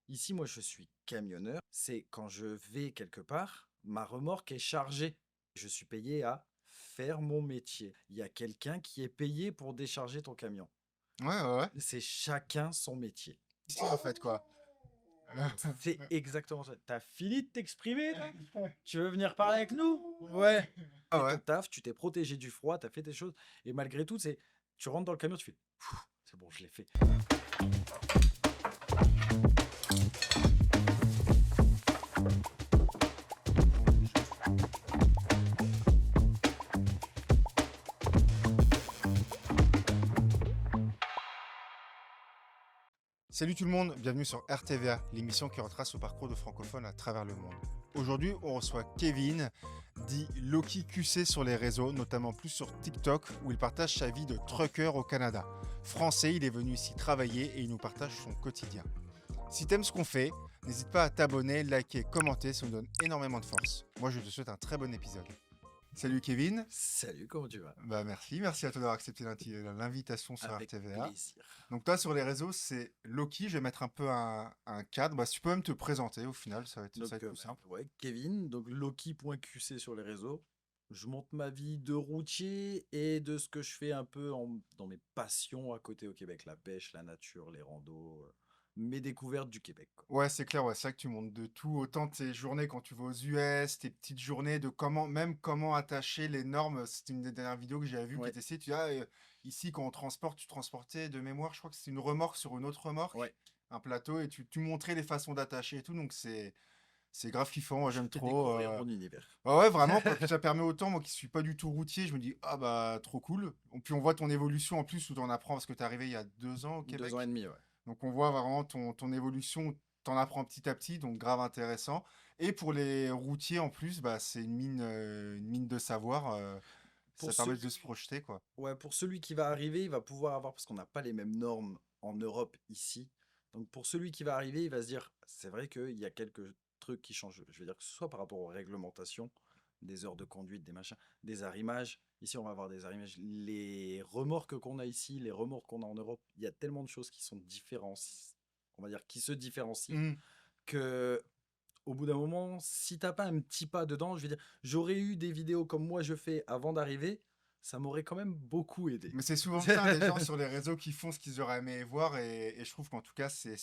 Ici, moi, je suis camionneur. C'est quand je vais quelque part, ma remorque est chargée. Je suis payé à faire mon métier. Il y a quelqu'un qui est payé pour décharger ton camion. Ouais, ouais, ouais. C'est chacun son métier. Ici, en fait, quoi. C'est exactement ça. T'as fini de t'exprimer, là? Tu veux venir parler avec nous? Ouais. Ah Et ton ouais. taf, tu t'es protégé du froid, t'as fait tes choses. Et malgré tout, tu rentres dans le camion, tu fais, Pfff, c'est bon, je l'ai fait. Salut tout le monde, bienvenue sur RTVA, l'émission qui retrace le parcours de francophones à travers le monde. Aujourd'hui, on reçoit Kevin, dit Loki QC sur les réseaux, notamment plus sur TikTok, où il partage sa vie de trucker au Canada. Français, il est venu ici travailler et il nous partage son quotidien. Si t'aimes ce qu'on fait, n'hésite pas à t'abonner, liker, commenter, ça nous donne énormément de force. Moi, je te souhaite un très bon épisode. Salut Kevin. Salut, comment tu vas? Bah merci à toi d'avoir accepté l'invitation sur Avec RTVA. plaisir. Donc toi sur les réseaux c'est Loki, je vais mettre un peu un cadre. Bah, si tu peux même te présenter au final, ça va Donc, être plus simple. ouais, Kevin, donc Loki.qc sur les réseaux. Je monte ma vie de routier et de ce que je fais un peu dans mes passions à côté au Québec, la pêche, la nature, les randos, mes découvertes du Québec, quoi. Ouais, c'est clair, ouais, c'est vrai que tu montes de tout, autant tes journées quand tu vas aux US, tes petites journées de comment attacher les normes. C'était une des dernières vidéos que j'avais vues qui Ouais, était ici. Ici quand on transporte, tu transportais de mémoire, je crois que c'est une remorque sur une autre remorque, ouais. un plateau, et tu montrais les façons d'attacher et tout. Donc c'est grave kiffant, moi Je j'aime fais trop. découvrir mon univers. Ouais, ouais, vraiment, parce que ça permet autant, moi qui suis pas du tout routier, je me dis, ah bah trop cool. Puis on voit ton évolution en plus, où t'en apprends, parce que t'es arrivé il y a 2 ans au 2 ans et Québec. demi, ouais. Donc on voit vraiment ton évolution, t'en apprends petit à petit, donc grave intéressant. Et pour les routiers en plus, bah c'est une mine de savoir, Pour ça permet de se celui, projeter, quoi. ouais, pour celui qui va arriver, il va pouvoir avoir, parce qu'on n'a pas les mêmes normes en Europe ici. Donc pour celui qui va arriver, il va se dire, c'est vrai qu'il y a quelques trucs qui changent. Je veux dire que ce soit par rapport aux réglementations, des heures de conduite, des machins, des arrimages. Ici, on va avoir des arrimages. Les remorques qu'on a ici, les remorques qu'on a en Europe, il y a tellement de choses qui sont différentes, on va dire, qui se différencient, Hmm. que au bout d'un moment, si t'as pas un petit pas dedans, je veux dire, j'aurais eu des vidéos comme moi je fais avant d'arriver, ça m'aurait quand même beaucoup aidé. Mais c'est souvent ça, les gens sur les réseaux qui font ce qu'ils auraient aimé voir, et je trouve qu'en tout cas, c'est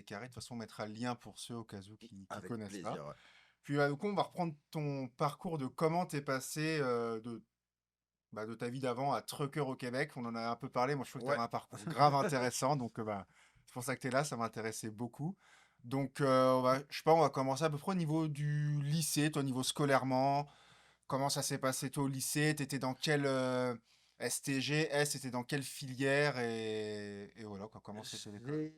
carré. De toute façon, on mettra le lien pour ceux au cas où qui Avec connaissent pas. plaisir, ouais. Puis du coup, on va reprendre ton parcours de comment t'es passé de ta vie d'avant à trucker au Québec. On en a un peu parlé. Moi, je trouve que tu Ouais. avais un parcours grave intéressant. Donc, c'est pour ça que tu es là. Ça m'intéressait beaucoup. Donc, je sais pas, on va commencer à peu près au niveau du lycée, toi, au niveau scolairement. Comment ça s'est passé, toi, au lycée? Tu étais dans quel STG, c'était dans quelle filière? Et voilà, quoi, comment c'était l'école? J'ai-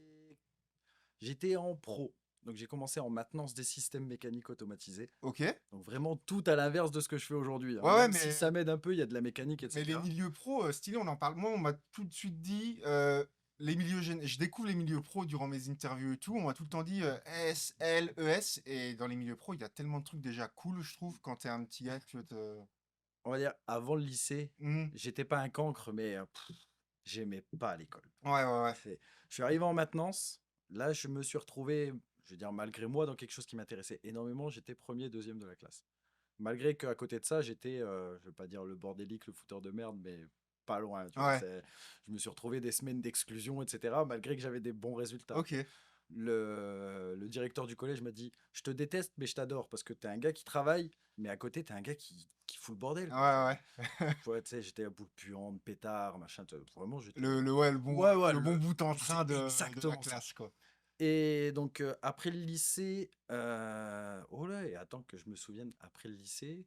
J'étais en pro. Donc j'ai commencé en maintenance des systèmes mécaniques automatisés. Ok. Ouais, Donc vraiment tout à l'inverse de ce que je fais aujourd'hui, hein. ouais, Même si ça m'aide un peu, il y a de la mécanique, mais les etc. milieux pro, stylé, on en parle. Moi, on m'a tout de suite dit, les milieux, je découvre les milieux pro durant mes interviews et tout. On m'a tout le temps dit S, L, ES. Et dans les milieux pro, il y a tellement de trucs déjà cool, je trouve, quand t'es un petit gars, tu veux te. On va dire, avant le lycée, Mhm. j'étais pas un cancre, mais j'aimais pas l'école. Ouais, ouais, ouais. Je suis arrivé en maintenance. Là, je me suis retrouvé, je veux dire, malgré moi, dans quelque chose qui m'intéressait énormément. J'étais premier, deuxième de la classe. Malgré qu'à côté de ça, j'étais, je vais pas dire le bordélique, le fouteur de merde, mais pas loin. Tu vois, Ouais, je me suis retrouvé des semaines d'exclusion, etc. Malgré que j'avais des bons résultats. ok. Le directeur du collège m'a dit, je te déteste, mais je t'adore parce que t'es un gars qui travaille, mais à côté, t'es un gars qui fout le bordel, Ouais, quoi. Genre, ouais. ouais, tu sais, j'étais à bout de puante, pétard, machin. Vraiment, j'étais. Ouais, Ouais, ouais, le bon bout en train c'est de la exactement ça. classe, quoi. Et donc, après le lycée, oh là, et attends que je me souvienne, après le lycée,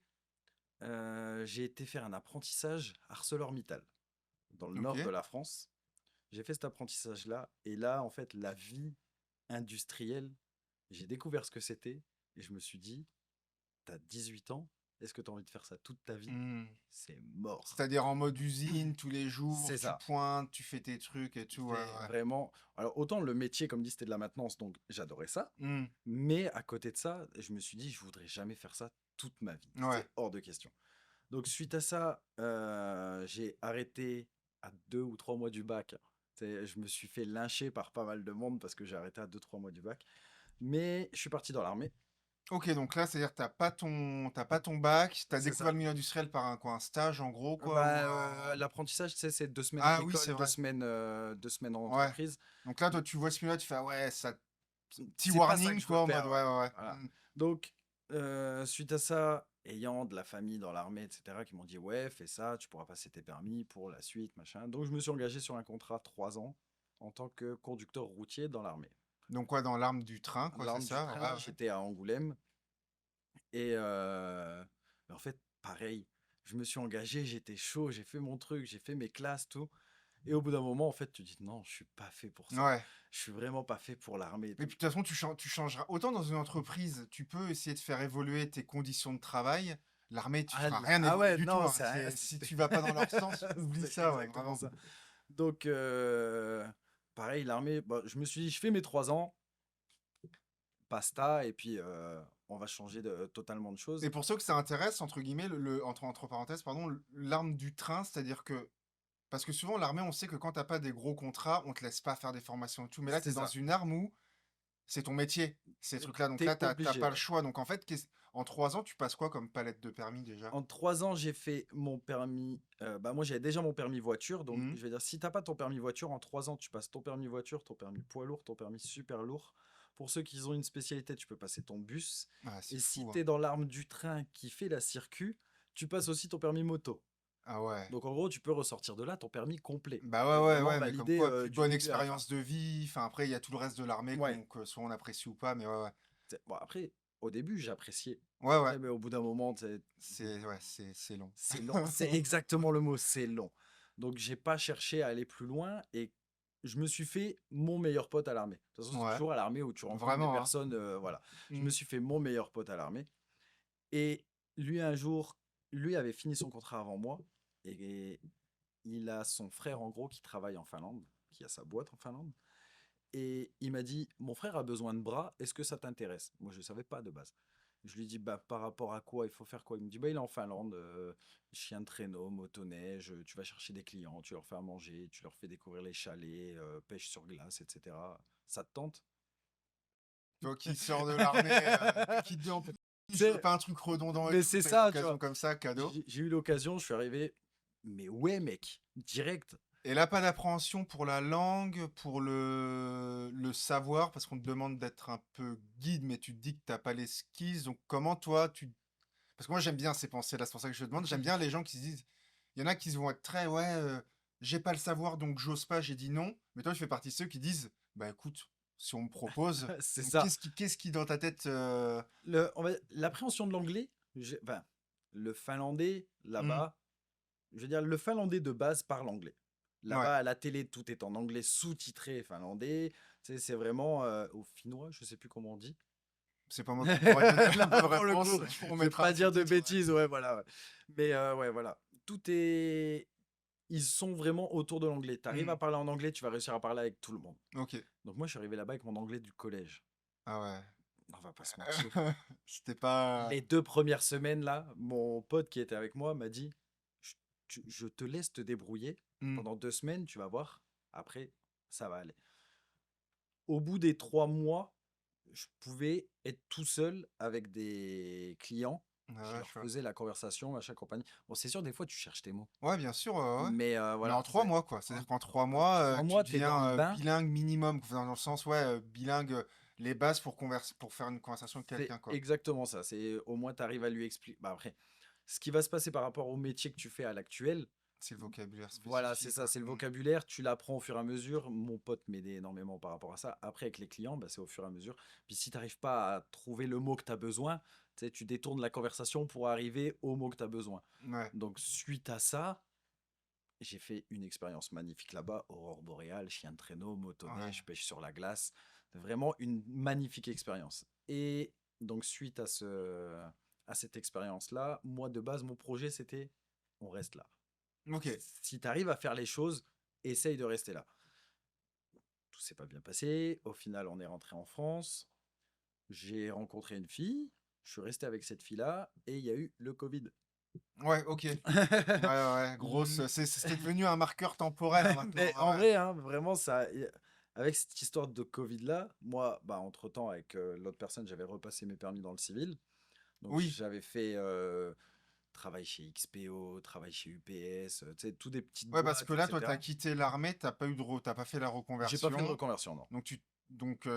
j'ai été faire un apprentissage ArcelorMittal dans le Ok. nord de la France. J'ai fait cet apprentissage-là, et là, en fait, la vie industrielle, j'ai découvert ce que c'était, et je me suis dit, t'as 18 ans, est-ce que t'as envie de faire ça toute ta vie? Hmm. C'est mort. C'est-à-dire en mode usine, tous les jours, C'est tu ça. pointes, tu fais tes trucs et tout, ouais, C'est ouais. vraiment. Alors, autant le métier, comme dit, c'était de la maintenance, donc j'adorais ça. Hmm. Mais à côté de ça, je me suis dit, je voudrais jamais faire ça toute ma vie. Ouais. C'est hors de question. Donc, suite à ça, j'ai arrêté à 2 ou 3 mois du bac. Je me suis fait lyncher par pas mal de monde parce que j'ai arrêté à 2-3 mois du bac. Mais je suis parti dans l'armée. Ok, donc là, c'est-à-dire que t'as pas ton bac, t'as C'est découvert ça. le milieu industriel par un stage en gros, quoi, ou Bah, l'apprentissage, tu sais, c'est 2 semaines à Ah oui, c'est l'école, deux vrai. semaines, 2 semaines en Ouais. entreprise. Donc là, toi, tu vois ce milieu-là, tu fais, ah ouais, ça, petit C'est pas ça que warning, je veux quoi, en mode, faire, ouais, ouais. ouais, ouais. Voilà. Donc, suite à ça, ayant de la famille dans l'armée, etc., qui m'ont dit, ouais, fais ça, tu pourras passer tes permis pour la suite, machin. Donc, je me suis engagé sur un contrat 3 ans en tant que conducteur routier dans l'armée. Donc, quoi, dans l'arme du train, quoi, c'est L'arme du ça? train, Ouais, ouais. j'étais à Angoulême. Et en fait, pareil, je me suis engagé, j'étais chaud, j'ai fait mon truc, j'ai fait mes classes, tout. Et au bout d'un moment, en fait, tu dis non, je suis pas fait pour ça. Ouais. Je suis vraiment pas fait pour l'armée et Et puis, tout. de toute façon, tu changeras. Autant dans une entreprise, tu peux essayer de faire évoluer tes conditions de travail. L'armée, tu feras rien Ah évoluer ouais, du tout, non, hein. Si c'est tu vas pas dans leur sens, oublie c'est ça, ouais, exactement vraiment. ça. Donc, pareil, l'armée, bah, je me suis dit, je fais mes 3 ans, basta, et puis on va changer totalement de choses. Et pour ceux que ça intéresse, entre guillemets, entre parenthèses, pardon, l'arme du train, c'est-à-dire que parce que souvent, l'armée, on sait que quand t'as pas des gros contrats, on te laisse pas faire des formations et tout. Mais là, tu es C'est dans ça. une arme où c'est ton métier, ces trucs-là. Donc là, T'es t'as obligé, pas le ouais. choix. Donc en fait, en 3 ans, tu passes quoi comme palette de permis déjà? En 3 ans, j'ai fait mon permis. Bah moi, j'avais déjà mon permis voiture. Donc, Mhm. je vais dire, si t'as pas ton permis voiture, en 3 ans, tu passes ton permis voiture, ton permis poids lourd, ton permis super lourd. Pour ceux qui ont une spécialité, tu peux passer ton bus. Ah, Et c'est si fou, t'es hein. dans l'arme du train qui fait la circuit, tu passes aussi ton permis moto. Ah ouais. Donc, en gros, tu peux ressortir de là ton permis complet. Bah Et ouais, ouais, vraiment ouais, mais comme validé quoi, puis du bonne début à la fin. expérience de vie. Enfin, après, il y a tout le reste de l'armée Ouais. que soit on apprécie ou pas, mais ouais, ouais. Bon, après, au début, j'appréciais. Ouais, ouais. Mais au bout d'un moment, C'est long. c'est long. C'est exactement le mot, c'est long. Donc, j'ai pas cherché à aller plus loin et je me suis fait mon meilleur pote à l'armée. De toute façon, c'est Ouais, toujours à l'armée où tu rencontres des vraiment, hein. personnes. Voilà. Je me Mhm. suis fait mon meilleur pote à l'armée. Et lui, un jour, lui avait fini son contrat avant moi. Et il a son frère, en gros, qui travaille en Finlande, qui a sa boîte en Finlande. Et il m'a dit, mon frère a besoin de bras, est-ce que ça t'intéresse? Moi, je ne savais pas de base. Je lui dis, bah, par rapport à quoi, il faut faire quoi? Il me dit, bah, il est en Finlande, chien de traîneau, motoneige, tu vas chercher des clients, tu leur fais à manger, tu leur fais découvrir les chalets, pêche sur glace, etc. Ça te tente? Toi qui sors de l'armée, qui te dit en plus, je veux C'est, pas un truc redondant et mais tout, c'est t'as une ça, tu occasion vois. comme ça, cadeau. J'ai eu l'occasion, je suis arrivé, mais ouais, mec, direct. Et là, pas d'appréhension pour la langue, pour le savoir, parce qu'on te demande d'être un peu guide, mais tu te dis que t'as pas les skills. Donc comment toi, Parce que moi j'aime bien ces pensées-là, c'est pour ça que je te demande. J'aime bien les gens qui se disent, il y en a qui vont être très, ouais, j'ai pas le savoir, donc j'ose pas, j'ai dit non. Mais toi, tu fais partie de ceux qui disent, bah écoute, si on me propose, C'est donc ça. qu'est-ce qui dans ta tête L'appréhension de l'anglais, enfin, le finlandais, hmm, là-bas, je veux dire, le finlandais de base parle anglais. ouais, Là-bas, à la télé, tout est en anglais sous-titré finlandais. Tu sais, c'est vraiment au finnois, je sais plus comment on dit. c'est pas moi qui pourrais te donner la bonne Là, pour le réponse. coup, On je vais mettra un pas dire de sous-titre. bêtises, ouais, voilà. Ouais. Mais ouais, voilà. Tout est. Ils sont vraiment autour de l'anglais. Tu arrives Hmm, à parler en anglais, tu vas réussir à parler avec tout le monde. ok. Donc moi, je suis arrivé là-bas avec mon anglais du collège. Ah ouais. On va pas se mentir. C'était pas. Les 2 premières semaines, là, mon pote qui était avec moi m'a dit, je, je te laisse te débrouiller. Hmm, Pendant 2 semaines, tu vas voir. Après, ça va aller. Au bout des 3 mois, je pouvais être tout seul avec des clients. ah Je ouais, leur faisais la conversation, machin, compagnie. Bon, c'est sûr, des fois, tu cherches tes mots. Ouais, bien sûr, ouais, ouais. Mais Mais en voilà, 3 mois, quoi. en, C'est-à-dire qu'en trois en mois, trois tu mois, tu es dans le deviens bain. bilingue minimum, quoi. Dans le sens, ouais, bilingue, les bases pour faire une conversation avec C'est quelqu'un, quoi. exactement ça. C'est au moins, tu arrives à lui expliquer. Bah, après, ce qui va se passer par rapport au métier que tu fais à l'actuel, C'est le vocabulaire voilà, c'est spécifique, ça, quoi. c'est le Hmm. vocabulaire, tu l'apprends au fur et à mesure. Mon pote m'aidait énormément par rapport à ça. Après, avec les clients, bah, c'est au fur et à mesure. Puis si tu n'arrives pas à trouver le mot que tu as besoin, tu sais, tu détournes la conversation pour arriver au mot que tu as besoin. Ouais, Donc, suite à ça, j'ai fait une expérience magnifique là-bas. Aurore boréale, chien de traîneau, ouais. motoneige, pêche sur la glace. Vraiment une magnifique expérience. Et donc, suite à cette expérience-là, moi, de base, mon projet, c'était on reste là. Ok. Si tu arrives à faire les choses, essaye de rester là. Tout s'est pas bien passé. Au final, on est rentré en France. J'ai rencontré une fille. Je suis resté avec cette fille-là et il y a eu le Covid. Ouais, OK. Ouais, ouais, grosse, c'était devenu un marqueur temporel, hein, maintenant. Mais en Ouais, ouais. vrai, hein, vraiment, avec cette histoire de Covid-là, moi, bah, entre-temps, avec l'autre personne, j'avais repassé mes permis dans le civil. Donc, Oui. j'avais fait travail chez XPO, travail chez UPS, tu sais, tout des petites Ouais, parce que boîtes, là, toi, tu as etc. quitté l'armée, t'as pas fait la J'ai pas fait de reconversion. reconversion, non. Donc,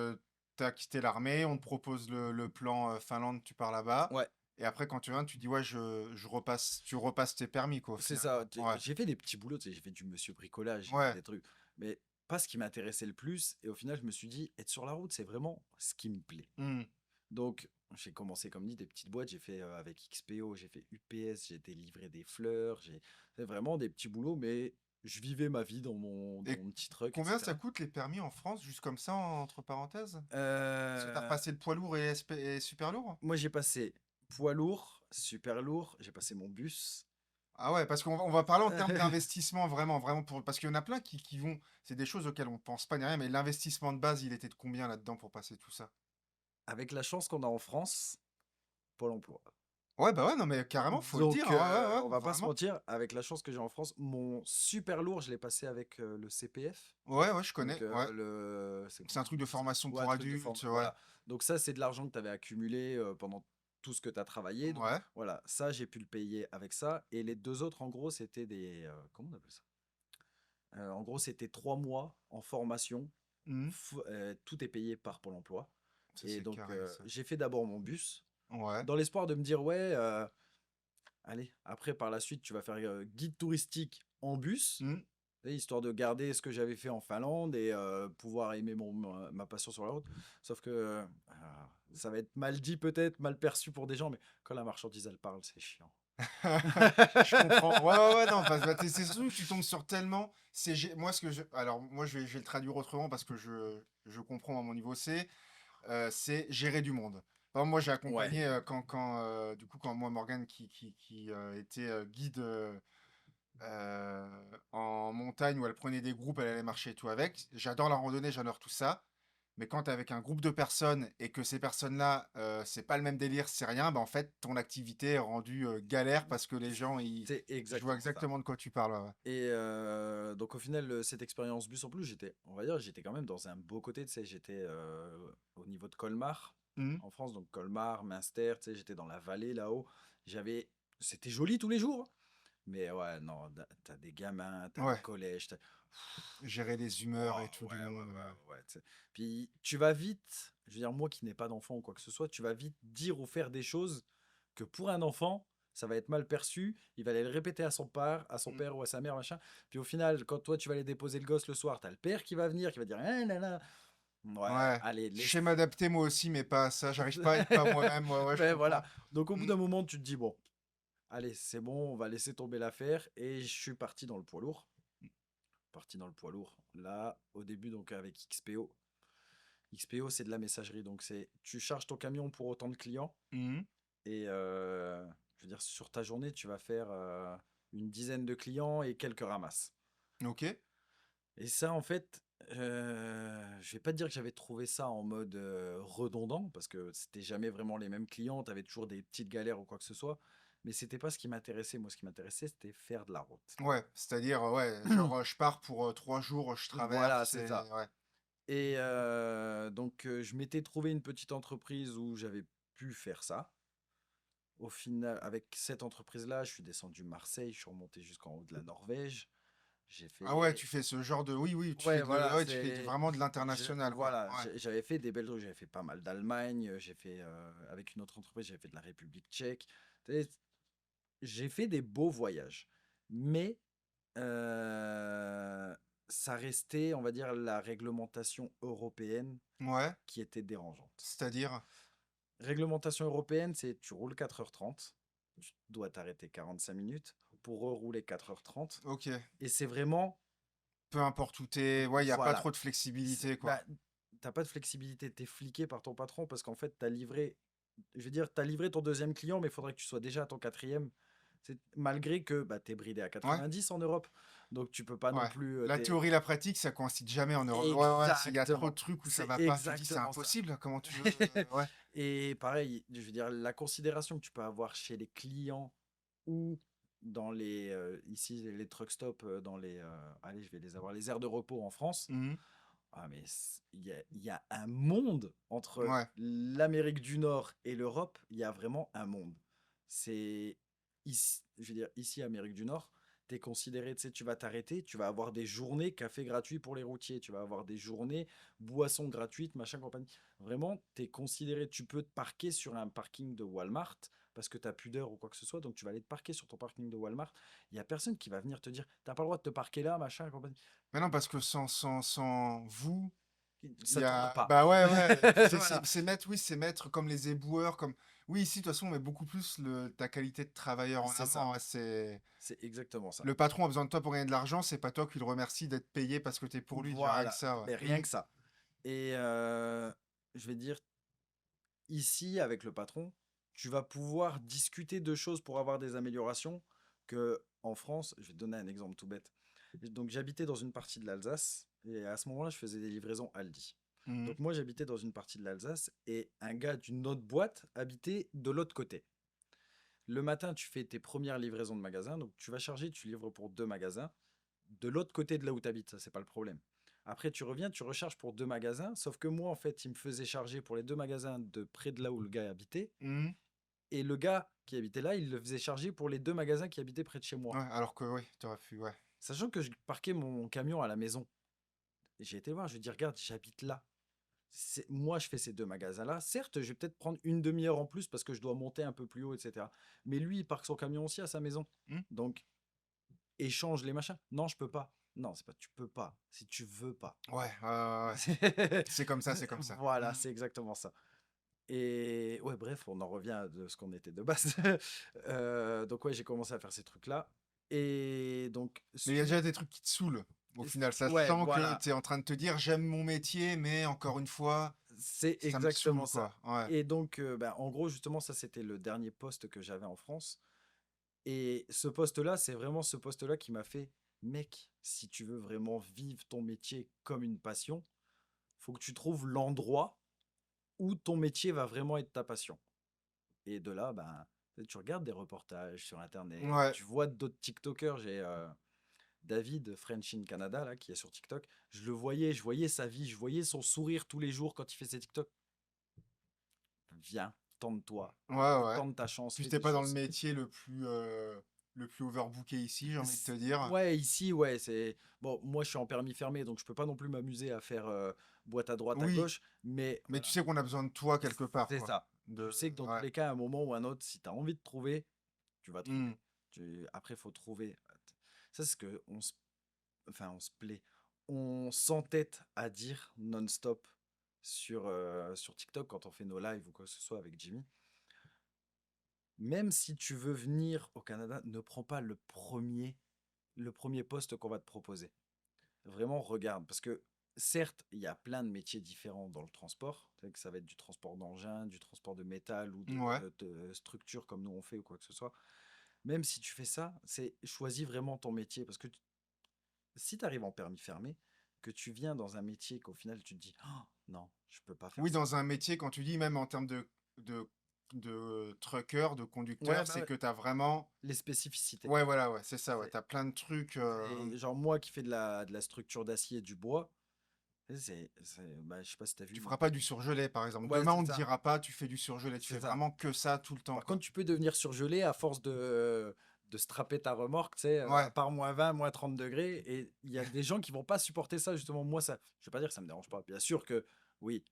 tu as quitté l'armée, on te propose le plan Finlande, tu pars là-bas. Ouais, Et après, quand tu viens, tu dis, ouais, tu repasses tes permis, quoi, au c'est final, ça. quoi. Ouais. J'ai fait des petits boulots, tu sais, j'ai fait du monsieur bricolage, j'ai fait Ouais. des trucs. Mais pas ce qui m'intéressait le plus. Et au final, je me suis dit, être sur la route, c'est vraiment ce qui me plaît. Hmm. Donc, j'ai commencé, comme dit, des petites boîtes. J'ai fait avec XPO, j'ai fait UPS, j'ai été livré des fleurs. J'ai fait vraiment des petits boulots, mais je vivais ma vie dans Et mon petit truck, combien ça etc. coûte les permis en France, juste comme ça, entre parenthèses? Parce que tu as Euh, repassé le poids lourd et super lourd? Moi, j'ai passé poids lourd, super lourd. J'ai passé mon bus. Ah ouais, parce qu'on va parler en termes d'investissement, vraiment, vraiment, parce qu'il y en a plein qui vont, c'est des choses auxquelles on pense pas ni rien, mais l'investissement de base, il était de combien là-dedans pour passer tout ça? Avec la chance qu'on a en France, Pôle emploi. Ouais, bah ouais, non, mais carrément, faut le dire, Donc, hein, ouais, on ouais, va pas se vraiment. mentir, avec la chance que j'ai en France, mon super lourd, je l'ai passé avec le CPF. Ouais, ouais, je Donc, connais, ouais. c'est C'est un comment truc de on appelle ça? formation Ouais, pour truc de forme. adultes, ouais. Voilà. Donc, ça, c'est de l'argent que tu avais accumulé pendant tout ce que tu as travaillé. Donc, Ouais. voilà, ça, j'ai pu le payer avec ça. Et les deux autres, en gros, c'était des. Comment on appelle ça? En gros, c'était 3 mois en formation. Mhm. Tout est payé par Pôle emploi. Ça, Et c'est donc, carré, ça. j'ai fait d'abord mon bus, Ouais. dans l'espoir de me dire, ouais, allez, après, par la suite, tu vas faire guide touristique en bus, Mhm. tu sais, histoire de garder ce que j'avais fait en Finlande et pouvoir aimer ma passion sur la route. Sauf que ça va être mal dit peut-être, mal perçu pour des gens, mais quand la marchandise, elle parle, c'est chiant. Je comprends. Ouais, ouais, ouais, non, parce que c'est surtout que tu tombes sur tellement. Moi, alors, moi, je vais le traduire autrement parce que je comprends à mon niveau C. C'est gérer du monde. Par exemple, moi, j'ai Ouais. accompagné du coup, quand moi, Morgane, qui était guide en montagne où elle prenait des groupes, elle allait marcher et tout avec. J'adore la randonnée, j'adore tout ça. Mais quand tu es avec un groupe de personnes et que ces personnes-là, c'est pas le même délire, c'est rien, bah en fait, ton activité est rendue galère parce que les gens, C'est je vois exactement ça. exactement de quoi tu parles. Ouais, ouais. Et donc au final, cette expérience bus en plus, on va dire, j'étais quand même dans un beau côté, tu sais, j'étais au niveau de Colmar, Mhm. en France, donc Colmar, Münster, tu sais, j'étais dans la vallée là-haut. J'avais, c'était joli tous les jours, mais ouais, non, t'as des gamins, t'as des Ouais, collèges, gérer les humeurs et Wouah, tout ouais, du ouais, monde. ouais, ouais, tu sais. Puis tu vas vite, je veux dire, moi qui n'ai pas d'enfant ou quoi que ce soit, tu vas vite dire ou faire des choses que pour un enfant, ça va être mal perçu. Il va aller le répéter à son Mm. père ou à sa mère, machin. Puis au final, quand toi tu vas aller déposer le gosse le soir, t'as le père qui va venir, qui va dire, eh là là. Ouais, Ouais, allez, je laisse. sais m'adapter moi aussi, mais pas à ça. J'arrive pas à être pas moi-même. Ouais, ouais, je Mais voilà. comprends. Donc au bout Mm. d'un moment, tu te dis, bon, allez, c'est bon, on va laisser tomber l'affaire. Et je suis parti dans le poids lourd. Parti dans le poids lourd. Là, au début, donc avec XPO. XPO, c'est de la messagerie. Donc, tu charges ton camion pour autant de clients. Mhm. Et je veux dire, sur ta journée, tu vas faire une dizaine de clients et quelques ramasses. Ok. Et ça, en fait, je vais pas te dire que j'avais trouvé ça en mode redondant, parce que c'était jamais vraiment les mêmes clients. Tu avais toujours des petites galères ou quoi que ce soit. Mais c'était pas ce qui m'intéressait. Moi, ce qui m'intéressait, c'était faire de la route. Ouais, c'est-à-dire, ouais, genre, je pars pour 3 jours, je Voilà, traverse c'est et ça. ouais. Et donc, je m'étais trouvé une petite entreprise où j'avais pu faire ça. Au final, avec cette entreprise-là, je suis descendu Marseille, je suis remonté jusqu'en haut de la Norvège. J'ai Ah ouais, fait. tu fais ce genre de. Oui, oui, Ouais, voilà, ouais, tu fais vraiment de l'international, quoi. voilà, Ouais. j'avais fait des belles routes, j'avais fait pas mal d'Allemagne, j'ai fait avec une autre entreprise, j'avais fait de la République tchèque. Tu sais, j'ai fait des beaux voyages, mais euh, ça restait, on va dire, la réglementation européenne Ouais, qui était dérangeante. c'est-à-dire. Réglementation européenne, c'est tu roules 4h30, tu dois t'arrêter 45 minutes pour rerouler 4h30. Ok. Et c'est vraiment, Peu importe où t'es. Ouais, il n'y a pas voilà, trop de flexibilité, quoi. bah, t'as pas de flexibilité, t'es fliqué par ton patron parce qu'en fait, t'as livré, je veux dire, t'as livré ton deuxième client, mais il faudrait que tu sois déjà à ton quatrième. Malgré que bah, t'es bridé à Ouais, 90 en Europe, donc tu peux pas non ouais. plus. La théorie et la pratique, ça coïncide jamais en Europe. Ouais, ouais, s'il y a trop de Exactement, trucs où ça c'est va pas, tu dis c'est exactement ça. impossible, comment tu veux. Ouais. Et pareil, je veux dire, la considération que tu peux avoir chez les clients ou dans ici, les truck stops, allez, je vais les avoir, les aires de repos en France. Mhm. Ah, mais il y a un monde entre Ouais. l'Amérique du Nord et l'Europe. Il y a vraiment un monde. C'est ici, je veux dire, ici, Amérique du Nord, tu es considéré, tu sais, tu vas t'arrêter, tu vas avoir des journées café gratuit pour les routiers, tu vas avoir des journées boissons gratuites, machin, compagnie. Vraiment, tu es considéré, tu peux te parquer sur un parking de Walmart parce que tu n'as plus d'heure ou quoi que ce soit, donc tu vas aller te parquer sur ton parking de Walmart. Il n'y a personne qui va venir te dire, t'as pas le droit de te parquer là, machin, compagnie. Mais non, parce que sans vous, il Ça y tourne a. pas. Bah ouais, ouais. Voilà. C'est mettre, oui, c'est mettre comme les éboueurs, comme. Oui, ici, de toute façon, on met beaucoup plus ta qualité de travailleur en C'est ça. avant, hein. C'est. C'est exactement ça. Le patron a besoin de toi pour gagner de l'argent, c'est pas toi qui le remercie d'être payé parce que t'es pour lui, déjà rien que Voilà. ça, ouais. Mais rien que ça. Et je vais dire, ici, avec le patron, tu vas pouvoir discuter de choses pour avoir des améliorations que en France, je vais te donner un exemple tout bête. Donc, j'habitais dans une partie de l'Alsace et à ce moment-là, je faisais des livraisons Aldi. Mhm. Donc, moi, j'habitais dans une partie de l'Alsace et un gars d'une autre boîte habitait de l'autre côté. Le matin, tu fais tes premières livraisons de magasins. Donc, tu vas charger, tu livres pour 2 magasins. De l'autre côté de là où tu habites, ça, c'est pas le problème. Après, tu reviens, tu recharges pour 2 magasins. Sauf que moi, en fait, il me faisait charger pour les 2 magasins de près de là où le gars habitait. Mhm. Et le gars qui habitait là, il le faisait charger pour les 2 magasins qui habitaient près de chez moi. Ouais, alors que oui, t'aurais pu, ouais. Sachant que je parquais mon camion à la maison. Et j'ai été voir, je lui ai dit, regarde, j'habite là. Moi, je fais ces 2 magasins-là. Certes, je vais peut-être prendre une demi-heure en plus parce que je dois monter un peu plus haut, etc. Mais lui, il parque son camion aussi à sa maison. Mhm. Donc, échange les machins. Non, je peux pas. Non, c'est pas tu peux pas. Si tu veux pas. Ouais, ouais, ouais, ouais. C'est comme ça, c'est comme ça. Voilà, Mhm. c'est exactement ça. Et ouais, bref, on en revient de ce qu'on était de base. Donc ouais, j'ai commencé à faire ces trucs-là. Et donc, Mais il y a déjà des trucs qui te saoulent, au final. Ça ouais, sent que voilà, tu es en train de te dire, j'aime mon métier, mais encore une fois, c'est ça me exactement saoule, ça. quoi. Ouais. Et donc, bah, en gros, justement, ça, c'était le dernier poste que j'avais en France. Et ce poste-là, c'est vraiment ce poste-là qui m'a fait, mec, si tu veux vraiment vivre ton métier comme une passion, faut que tu trouves l'endroit où ton métier va vraiment être ta passion. Et de là, ben, tu regardes des reportages sur Internet, Ouais. tu vois d'autres TikTokers. J'ai David, French in Canada, là, qui est sur TikTok. Je voyais sa vie, je voyais son sourire tous les jours quand il fait ses TikTok. Viens, tente-toi, Ouais, ouais. tente ta chance, Puis fais t'es des pas dans le choses. métier le plus overbooké ici, j'ai envie de te dire. Ouais, ici, ouais, c'est. Bon, moi, je suis en permis fermé, donc je peux pas non plus m'amuser à faire boîte à droite, à Oui, gauche, mais mais tu voilà, sais qu'on a besoin de toi quelque part, c'est quoi. ça. Tu De... sais que dans tous Ouais. les cas, à un moment ou à un autre, si tu as envie de trouver, tu vas trouver. Hmm. Après, il faut trouver. Ça, c'est ce que on se plaît. On s'entête à dire non-stop sur TikTok quand on fait nos lives ou quoi que ce soit avec Jimmy. Même si tu veux venir au Canada, ne prends pas le premier poste qu'on va te proposer. Vraiment, regarde. Parce que certes, il y a plein de métiers différents dans le transport. C'est que ça va être du transport d'engins, du transport de métal ou Ouais. de structures comme nous on fait ou quoi que ce soit. Même si tu fais ça, c'est choisis vraiment ton métier. Parce que si tu arrives en permis fermé, que tu viens dans un métier qu'au final tu te dis oh, non, je peux pas faire Oui, ça. dans un métier, quand tu dis même en termes de, de trucker, de Ouais, conducteur, bah c'est ouais, que tu as vraiment. les spécificités. Ouais, voilà, ouais, c'est ça, ouais. C'est Tu as plein de trucs. c'est genre moi qui fais de la structure d'acier et du bois, bah, je sais pas si tu as Tu vu. feras pas du surgelé, par exemple. Ouais, Demain, c'est on ne ça. dira pas, tu fais du surgelé. Tu fais C'est ça. vraiment que ça tout le temps, Par quoi. contre, tu peux devenir surgelé à force de strapper ta remorque, tu sais, à Ouais. part -20, -30 degrés. Et il y a des gens qui vont pas supporter ça, justement. Moi, ça, je vais pas dire que ça me dérange pas. Bien sûr que, oui,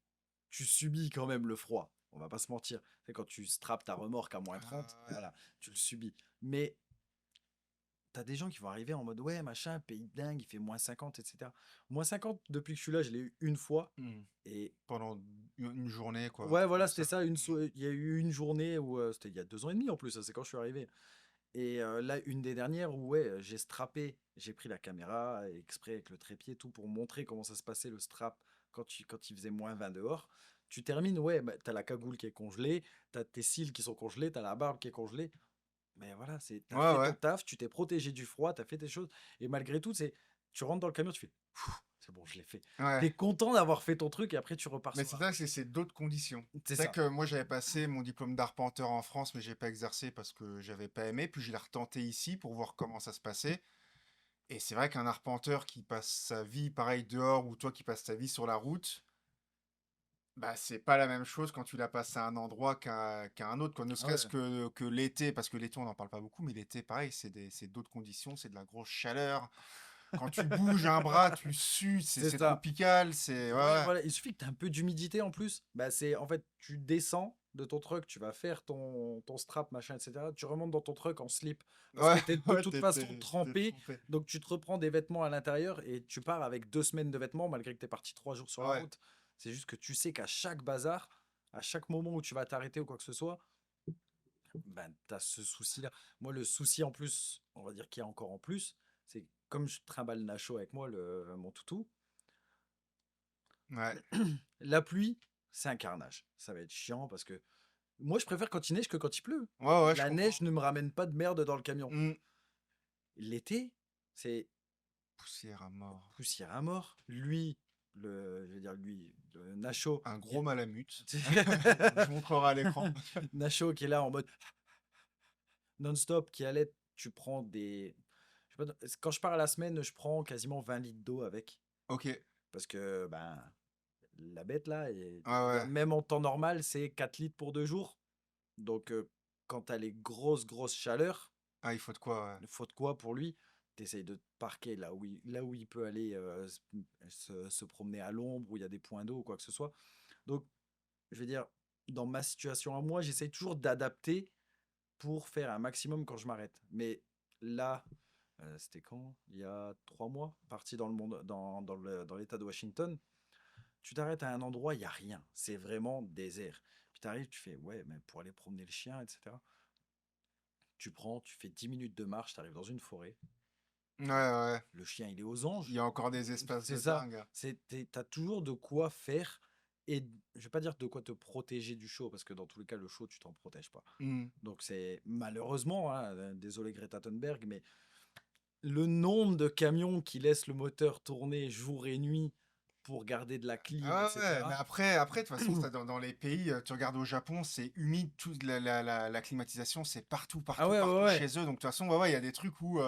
tu subis quand même le froid. On va pas se mentir. C'est quand tu strappes ta remorque à -30, Ouais. voilà, tu le subis. Mais t'as des gens qui vont arriver en mode, ouais, machin, pays de dingue, il fait -50, etc. -50, depuis que je suis là, je l'ai eu une fois. Hmm. Et Pendant une journée, quoi. Un ouais, truc voilà, comme c'était ça. ça. Hmm. Il y a eu une journée où c'était il y a 2 ans et demi en plus, hein, c'est quand je suis arrivé. Et là, une des dernières où ouais, j'ai strappé, j'ai pris la caméra exprès avec le trépied, tout pour montrer comment ça se passait le strap quand il faisait -20 dehors. Tu termines, ouais, bah, t'as la cagoule qui est congelée, t'as tes cils qui sont congelés, t'as la barbe qui est congelée. Mais voilà, t'as Ouais, fait ton ouais. taf, tu t'es protégé du froid, t'as fait tes choses. Et malgré tout, tu rentres dans le camion, tu fais, c'est bon, je l'ai fait. Ouais. T'es content d'avoir fait ton truc et après tu repars Mais sur c'est la ça, route. c'est d'autres conditions. C'est C'est vrai ça. que moi, j'avais passé mon diplôme d'arpenteur en France, mais j'ai pas exercé parce que j'avais pas aimé. Puis je l'ai retenté ici pour voir comment ça se passait. Et c'est vrai qu'un arpenteur qui passe sa vie pareil dehors ou toi qui passes ta vie sur la route, bah c'est pas la même chose quand tu la passes à un endroit qu'à un autre, quoi. Ne Ah serait-ce ouais. que l'été, parce que l'été on n'en parle pas beaucoup, mais l'été pareil, c'est d'autres conditions, c'est de la grosse chaleur. Quand tu bouges un bras, tu sues, C'est c'est ça. tropical, c'est ouais, Ouais, ouais. voilà, il suffit que tu aies un peu d'humidité en plus. Bah, c'est en fait, tu descends de ton truck, tu vas faire ton strap, machin, etc. Tu remontes dans ton truck en slip parce que Ouais, tu es de ouais, toute façon t'es trempé. trempé. Donc, tu te reprends des vêtements à l'intérieur et tu pars avec 2 semaines de vêtements malgré que tu es parti 3 jours sur la Ouais. route. C'est juste que tu sais qu'à chaque bazar, à chaque moment où tu vas t'arrêter ou quoi que ce soit, ben, tu as ce souci-là. Moi, le souci en plus, on va dire qu'il y a encore en plus, c'est comme je trimballe Nacho avec moi, mon toutou, Ouais. la pluie, c'est un carnage. Ça va être chiant parce que moi, je préfère quand il neige que quand il pleut. Ouais, ouais, je La neige comprends. ne me ramène pas de merde dans le camion. Mmh. L'été, c'est Poussière à mort. poussière à mort. Lui, je veux dire lui, le Nacho, Un gros malamute. qui Je montrerai à l'écran. Nacho qui est là en mode non-stop, qui allait, tu prends des... je sais pas, quand je pars à la semaine, je prends quasiment 20 litres d'eau avec. Ok. Ouais, Parce que ben, la bête là, je veux dire, ouais. même en temps normal, c'est 4 litres pour 2 jours. Donc, quand tu as les grosses chaleurs, Ah, il faut de quoi, ouais. il faut de quoi pour lui? Tu essayes de te parquer là où il peut aller se promener à l'ombre, où il y a des points d'eau ou quoi que ce soit. Donc, je veux dire, dans ma situation à moi, j'essaye toujours d'adapter pour faire un maximum quand je m'arrête. Mais là, c'était quand? Il y a 3 mois, parti dans le monde, dans l'État de Washington. Tu t'arrêtes à un endroit, il n'y a rien. C'est vraiment désert. Puis tu arrives, tu fais, ouais, mais pour aller promener le chien, etc. Tu fais 10 minutes de marche, tu arrives dans une forêt. Ouais, ouais. Le chien, il est aux Il y anges. a encore des espaces C'est de ça. dingue. T'as toujours de quoi faire. Et je vais pas dire de quoi te protéger du chaud, parce que dans tous les cas, le chaud, tu t'en protèges pas. Mmh. Donc c'est malheureusement, hein, désolé Greta Thunberg, mais le nombre de camions qui laissent le moteur tourner jour et nuit pour garder de la clim, Ah ouais, mais etc. après, de toute façon, dans les pays, tu regardes au Japon, c'est humide, la climatisation, c'est partout, Ah partout, ouais, ouais, partout ouais. chez eux. Donc, de toute façon, ouais, ouais, il y a des trucs où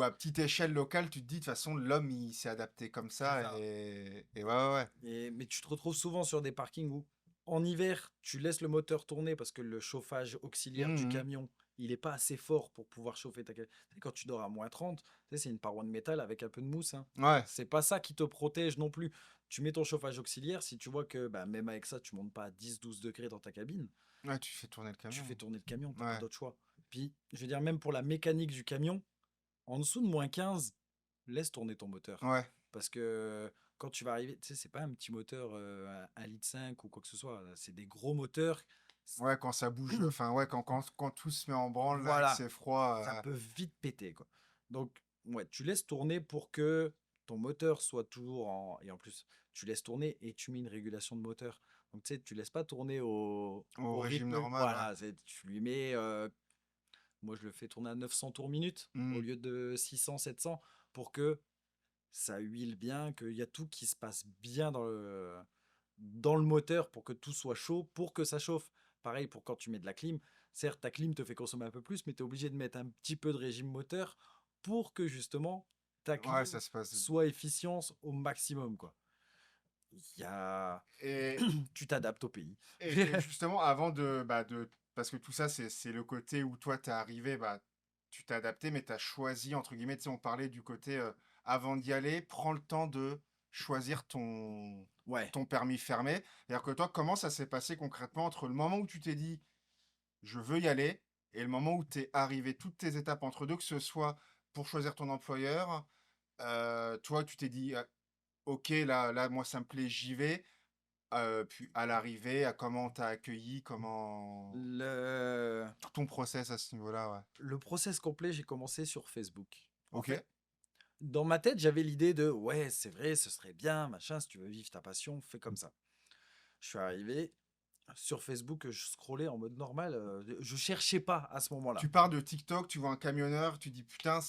à petite échelle locale, tu te dis, de toute façon, l'homme, il s'est adapté comme C'est ça. ça. Et ouais, ouais, ouais. Mais tu te retrouves souvent sur des parkings où, en hiver, tu laisses le moteur tourner parce que le chauffage auxiliaire du Mhm. camion, il n'est pas assez fort pour pouvoir chauffer ta cabine. Tu sais, quand tu dors à -30, tu sais, c'est une paroi de métal avec un peu de mousse, hein. Ouais, C'est pas ça qui te protège non plus. Tu mets ton chauffage auxiliaire, si tu vois que bah, même avec ça, tu montes pas à 10-12 degrés dans ta cabine, ouais, tu fais tourner le tu camion. fais tourner le camion, t'as pas Ouais, d'autre choix. Puis, je veux dire, même pour la mécanique du camion, en dessous de -15, laisse tourner ton moteur. ouais. Parce que quand tu vas arriver, tu sais, c'est pas un petit moteur à 1,5 litre ou quoi que ce soit. C'est des gros moteurs. Ouais, quand ça bouge, enfin, ouais, quand tout se met en branle, là, et que Voilà, c'est froid. ça peut vite péter, quoi. Donc, ouais, tu laisses tourner pour que ton moteur soit toujours en... Et en plus, tu laisses tourner et tu mets une régulation de moteur. Donc, tu sais, tu laisses pas tourner Au au régime rythme. normal, ouais. Voilà, tu lui mets... moi, je le fais tourner à 900 tours minute au Mhm. lieu de 600-700 pour que ça huile bien, qu'il y a tout qui se passe bien dans le moteur pour que tout soit chaud, pour que ça chauffe. Pareil pour quand tu mets de la clim. Certes, ta clim te fait consommer un peu plus, mais tu es obligé de mettre un petit peu de régime moteur pour que justement ta Ouais, clim ça se passe. soit efficiente au maximum, quoi. Il y a... Et, Tu t'adaptes au pays. et justement, avant parce que tout ça, c'est le côté où toi, t'es arrivé, bah, tu t'es adapté, mais t'as choisi, entre guillemets, tu sais, on parlait du côté, avant d'y aller, prends le temps de choisir Ouais. ton permis fermé. C'est-à-dire que toi, comment ça s'est passé concrètement entre le moment où tu t'es dit, je veux y aller, et le moment où t'es arrivé, toutes tes étapes entre deux, que ce soit pour choisir ton employeur, toi, tu t'es dit, ah, ok, là, moi, ça me plaît, j'y vais. Puis à l'arrivée, à comment on t'a accueilli, comment Le, tout ton process à ce niveau-là, ouais. le process complet, j'ai commencé sur Facebook. En OK. fait, dans ma tête, j'avais l'idée de ouais, c'est vrai, ce serait bien, machin, si tu veux vivre ta passion, fais comme ça. Je suis arrivé sur Facebook, je scrollais en mode normal, je cherchais pas à ce moment-là. Tu pars de TikTok, tu vois un camionneur, tu dis: «Putain,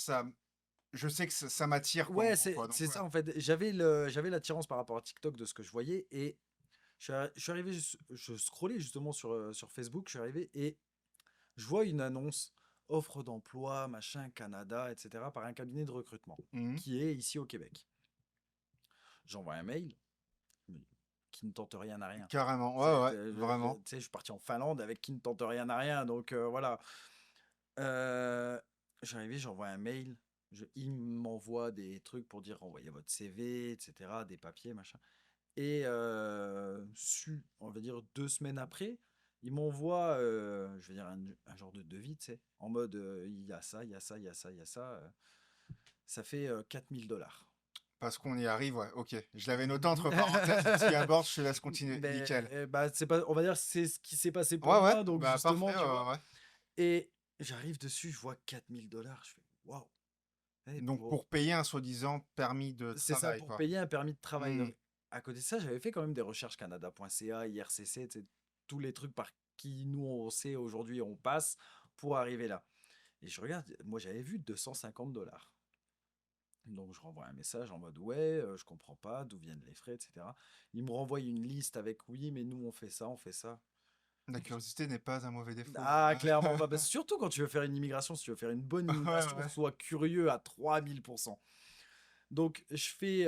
je sais que ça m'attire, quoi, en Ouais, gros, quoi. Donc, c'est ouais. ça en fait. J'avais l'attirance par rapport à TikTok de ce que je voyais et je suis arrivé, je scrollais justement sur Facebook, je suis arrivé et je vois une annonce, offre d'emploi, machin, Canada, etc., par un cabinet de recrutement Mhm. qui est ici au Québec. J'envoie un mail mais qui ne tente rien à rien. Carrément, ouais, C'est- ouais, Tu vraiment. sais, je suis parti en Finlande avec qui ne tente rien à rien, donc voilà. Euh, J'arrive, j'envoie un mail, il m'envoie des trucs pour dire envoyez votre CV, etc., des papiers, machin. Et on va dire 2 semaines après, il m'envoie, je vais dire, un genre de devis, tu sais, en mode il y a ça, il y a ça, il y a ça, il y a ça. Ça fait 4000 $. Parce qu'on y arrive, ouais, ok. Je l'avais noté entre parenthèses, tu abordes, je te laisse continuer. Mais Nickel. bah, c'est pas, on va dire, c'est ce qui s'est passé pour Ouais, ouais, moi, donc bah parfait, justement, tu vois. ouais. Et j'arrive dessus, je vois 4000 $, je fais waouh. Eh, Donc pour payer un soi-disant permis de C'est ça, travail, pour quoi. payer un permis de travail. Hmm. Donc, à côté de ça, j'avais fait quand même des recherches canada.ca, IRCC, tu sais, tous les trucs par qui nous on sait aujourd'hui on passe pour arriver là. Et je regarde, moi j'avais vu 250 $. Donc je renvoie un message en mode ouais, je comprends pas d'où viennent les frais, etc. Il me renvoie une liste avec oui, mais nous on fait ça, on fait ça. La curiosité n'est pas un mauvais défaut. Ah, clairement pas. Surtout quand tu veux faire une immigration, si tu veux faire une bonne Ouais, immigration, ouais. sois curieux à 3000%. Donc, je fais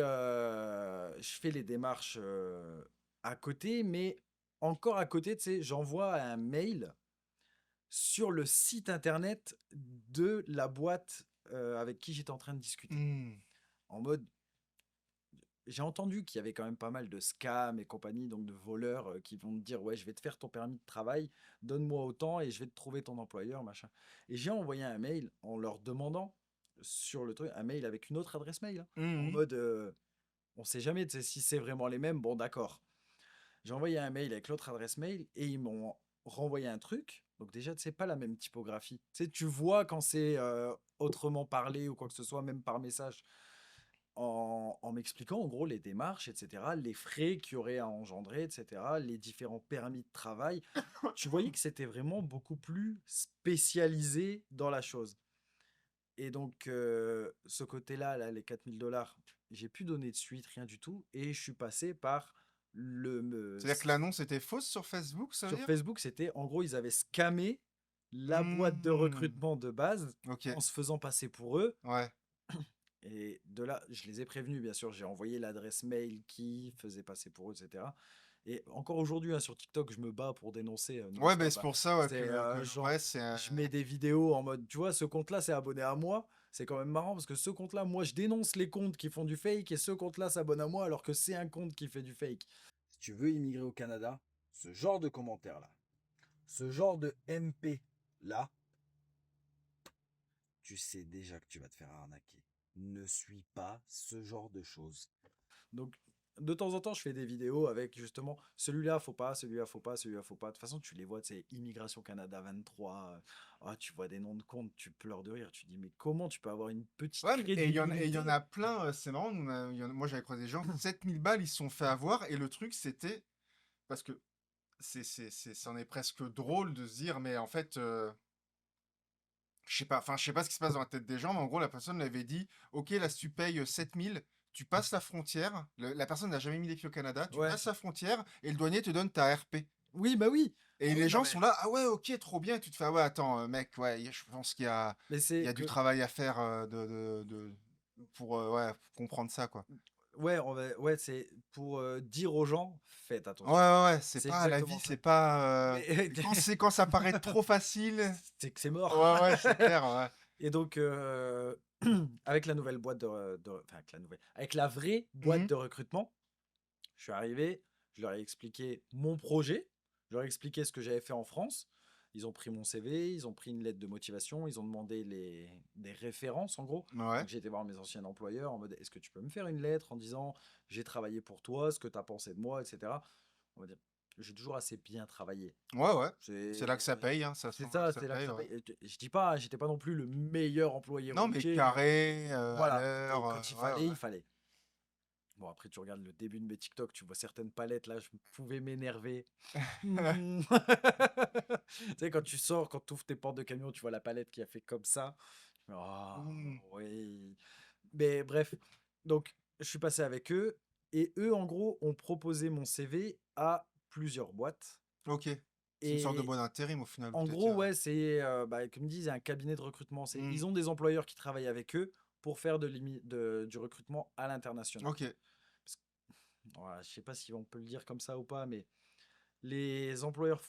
les démarches à côté, mais encore à côté, tu sais, j'envoie un mail sur le site internet de la boîte avec qui j'étais en train de discuter. Hmm. En mode, j'ai entendu qu'il y avait quand même pas mal de scams et compagnie, donc de voleurs qui vont te dire, ouais, je vais te faire ton permis de travail, donne-moi autant et je vais te trouver ton employeur, machin. Et j'ai envoyé un mail en leur demandant sur le truc, un mail avec une autre adresse mail, hein, en Mhm. mode, on sait jamais, tu sais, si c'est vraiment les mêmes, bon d'accord. J'ai envoyé un mail avec l'autre adresse mail et ils m'ont renvoyé un truc. Donc déjà, c'est pas la même typographie. Tu sais, tu vois quand c'est autrement parlé ou quoi que ce soit, même par message, en m'expliquant en gros les démarches, etc., les frais qu'il y aurait à engendrer, etc., les différents permis de travail. Tu voyais que c'était vraiment beaucoup plus spécialisé dans la chose. Et donc, ce côté-là, là, les 4000 $, j'ai pu donner de suite, rien du tout. Et je suis passé par C'est-à-dire que l'annonce était fausse sur Facebook, ça veut sur dire? Facebook, c'était en gros, ils avaient scammé la boîte de Hmm. recrutement de base Ok, en se faisant passer pour eux. ouais. Et de là, je les ai prévenus, bien sûr. J'ai envoyé l'adresse mail qui faisait passer pour eux, etc. Et encore aujourd'hui, hein, sur TikTok, je me bats pour dénoncer Ouais, ben non-stop, c'est hein. pour ça ouais, C'est genre, ouais, c'est je mets des vidéos en mode, tu vois, ce compte-là, c'est abonné à moi. C'est quand même marrant parce que ce compte-là, moi, je dénonce les comptes qui font du fake et ce compte-là s'abonne à moi alors que c'est un compte qui fait du fake. Si tu veux immigrer au Canada, ce genre de commentaires-là, ce genre de MP-là, tu sais déjà que tu vas te faire arnaquer. Ne suis pas ce genre de choses. Donc, de temps en temps, je fais des vidéos avec justement celui-là, faut pas, celui-là, faut pas, celui-là, faut pas. De toute façon, tu les vois, c'est Immigration Canada 23. Tu vois des noms de comptes, tu pleures de rire. Tu dis, mais comment tu peux avoir une petite ouais, et il y en crédibilité? a plein, c'est marrant, moi j'avais croisé des gens, 7000 balles, ils se sont fait avoir, et le truc c'était, parce que c'en est presque drôle de se dire, mais en fait, je sais pas ce qui se passe dans la tête des gens, mais en gros, la personne l'avait dit, ok, là, si tu payes 7000, tu passes la frontière, la personne n'a jamais mis les pieds au Canada, tu Ouais. passes la frontière, et le douanier te donne ta RP. Oui, bah oui. Et Ah oui, les non, gens sont là, ah ouais, ok, trop bien, et tu te fais, ah ouais, attends, mec, ouais, je pense mais il y c'est a du que, travail à faire pour ouais, comprendre ça, quoi. ouais, ouais, c'est pour dire aux gens, faites Ouais, attention. ouais, ouais, c'est C'est pas la exactement vie, ça. c'est pas. Mais Quand ça paraît trop facile. c'est que c'est mort. Ouais, ouais, c'est clair, ouais. Et donc, avec la nouvelle boîte enfin, avec la vraie boîte Mhm. de recrutement, je suis arrivé, je leur ai expliqué mon projet, je leur ai expliqué ce que j'avais fait en France. Ils ont pris mon CV, ils ont pris une lettre de motivation, ils ont demandé des références en gros. Ouais. Donc j'ai été voir mes anciens employeurs en mode est-ce que tu peux me faire une lettre en disant j'ai travaillé pour toi, ce que tu as pensé de moi, etc. On va dire, j'ai toujours assez bien travaillé. Ouais, ouais. C'est là que ça C'est paye, hein, c'est à ce c'est moment-là que ça, ça c'est là que paye, ça ouais. paye. Et je dis pas, j'étais pas non plus le meilleur employé Non, mais routier, mais carré, à voilà. l'heure, Quand il ouais, fallait, ouais. il fallait. Bon, après, tu regardes le début de mes TikTok, tu vois certaines palettes, là, je pouvais m'énerver. Tu sais, quand tu sors, quand tu ouvres tes portes de camion, tu vois la palette qui a fait comme ça. Ah, Mmh. oui. Mais bref, donc je suis passé avec eux et eux, en gros, ont proposé mon CV à plusieurs boîtes. OK. C'est une sorte de Et boîte d'intérim au final, en peut-être, gros, ouais, c'est, bah, comme ils disent, un cabinet de recrutement. mmh. Ils ont des employeurs qui travaillent avec eux pour faire du recrutement à l'international. OK. Parce voilà, je sais pas si on peut le dire comme ça ou pas, mais les employeurs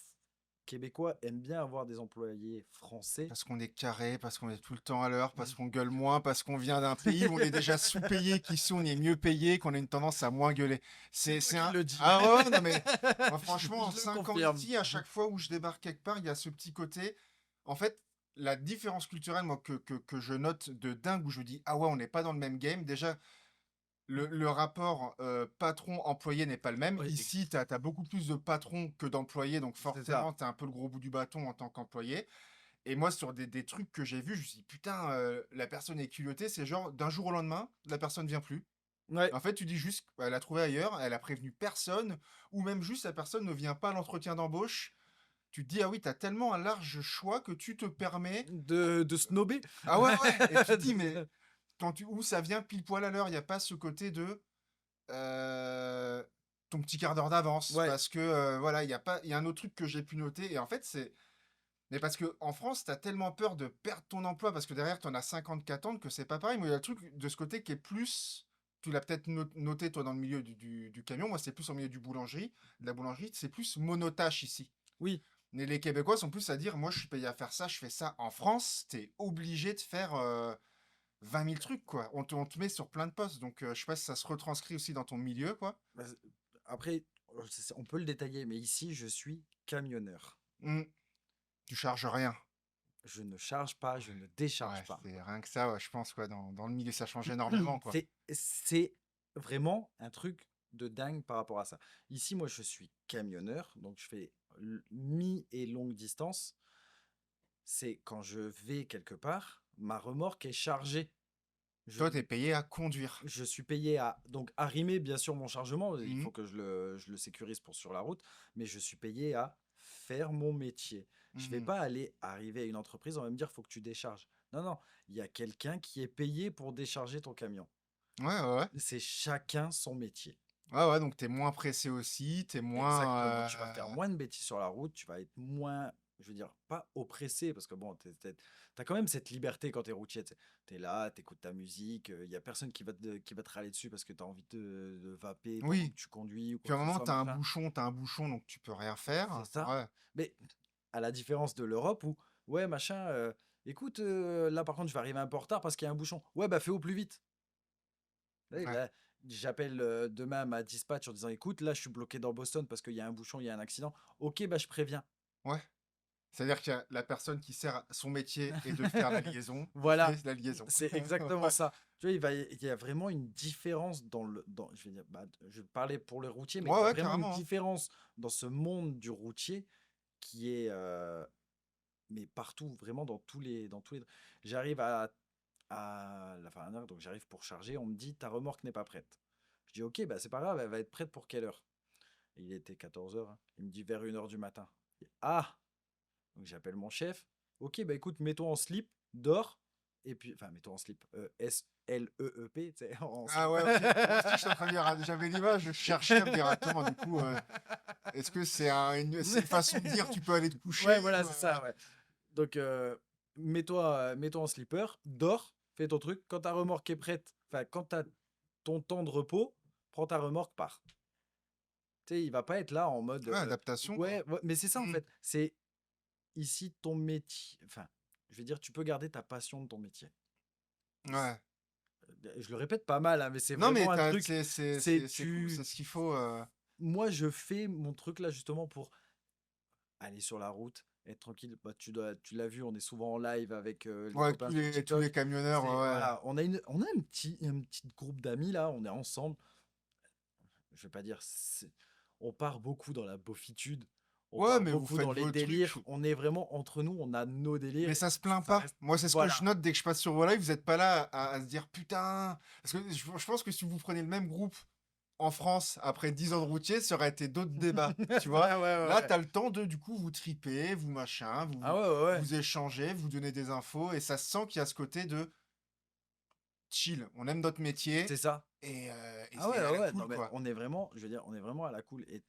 québécois aiment bien avoir des employés français. Parce qu'on est carré, parce qu'on est tout le temps à l'heure, parce qu'on gueule moins, parce qu'on vient d'un pays où on est déjà sous-payé, qu'ici on est mieux payé, qu'on a une tendance à moins gueuler. C'est toi C'est qui un... le dis. Ah ouais, ouais, non mais moi franchement, en Je le 5 ans confirme. ici, à chaque fois où je débarque quelque part, il y a ce petit côté. En fait, la différence culturelle, moi, que je note de dingue, où je dis, ah ouais, on n'est pas dans le même game. Déjà, le rapport patron-employé n'est pas le même. Oui, Ici, tu as beaucoup plus de patrons que d'employés, donc c'est ça. forcément, tu as un peu le gros bout du bâton en tant qu'employé. Et moi, sur des trucs que j'ai vus, je me suis dit, putain, la personne est culottée, c'est genre, d'un jour au lendemain, la personne vient plus. Ouais. En fait, tu dis juste, elle a trouvé ailleurs, elle a prévenu personne, ou même juste la personne ne vient pas à l'entretien d'embauche. Tu te dis, ah oui, t'as tellement un large choix que tu te permets. De snober. Ah ouais, ouais, et tu te dis, mais où ça vient pile poil à l'heure, il n'y a pas ce côté de euh, ton petit quart d'heure d'avance, Ouais. parce que voilà, il y a pas, il y a un autre truc que j'ai pu noter, et en fait, c'est mais parce que en France, tu as tellement peur de perdre ton emploi parce que derrière, tu en as 50 qui attendent que c'est pas pareil. Mais il y a le truc de ce côté qui est plus. Tu l'as peut-être noté, toi, dans le milieu du camion. Moi, c'est plus au milieu de la boulangerie. C'est plus monotache ici. Oui. Mais les Québécois sont plus à dire moi, je suis payé à faire ça, je fais ça. En France, tu es obligé de faire 20 000 trucs, quoi. On te met sur plein de postes. Donc, je sais pas si ça se retranscrit aussi dans ton milieu, quoi. Bah, après, on peut le détailler, mais ici, je suis camionneur. Hmm. Tu charges rien. Je ne charge pas, je ne décharge Ouais, pas. c'est rien que ça, ouais, je pense, quoi. Dans le milieu, ça change énormément, quoi. C'est vraiment un truc de dingue par rapport à ça. Ici, moi, je suis camionneur, donc je fais mi et longue distance. C'est quand je vais quelque part, ma remorque est chargée. Je, Toi, tu es payé à conduire. je suis payé à donc arrimer bien sûr mon chargement. Il Mmh. faut que je le sécurise pour sur la route, mais je suis payé à faire mon métier. Je vais Mmh. pas aller arriver à une entreprise, on va me dire faut que tu décharges. Non, non, il y a quelqu'un qui est payé pour décharger ton camion. Ouais, ouais, ouais. C'est chacun son métier. Ouais, ouais, donc tu es moins pressé aussi, tu es Exactement. moins, Tu vas faire moins de bêtises sur la route, tu vas être moins, je veux dire, pas oppressé, parce que bon, t'as quand même cette liberté quand t'es routier. T'es là, t'écoutes ta musique, il y a personne qui va te râler dessus parce que t'as envie de vaper pendant oui. que tu conduis ou Puis quoi à un que ce moment, soit, tu as un machin. bouchon, donc tu peux rien C'est faire. ça. Ouais. Mais à la différence de l'Europe où, ouais, machin, écoute, là par contre, je vais arriver un peu en retard parce qu'il y a un bouchon. Ouais, bah fais au plus vite. Ouais, Ouais. là, j'appelle demain ma dispatch en disant écoute, là je suis bloqué dans Boston parce qu'il y a un bouchon, il y a un accident. Ok, bah je préviens. Ouais. C'est-à-dire qu'il y a la personne qui sert son métier et de faire la liaison, il Voilà, fait la liaison. c'est exactement Ouais. ça. Tu vois, il y a vraiment une différence je vais dire, bah, je parlais pour le routier, mais il Ouais, y a ouais, vraiment une carrément, hein. différence dans ce monde du routier qui est, mais partout, vraiment dans tous les. J'arrive à la fin, donc j'arrive pour charger, on me dit ta remorque n'est pas prête. Je dis ok, bah c'est pas grave, elle va être prête pour quelle heure? Et il était 14 heures, hein. Il me dit vers 1 heure du matin. Je dis, ah! Donc j'appelle mon chef. Ok, bah écoute, mets-toi en slip, dors. Et puis, enfin, mets-toi en slip. SLEEP, tu sais, en Ah slip. ouais, ok. Moi aussi, je suis en train de dire, j'avais l'image, je cherchais à me dire, attends, du coup, est-ce que c'est une façon de dire tu peux aller te coucher Ouais, voilà, ou, c'est ça, ouais. Donc, mets-toi en slipper, dors, fais ton truc. Quand ta remorque est prête, enfin, quand tu as ton temps de repos, prends ta remorque, pars. Tu sais, il va pas être là en mode ouais, adaptation, quoi. ouais, ouais, mais c'est ça en Mmh. fait. C'est ici ton métier. Enfin, je veux dire, tu peux garder ta passion de ton métier. Ouais. Je le répète pas mal, hein, mais c'est Non, mais vraiment un truc. C'est c'est cool, c'est ce qu'il faut. moi, je fais mon truc là justement pour aller sur la route, être tranquille. Bah, tu l'as vu, on est souvent en live avec les Ouais, copains sur tous les TikTok. camionneurs, C'est ouais, ouais. voilà, on a un petit groupe d'amis là, on est ensemble. Je vais pas dire, on part beaucoup dans la beaufitude, on Ouais, part mais vous beaucoup dans faites les vos délires. trucs. On est vraiment entre nous, on a nos délires. Mais ça se plaint Ça pas. reste, Moi, c'est ce que je voilà. note dès que je passe sur vos lives. Vous n'êtes pas là à se dire putain. Parce que je pense que si vous prenez le même groupe En France, après 10 ans de routier, ça aurait été d'autres débats, tu vois? Ouais, ouais, Là, ouais. tu as le temps de, du coup, vous triper, vous machin, Ah vous ouais, ouais, ouais. vous échangez, vous donnez des infos et ça se sent qu'il y a ce côté de chill. On aime notre métier C'est ça. et Ah ouais, c'est à ouais, la ouais. cool, Non, mais quoi. on est vraiment, je veux dire, on est vraiment à la cool. Et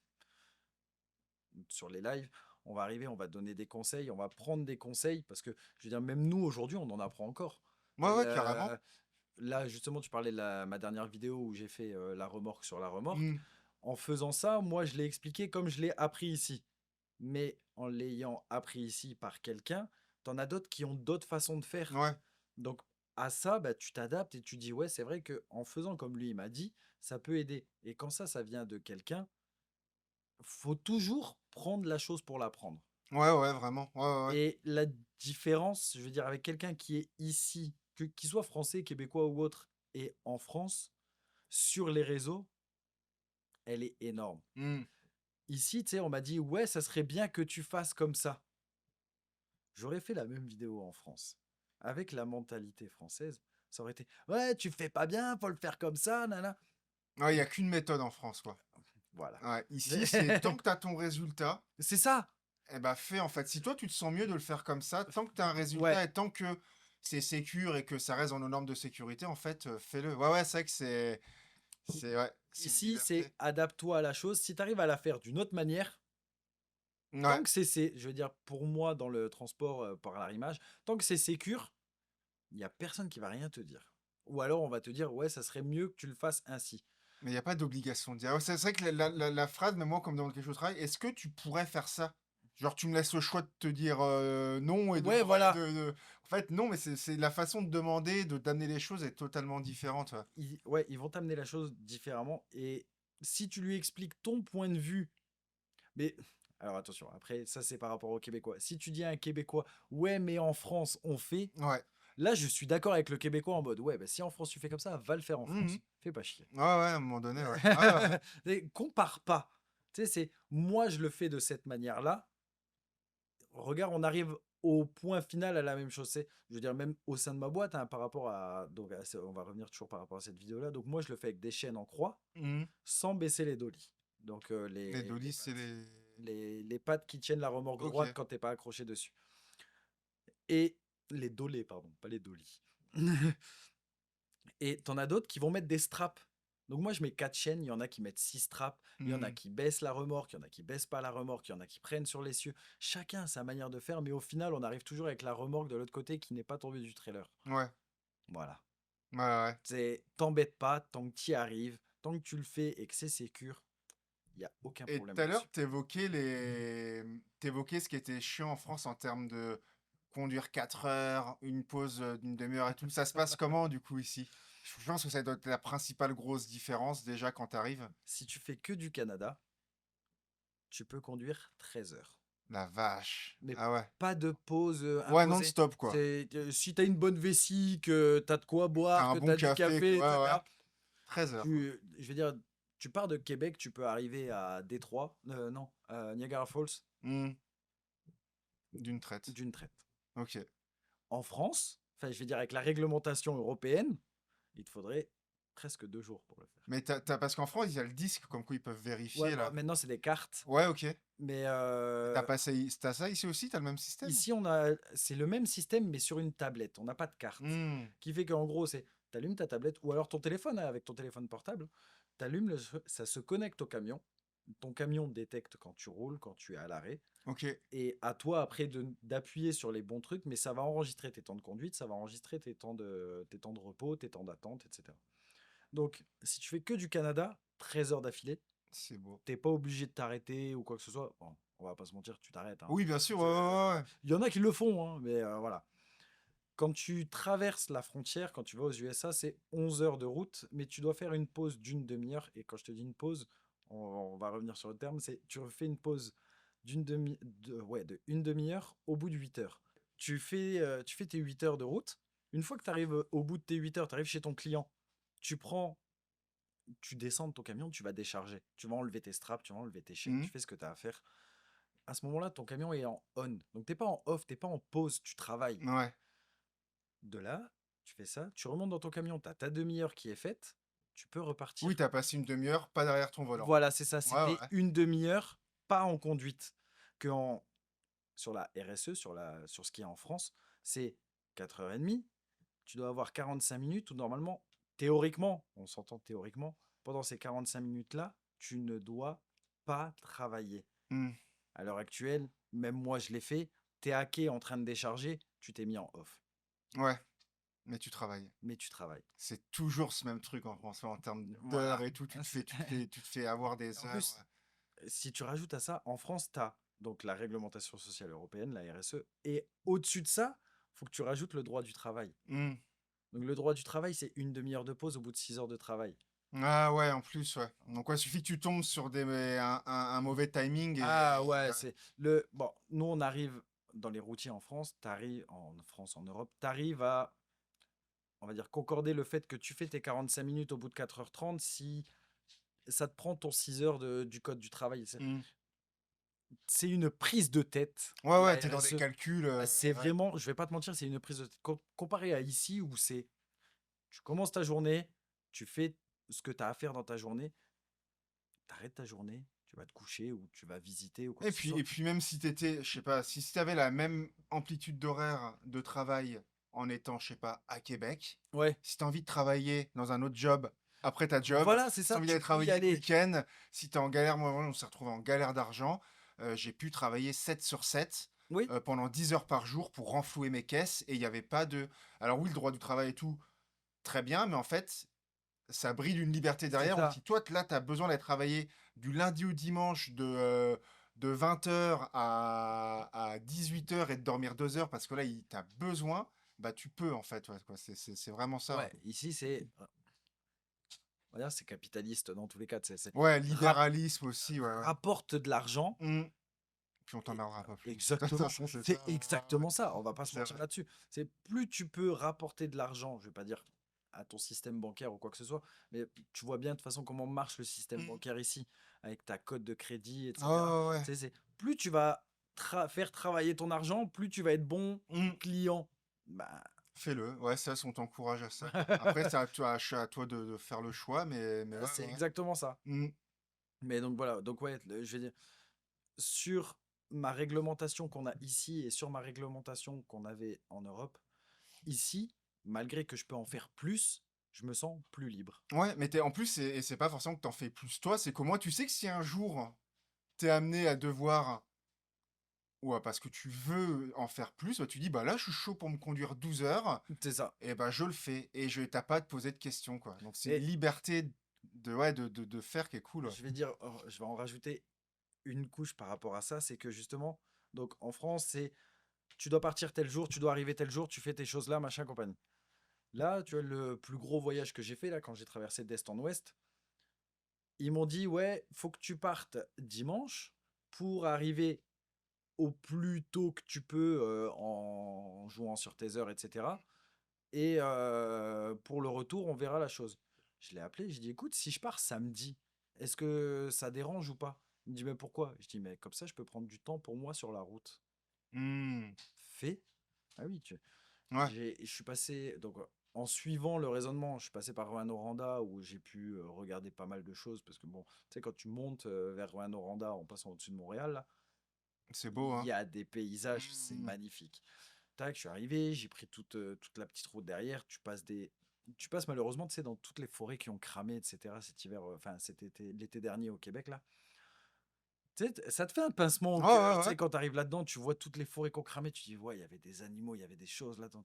sur les lives, on va arriver, on va donner des conseils, on va prendre des conseils parce que, je veux dire, même nous aujourd'hui, on en apprend encore. Ouais, ouais, carrément. Là, justement, tu parlais de ma dernière vidéo où j'ai fait la remorque sur la remorque. Mmh. En faisant ça, moi, je l'ai expliqué comme je l'ai appris ici. Mais en l'ayant appris ici par quelqu'un, t'en as d'autres qui ont d'autres façons de faire. Ouais. Donc, à ça, bah, tu t'adaptes et tu dis, ouais, c'est vrai que en faisant comme lui il m'a dit, ça peut aider. Et quand ça vient de quelqu'un, faut toujours prendre la chose pour l'apprendre. Ouais, ouais, vraiment. Ouais, ouais, ouais. Et la différence, je veux dire, avec quelqu'un qui est ici, qu'il soit français, québécois ou autre, et en France, sur les réseaux, elle est énorme. Mmh. Ici, tu sais, on m'a dit, ouais, ça serait bien que tu fasses comme ça. J'aurais fait la même vidéo en France. Avec la mentalité française, ça aurait été, ouais, tu fais pas bien, faut le faire comme ça, nana. Ouais, il y a qu'une méthode en France, quoi. Voilà. Ouais, ici, c'est tant que tu as ton résultat, C'est ça. eh ben, fais, en fait. Si toi, tu te sens mieux de le faire comme ça, tant que tu as un Ouais. résultat et tant que c'est sécure et que ça reste dans nos normes de sécurité, en fait, fais-le. Ouais, ouais, c'est vrai que ouais, c'est une Ici, liberté. c'est adapte-toi à la chose. Si tu arrives à la faire d'une autre manière, Ouais, tant que je veux dire, pour moi, dans le transport par l'arrimage, tant que c'est sécure, il y a personne qui va rien te dire. Ou alors on va te dire, ouais, ça serait mieux que tu le fasses ainsi. mais il n'y a pas d'obligation de dire. Ouais, c'est vrai que la phrase, même moi, comme dans quelque chose de travail, est-ce que tu pourrais faire ça? Genre, tu me laisses le choix de te dire non et de, Ouais, voilà. En fait, non, mais c'est la façon de demander, de d'amener les choses est totalement différente. Ouais. Ouais, ils vont t'amener la chose différemment. Et si tu lui expliques ton point de vue, mais alors attention, après, ça c'est par rapport aux Québécois. Si tu dis à un Québécois, ouais, mais en France, on fait. Ouais. Là, je suis d'accord avec le Québécois en mode, ouais, bah, si en France tu fais comme ça, va le faire en Mhm. France. Fais pas chier. Ouais, ouais, à un moment donné, ouais. Ouais, ouais. Et compare pas. Tu sais, c'est moi, je le fais de cette manière-là. Regarde, on arrive au point final à la même chose. Je veux dire, même au sein de ma boîte, hein, par rapport à. Donc, on va revenir toujours par rapport à cette vidéo-là. Donc, moi, je le fais avec des chaînes en croix, Mhm. sans baisser les dollies. Donc, Les les dolis, c'est pattes. les. Les pattes qui tiennent la remorque Ok. droite quand t'es pas accroché dessus. Et les dolés, pardon, pas les dollies. Et t'en as d'autres qui vont mettre des straps. Donc moi, je mets 4 chaînes, il y en a qui mettent 6 straps, il y en a Mhm. qui baissent la remorque, il y en a qui baissent pas la remorque, il y en a qui prennent sur l'essieu. Chacun a sa manière de faire, mais au final, on arrive toujours avec la remorque de l'autre côté qui n'est pas tombée du trailer. Ouais. Voilà. Ouais, ouais. C'est t'embête pas tant que tu y arrives, tant que tu le fais et que c'est sécure, il n'y a aucun Et problème tout à l'heure, là-dessus. t'évoquais ce qui était chiant en France en termes de conduire 4 heures, une pause d'une demi-heure et tout. Ça se passe comment du coup ici? Je pense que ça doit être la principale grosse différence déjà quand t'arrives. Si tu fais que du Canada, tu peux conduire 13 heures. La vache. Mais Ah ouais. pas de pause Ouais, imposée. non-stop quoi. C'est si t'as une bonne vessie, que t'as de quoi T'as boire, un que bon t'as du café. café, Ouais, ouais. etc. 13 heures quoi. Je veux dire, tu pars de Québec, tu peux arriver à Détroit, non, Niagara Falls Hmm. D'une traite. d'une traite. Ok. En France, enfin, je veux dire, avec la réglementation européenne, il te faudrait presque 2 jours pour le faire. Mais parce qu'en France, il y a le disque, comme quoi ils peuvent Ouais, vérifier bah, là. maintenant c'est des cartes, Ouais, ok. mais T'as ça ici aussi? T'as le même système? ici c'est le même système, mais sur une tablette. On n'a pas de carte, Hmm. qui fait qu'en gros, c'est t'allumes ta tablette ou alors ton téléphone, hein, avec ton téléphone portable, ça se connecte au camion. Ton camion détecte quand tu roules, quand tu es à l'arrêt. Ok. Et à toi après d'appuyer sur les bons trucs, mais ça va enregistrer tes temps de conduite, ça va enregistrer tes temps de repos, tes temps d'attente, etc. Donc, si tu fais que du Canada, 13 heures d'affilée, C'est beau. t'es pas obligé de t'arrêter ou quoi que ce soit. Bon, on va pas se mentir, tu t'arrêtes, hein. Oui, bien sûr, ouais, ouais, ouais. Il y en a qui le font, hein, mais voilà. Quand tu traverses la frontière, quand tu vas aux USA, c'est 11 heures de route, mais tu dois faire une pause d'une demi-heure. Et quand je te dis une pause, on va revenir sur le terme, c'est tu fais une pause de une demi-heure au bout de 8 heures. Tu fais tes 8 heures de route. Une fois que tu arrives au bout de tes 8 heures, tu arrives chez ton client, tu prends, tu descends de ton camion, tu vas décharger. Tu vas enlever tes straps, tu vas enlever tes chaînes, Hmm. tu fais ce que tu as à faire. À ce moment-là, ton camion est en on. Donc, t'es pas en off, t'es pas en pause, tu travailles. Ouais. De là, tu fais ça, tu remontes dans ton camion, tu as ta demi-heure qui est faite, tu peux repartir. Oui, tu as passé une demi-heure pas derrière ton volant. Voilà, c'est ça, Ouais, c'était ouais. une demi-heure, pas en conduite. Que sur la RSE, sur ce qui est en France, c'est 4h30. Tu dois avoir 45 minutes où normalement, théoriquement, on s'entend théoriquement, pendant ces 45 minutes-là, tu ne dois pas travailler. Mmh. À l'heure actuelle, même moi je l'ai fait, t'es hacké en train de décharger, tu t'es mis en off, Ouais, mais tu travailles. mais tu travailles. C'est toujours ce même truc en France, en termes d'heures Voilà. et tout, tu te fais avoir des En heures, plus, si tu rajoutes à ça, en France, tu as donc la réglementation sociale européenne, la RSE, et au-dessus de ça, il faut que tu rajoutes le droit du travail. Mmh. Donc le droit du travail, c'est une demi-heure de pause au bout de 6 heures de travail. Ah ouais, en plus, ouais. Donc ouais, suffit que tu tombes sur un mauvais timing et Ah ouais, c'est le bon. Nous, on arrive dans les routiers en France. T'arrives en France, en Europe. T'arrives à, on va dire, concorder le fait que tu fais tes 45 minutes au bout de 4h30 si ça te prend ton 6 heures du code du travail. mmh. C'est une prise de tête. Ouais, La ouais, t'es dans des RSE, calculs, c'est ouais. vraiment, je vais pas te mentir, c'est une prise de tête. Comparé à ici où c'est, tu commences ta journée, tu fais ce que tu as à faire dans ta journée, t'arrêtes ta journée, tu vas te coucher ou tu vas visiter ou quoi Et que ce puis soit. et puis même si t'étais, je sais pas, si tu avais la même amplitude d'horaire de travail en étant, je sais pas, à Québec, Ouais, si tu as envie de travailler dans un autre job après ta job, voilà, c'est si tu as ça, envie tu d'aller peux y travailler le aller. week-end, si tu es en galère, moi, on s'est retrouvé en galère d'argent, j'ai pu travailler 7 sur 7 Oui, pendant 10 heures par jour pour renflouer mes caisses et il n'y avait pas de... Alors oui, le droit du travail et tout, très bien, mais en fait, ça brille une liberté c'est derrière. Donc, ça. si toi, là, tu as besoin d'être travaillé du lundi au dimanche de 20h à 18h et de dormir 2 heures parce que là, tu as besoin, bah tu peux en fait. Ouais, quoi. C'est vraiment ça. Ouais, ici, on va dire, c'est capitaliste dans tous les cas. Ouais, Rap- libéralisme aussi. Ouais, ouais. rapporte de l'argent. Mmh. Puis on Et t'emmerdera pas plus. De toute exactement, façon, c'est ça. c'est exactement ça. On va pas se C'est mentir vrai. là-dessus. C'est plus tu peux rapporter de l'argent, je vais pas dire à ton système bancaire ou quoi que ce soit, mais tu vois bien de toute façon comment marche le système Mmh. bancaire ici, avec ta cote de crédit, etc. Oh, ouais. Tu sais, plus tu vas faire travailler ton argent, plus tu vas être bon Mmh. client. Bah, Fais-le. Ouais, ça, on t'encourage à ça. Après, c'est à toi de faire le choix, mais ouais, c'est ouais. exactement ça. Mmh. Mais donc voilà, donc ouais, je vais dire, sur ma réglementation qu'on a ici et sur ma réglementation qu'on avait en Europe, ici, malgré que je peux en faire plus, je me sens plus libre. Ouais, mais en plus, et c'est pas forcément que t'en fais plus toi, c'est qu'au moins tu sais que si un jour t'es amené à devoir, ou parce que tu veux en faire plus, bah, tu dis, bah là, je suis chaud pour me conduire 12 heures, C'est ça. et bah je le fais, et t'as pas à te poser de questions, quoi. Donc c'est une Et liberté ouais, de faire qui est cool, ouais. je vais dire, je vais en rajouter une couche par rapport à ça, c'est que justement, donc en France, c'est tu dois partir tel jour, tu dois arriver tel jour, tu fais tes choses là, machin, compagnie. Là, tu vois, le plus gros voyage que j'ai fait, là, quand j'ai traversé d'est en ouest, ils m'ont dit, ouais, faut que tu partes dimanche pour arriver au plus tôt que tu peux en jouant sur tes heures, etc. Et pour le retour, on verra la chose. Je l'ai appelé, j'ai dit, écoute, si je pars samedi, est-ce que ça dérange ou pas? Il me dit, mais pourquoi? Je dis, mais comme ça, je peux prendre du temps pour moi sur la route. Hmm. Fait. Ah oui, Ouais, je suis passé, donc en suivant le raisonnement, je suis passé par Rouen-Noranda où j'ai pu regarder pas mal de choses parce que bon, tu sais, quand tu montes vers Rouen-Noranda en passant au-dessus de Montréal, là, c'est beau, il hein. y a des paysages, c'est Hmm. magnifique. Tac, je suis arrivé, j'ai pris toute la petite route derrière. Tu passes malheureusement, tu sais, dans toutes les forêts qui ont cramé, etc. Cet hiver, enfin cet été, l'été dernier au Québec là. Tu sais, ça te fait un pincement au Ouais, cœur. ouais, Tu ouais. sais, quand tu arrives là-dedans, tu vois toutes les forêts qui ont cramé, tu dis ouais, il y avait des animaux, il y avait des choses là-dedans.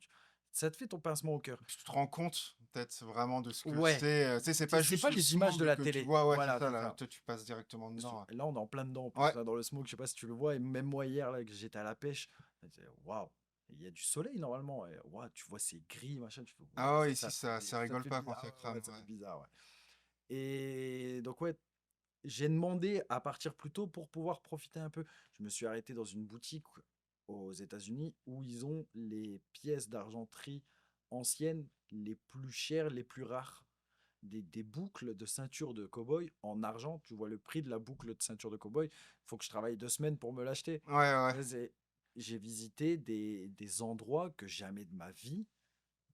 Ça te fait ton pincement au cœur. Puis tu te rends compte, peut-être, vraiment de ce que Ouais, c'est. Tu sais, c'est pas c'est juste pas le les images de smog la que tu télé. vois, ouais, c'est Voilà, ça, c'est là, ça. toi, tu passes directement dedans. Là, on est en plein dedans en plus, Ouais. là, dans le smoke. Je sais pas si tu le vois. Et même moi hier, là, que j'étais à la pêche, waouh, il y a du soleil normalement. Et, waouh, tu vois, c'est gris, machin. Tu fais, waouh, Ah ouais, ici, ça ça te rigole fait pas quand bizarre. ça Ouais, ouais, crame, ça fait ouais. bizarre, ouais. Et donc, ouais, j'ai demandé à partir plus tôt pour pouvoir profiter un peu. Je me suis arrêté dans une boutique aux États-Unis où ils ont les pièces d'argenterie anciennes les plus chères, les plus rares. Des boucles de ceinture de cow-boy en argent. Tu vois le prix de la boucle de ceinture de cow-boy. Il faut que je travaille 2 semaines pour me l'acheter. Ouais, ouais. J'ai visité des endroits que jamais de ma vie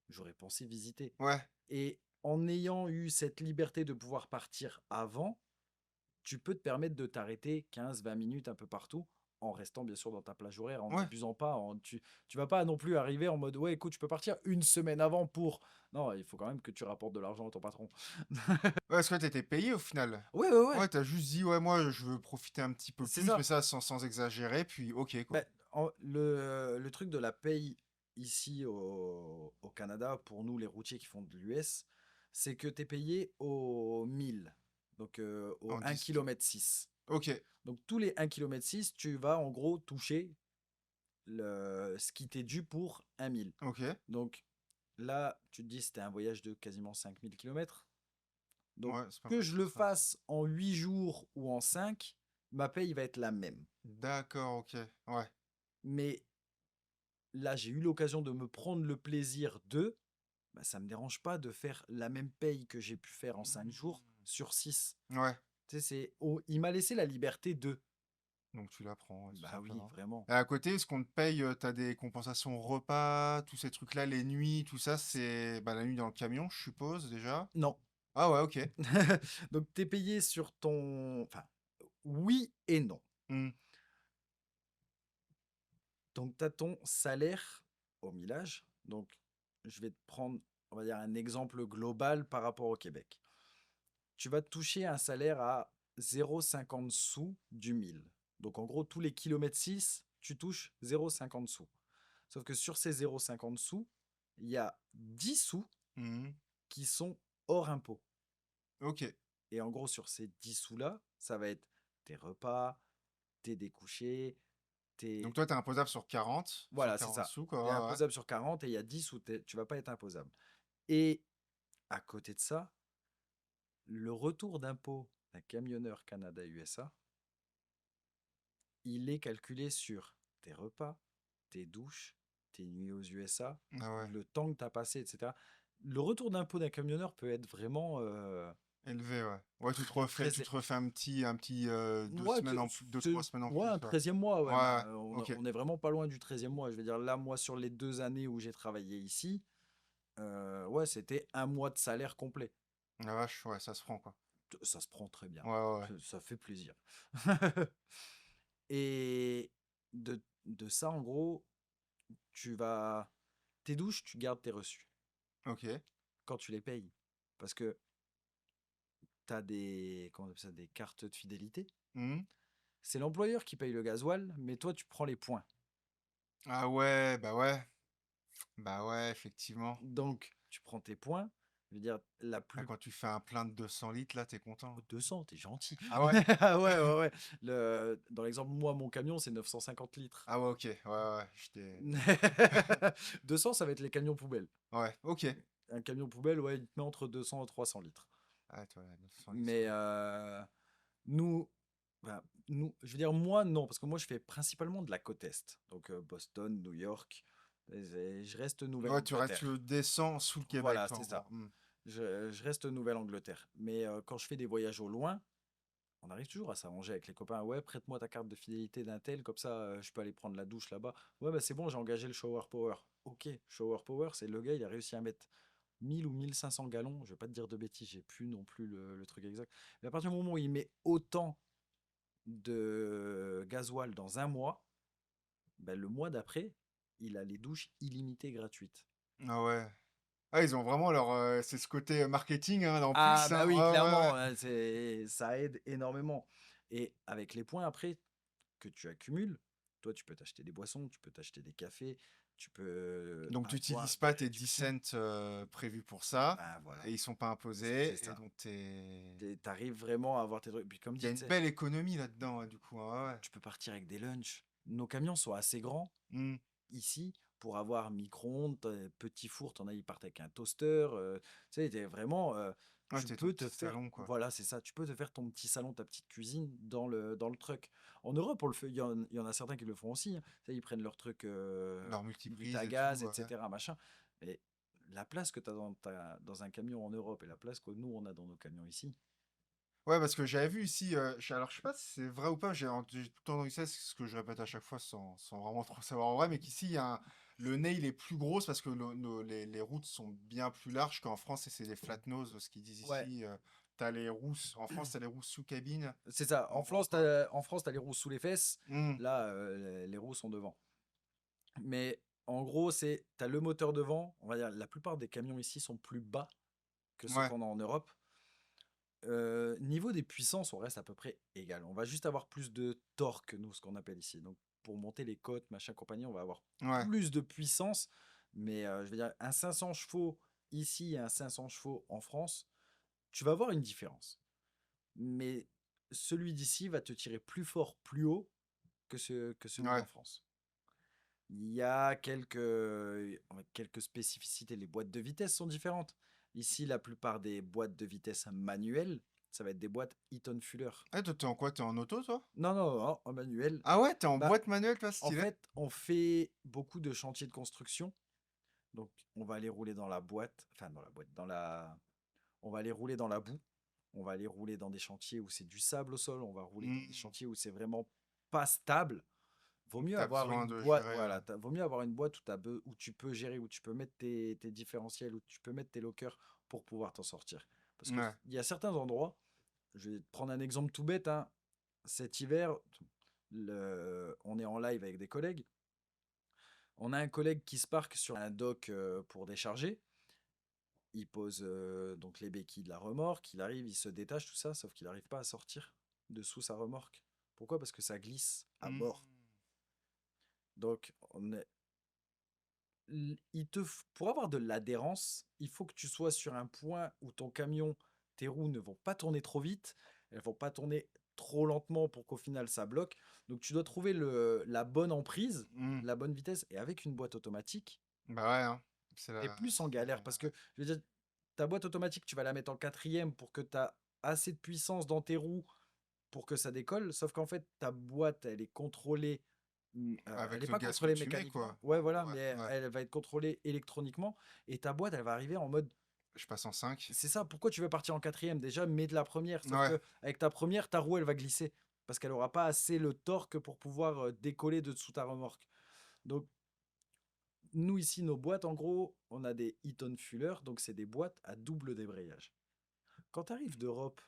j'aurais pensé visiter. Ouais. Et en ayant eu cette liberté de pouvoir partir avant, tu peux te permettre de t'arrêter 15-20 minutes un peu partout, en restant bien sûr dans ta plage horaire, en Ouais. n'abusant pas. Tu vas pas non plus arriver en mode ouais, écoute, je peux partir une semaine avant pour. Non, il faut quand même que tu rapportes de l'argent à ton patron. Ouais, parce que tu étais payé au final? Ouais, ouais, ouais, Ouais, tu as juste dit: «Ouais, moi, je veux profiter un petit peu c'est plus», mais ça. ça sans exagérer, puis OK, quoi. Ben, le truc de la paye ici au Canada, pour nous les routiers qui font de l'US, c'est que tu es payé au 1000, donc au En 1 disque. km 6. OK, Donc tous les 1 km 6, tu vas en gros toucher ce qui t'est dû pour 1 000. OK. Donc là, tu te dis c'était un voyage de quasiment 5000 km. Donc Ouais, c'est pas que mal je tout le ça. fasse en 8 jours ou en 5, ma paye va être la même. D'accord, OK. Ouais. Mais là, j'ai eu l'occasion de me prendre le plaisir de, bah, ça me dérange pas de faire la même paye que j'ai pu faire en 5 jours sur 6. Ouais, Tu sais, il m'a laissé la liberté de. donc tu l'apprends, ouais, tout Bah oui, simplement. vraiment. Et à côté, est-ce qu'on te paye, tu des compensations repas, tous ces trucs-là, les nuits, tout ça, c'est, bah, la nuit dans le camion, je suppose, déjà? Non. Ah ouais, OK. Donc, tu es payé sur ton. Enfin, oui et non. Mmh. Donc, tu as ton salaire au millage. Donc, je vais te prendre, on va dire, un exemple global par rapport au Québec. Tu vas toucher un salaire à 0,50 sous du 1000. Donc, en gros, tous les kilomètres 6, tu touches 0,50 sous. Sauf que sur ces 0,50 sous, il y a 10 sous Mmh. qui sont hors impôt. OK. Et en gros, sur ces 10 sous-là, ça va être tes repas, tes découchés, Donc tes. toi, tu es imposable sur 40, sur Voilà, c'est 40 ça. sous, Tu es quoi, ouais, ouais. imposable sur 40 et il y a 10 où tu vas pas être imposable. Et à côté de ça, le retour d'impôt d'un camionneur Canada-USA, il est calculé sur tes repas, tes douches, tes nuits aux USA, Ah ouais, le temps que tu as passé, etc. Le retour d'impôt d'un camionneur peut être vraiment élevé, ouais. Ouais, très, tu très. te refais un petit, 2 Ouais, semaines en plus, 2-3 semaines en ouais, un plus, ouais. 13e mois, ouais, Ouais, on, OK. on est vraiment pas loin du 13e mois. Je veux dire, là, moi, sur les 2 années où j'ai travaillé ici, ouais, c'était un mois de salaire complet. La vache, ouais, ça se prend, quoi. Ça se prend très bien. Ouais, ouais, ouais. Ça fait plaisir. Et de ça, en gros, tu vas. Tes douches, tu gardes tes reçus OK. quand tu les payes. Parce que tu as des, comment on appelle ça, des cartes de fidélité. Mmh. C'est l'employeur qui paye le gasoil, mais toi, tu prends les points. Ah ouais, bah ouais. Bah ouais, effectivement. Donc, tu prends tes points. Je veux dire, la Ah, plus. quand tu fais un plein de 200 litres, là, t'es content. 200, t'es gentil. Ah ouais? Ah ouais, ouais, ouais. Dans l'exemple, moi, mon camion, c'est 950 litres. Ah ouais, OK. Ouais, ouais, ouais, j'étais 200, ça va être les camions poubelles. ouais, OK. Un camion poubelle, ouais, il te met entre 200 et 300 litres. Ah, toi, 900 litres, Mais ouais. nous, bah, je veux dire, moi, non, parce que moi, je fais principalement de la côte Est. Donc, Boston, New York. Je reste Ouais, tu Nouvelle-Angleterre. descends sous le Québec, Voilà, quoi, c'est en gros. ça. Mmh. Je reste Nouvelle-Angleterre. Mais quand je fais des voyages au loin, on arrive toujours à s'arranger avec les copains. Ouais, prête-moi ta carte de fidélité d'un tel, comme ça je peux aller prendre la douche là-bas. Ouais, bah c'est bon, j'ai engagé le shower power. Ok, shower power, c'est le gars, il a réussi à mettre 1000 ou 1500 gallons. Je vais pas te dire de bêtises, j'ai plus non plus le truc exact. Mais à partir du moment où il met autant de gasoil dans un mois, bah, le mois d'après, il a les douches illimitées gratuites. Ah ouais. Ah, ils ont vraiment leur, c'est ce côté marketing, hein, en Ah plus, bah hein. oui, Ouais, ouais, ouais. clairement, hein, ça aide énormément. Et avec les points après que tu accumules, toi tu peux t'acheter des boissons, tu peux t'acheter des cafés, tu peux Donc tu avoir n'utilises des pas tes 10 réductions. cents, prévus pour ça Ah voilà, et ils sont pas c'est imposés et ça. donc t'es T'arrives vraiment à avoir tes trucs. Puis comme il y a dit, tu une sais, belle économie là-dedans, ouais, du coup, hein, ouais, ouais. tu peux partir avec des lunchs. Nos camions sont assez grands Mmh. ici pour avoir micro-ondes, petit four, t'en as, ils partent avec un toaster. Tu sais, vraiment, Ouais, tu tu ton peux te petit faire, salon, quoi. voilà, c'est ça, tu peux te faire ton petit salon, ta petite cuisine dans le truck. En Europe, on le fait, il y en a certains qui le font aussi, hein. Tu sais, ils prennent leur truc Leur vite multiprise à et tout, gaz, ouais. etc. Machin. Mais la place que tu as dans un camion en Europe et la place que nous, on a dans nos camions ici, Ouais, parce que j'avais vu ici, alors je sais pas si c'est vrai ou pas, j'ai tout le temps entendu ça, c'est ce que je répète à chaque fois sans vraiment trop savoir en vrai, mais qu'ici, le nez, il est plus gros c'est parce que les routes sont bien plus larges qu'en France, et c'est des flat nose, ce qu'ils disent Ouais, ici. T'as les rousses, en France, t'as les rousses sous cabine. c'est ça. En gros, quoi. En France, t'as les roues sous les fesses. Hmm. Là, les roues sont devant. Mais en gros, t'as le moteur devant. On va dire, la plupart des camions ici sont plus bas que ceux Ouais, qu'on a en Europe. Niveau des puissances, on reste à peu près égal. On va juste avoir plus de torque, nous, ce qu'on appelle ici. Donc, pour monter les côtes, machin, compagnie, on va avoir ouais, plus de puissance. Mais je veux dire, un 500 chevaux ici et un 500 chevaux en France, tu vas voir une différence. Mais celui d'ici va te tirer plus fort, plus haut que celui ouais. d'en France. Il y a quelques spécificités. Les boîtes de vitesse sont différentes. Ici, la plupart des boîtes de vitesse manuelles, ça va être des boîtes Eaton Fuller. Eh, toi, t'es en quoi? T'es en auto, toi? Non, non, non, en manuel. Ah ouais, t'es en Bah, boîte manuelle, toi, en stylé? fait, on fait beaucoup de chantiers de construction. Donc, on va aller rouler dans la boîte, enfin dans la boîte, on va aller rouler dans la boue. On va aller rouler dans des chantiers où c'est du sable au sol. On va rouler dans des Hmm. chantiers où c'est vraiment pas stable. Vaut Donc, mieux t'as avoir besoin une de boîte, gérer. voilà, vaut mieux avoir une boîte où tu peux gérer, où tu peux mettre tes différentiels, où tu peux mettre tes lockers pour pouvoir t'en sortir. Parce que Ouais. il y a certains endroits, je vais te prendre un exemple tout bête, hein. Cet hiver, on est en live avec des collègues. On a un collègue qui se parque sur un dock pour décharger. Il pose donc les béquilles de la remorque, il arrive, il se détache, tout ça, sauf qu'il n'arrive pas à sortir de sous sa remorque. Pourquoi? Parce que ça glisse à Hmm. mort. Donc, pour avoir de l'adhérence, il faut que tu sois sur un point où ton camion, tes roues ne vont pas tourner trop vite, elles vont pas tourner trop lentement pour qu'au final ça bloque. Donc, tu dois trouver la bonne emprise, Hmm. la bonne vitesse, et avec une boîte automatique, Bah ouais, hein. C'est t'es plus en c'est la galère galère. parce que, je veux dire, ta boîte automatique, tu vas la mettre en quatrième pour que tu as assez de puissance dans tes roues pour que ça décolle. Sauf qu'en fait, ta boîte, elle est contrôlée. Elle n'est Avec le pas gaz que contrôlée tu mets, mécaniquement. quoi. Ouais, voilà, Ouais, mais ouais. elle va être contrôlée électroniquement. Et ta boîte, elle va arriver en mode. Je passe en 5. C'est ça, pourquoi tu veux partir en quatrième? Déjà, mets de la première. Sauf Ouais. que avec ta première, ta roue, elle va glisser. Parce qu'elle n'aura pas assez le torque pour pouvoir décoller de dessous ta remorque. Donc, nous, ici, nos boîtes, en gros, on a des Eaton Fuller. Donc, c'est des boîtes à double débrayage. Quand tu arrives d'Europe,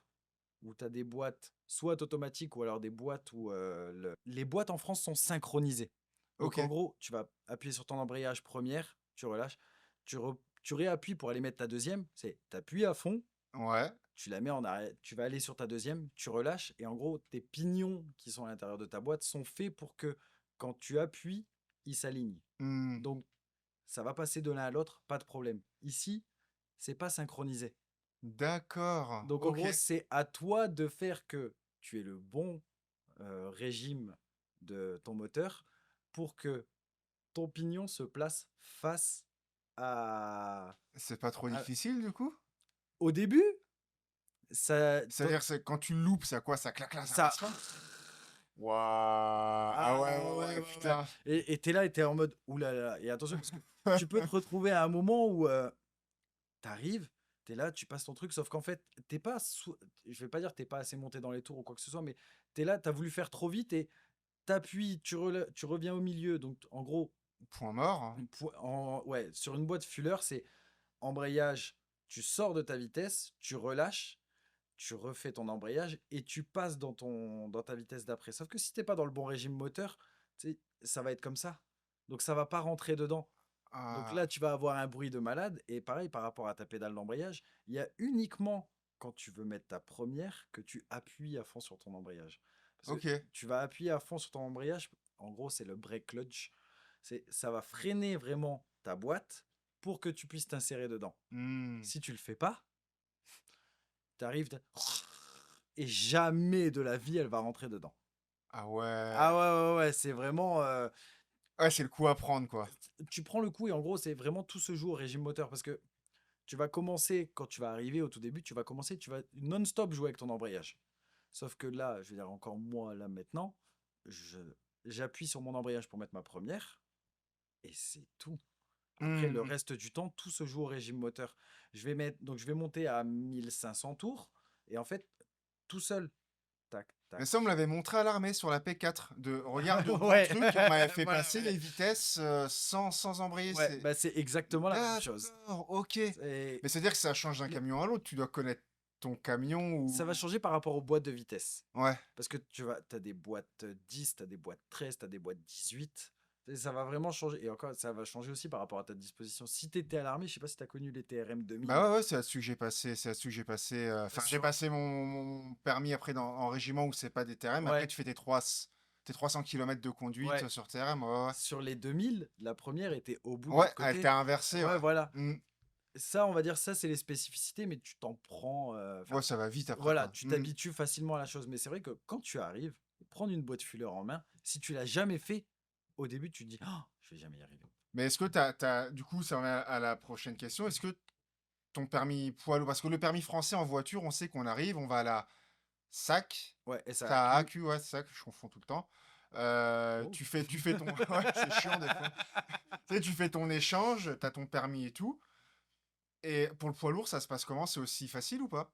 où tu as des boîtes soit automatiques ou alors des boîtes où les boîtes en France sont synchronisées. Donc Ok. en gros, tu vas appuyer sur ton embrayage première, tu relâches, tu réappuies pour aller mettre ta deuxième, c'est tu appuies à fond, Ouais. tu la mets en arrêt, tu vas aller sur ta deuxième, tu relâches et en gros, tes pignons qui sont à l'intérieur de ta boîte sont faits pour que quand tu appuies, ils s'alignent. Hmm. Donc ça va passer de l'un à l'autre, pas de problème. Ici, c'est pas synchronisé. D'accord. Donc en Ok. gros, c'est à toi de faire que tu aies le bon régime de ton moteur pour que ton pignon se place face à... C'est pas trop à- difficile, du coup? Au début, ça... C'est-à-dire, c'est quand tu loupes, ça quoi? Ça claque là, ça ça... passe pas? Waouh! Ah ouais, Ah ouais, ouais, ouais, ouais, ouais. putain. Et t'es là et t'es en mode, oulala. Et attention, parce que tu peux te retrouver à un moment où t'arrives, t'es là, tu passes ton truc, sauf qu'en fait, t'es pas... Je vais pas dire que t'es pas assez monté dans les tours ou quoi que ce soit, mais t'es là, t'as voulu faire trop vite et t'appuies, tu reviens au milieu. Donc, en gros, Point mort, hein. ouais, sur une boîte Fuller, c'est embrayage, tu sors de ta vitesse, tu relâches, tu refais ton embrayage et tu passes dans ta vitesse d'après. Sauf que si t'es pas dans le bon régime moteur, ça va être comme ça. Donc ça va pas rentrer dedans. Donc Ah, là, tu vas avoir un bruit de malade. Et pareil, par rapport à ta pédale d'embrayage, il y a uniquement quand tu veux mettre ta première que tu appuies à fond sur ton embrayage. Parce que ok. tu vas appuyer à fond sur ton embrayage. En gros, c'est le brake clutch. Ça va freiner vraiment ta boîte pour que tu puisses t'insérer dedans. Hmm. Si tu le fais pas, tu arrives et jamais de la vie elle va rentrer dedans. Ah ouais. Ah ouais, ouais, ouais, c'est vraiment. Ouais, c'est le coup à prendre, quoi. Tu prends le coup et en gros, c'est vraiment tout se joue au régime moteur parce que tu vas commencer, quand tu vas arriver au tout début, tu vas commencer, tu vas non-stop jouer avec ton embrayage. Sauf que là, je veux dire, encore moi, là maintenant, je, j'appuie sur mon embrayage pour mettre ma première et c'est tout. Après, le Hmm. reste du temps, tout se joue au régime moteur. Donc je vais monter à 1500 tours et en fait, tout seul. Tac, Mais tac. ça, on me l'avait montré à l'armée sur la P4. Regarde au grand Ouais, truc, on m'avait fait voilà, passer ouais. les vitesses sans embrayer. Ouais, bah, c'est exactement la même chose. D'accord, ok. C'est Mais c'est-à-dire que ça change d'un les camion à l'autre. Tu dois connaître ton camion Ça va ou. changer par rapport aux boîtes de vitesse. Ouais. Parce que t'as des boîtes 10, t'as des boîtes 13, t'as des boîtes 18. Et ça va vraiment changer. Et encore, ça va changer aussi par rapport à ta disposition. Si t'étais à l'armée, je sais pas si t'as connu les TRM 2000. Bah ouais, ouais, c'est là-dessus que j'ai passé. C'est là-dessus que j'ai passé. Enfin, j'ai Sur... passé mon permis après en régiment où c'est pas des TRM. Mais après, Ouais, tu fais tes 300 km de conduite ouais. sur TRM. Ouais, ouais. Sur les 2000, la première était au bout de Ouais, l'autre elle était côté. inversée, Ouais, ouais. voilà. Mm. Ça, on va dire, ça, c'est les spécificités, mais tu t'en prends. Ouais, ça va vite après, Voilà, quoi. tu Mm. t'habitues facilement à la chose. Mais c'est vrai que quand tu arrives, prendre une boîte fuller en main, si tu l'as jamais fait, au début, tu te dis, oh, je vais jamais y arriver. Mais est-ce que du coup, ça revient à la prochaine question. Est-ce que ton permis poids lourd, parce que le permis français en voiture, on sait qu'on arrive, on va à la SAC, Ouais, et ça a t'as cul. AQ, ouais, c'est ça que je confonds tout le temps. Oh. Tu fais ton, ouais, c'est chiant des fois. Tu sais, tu fais ton échange, t'as ton permis et tout. Et pour le poids lourd, ça se passe comment? C'est aussi facile ou pas?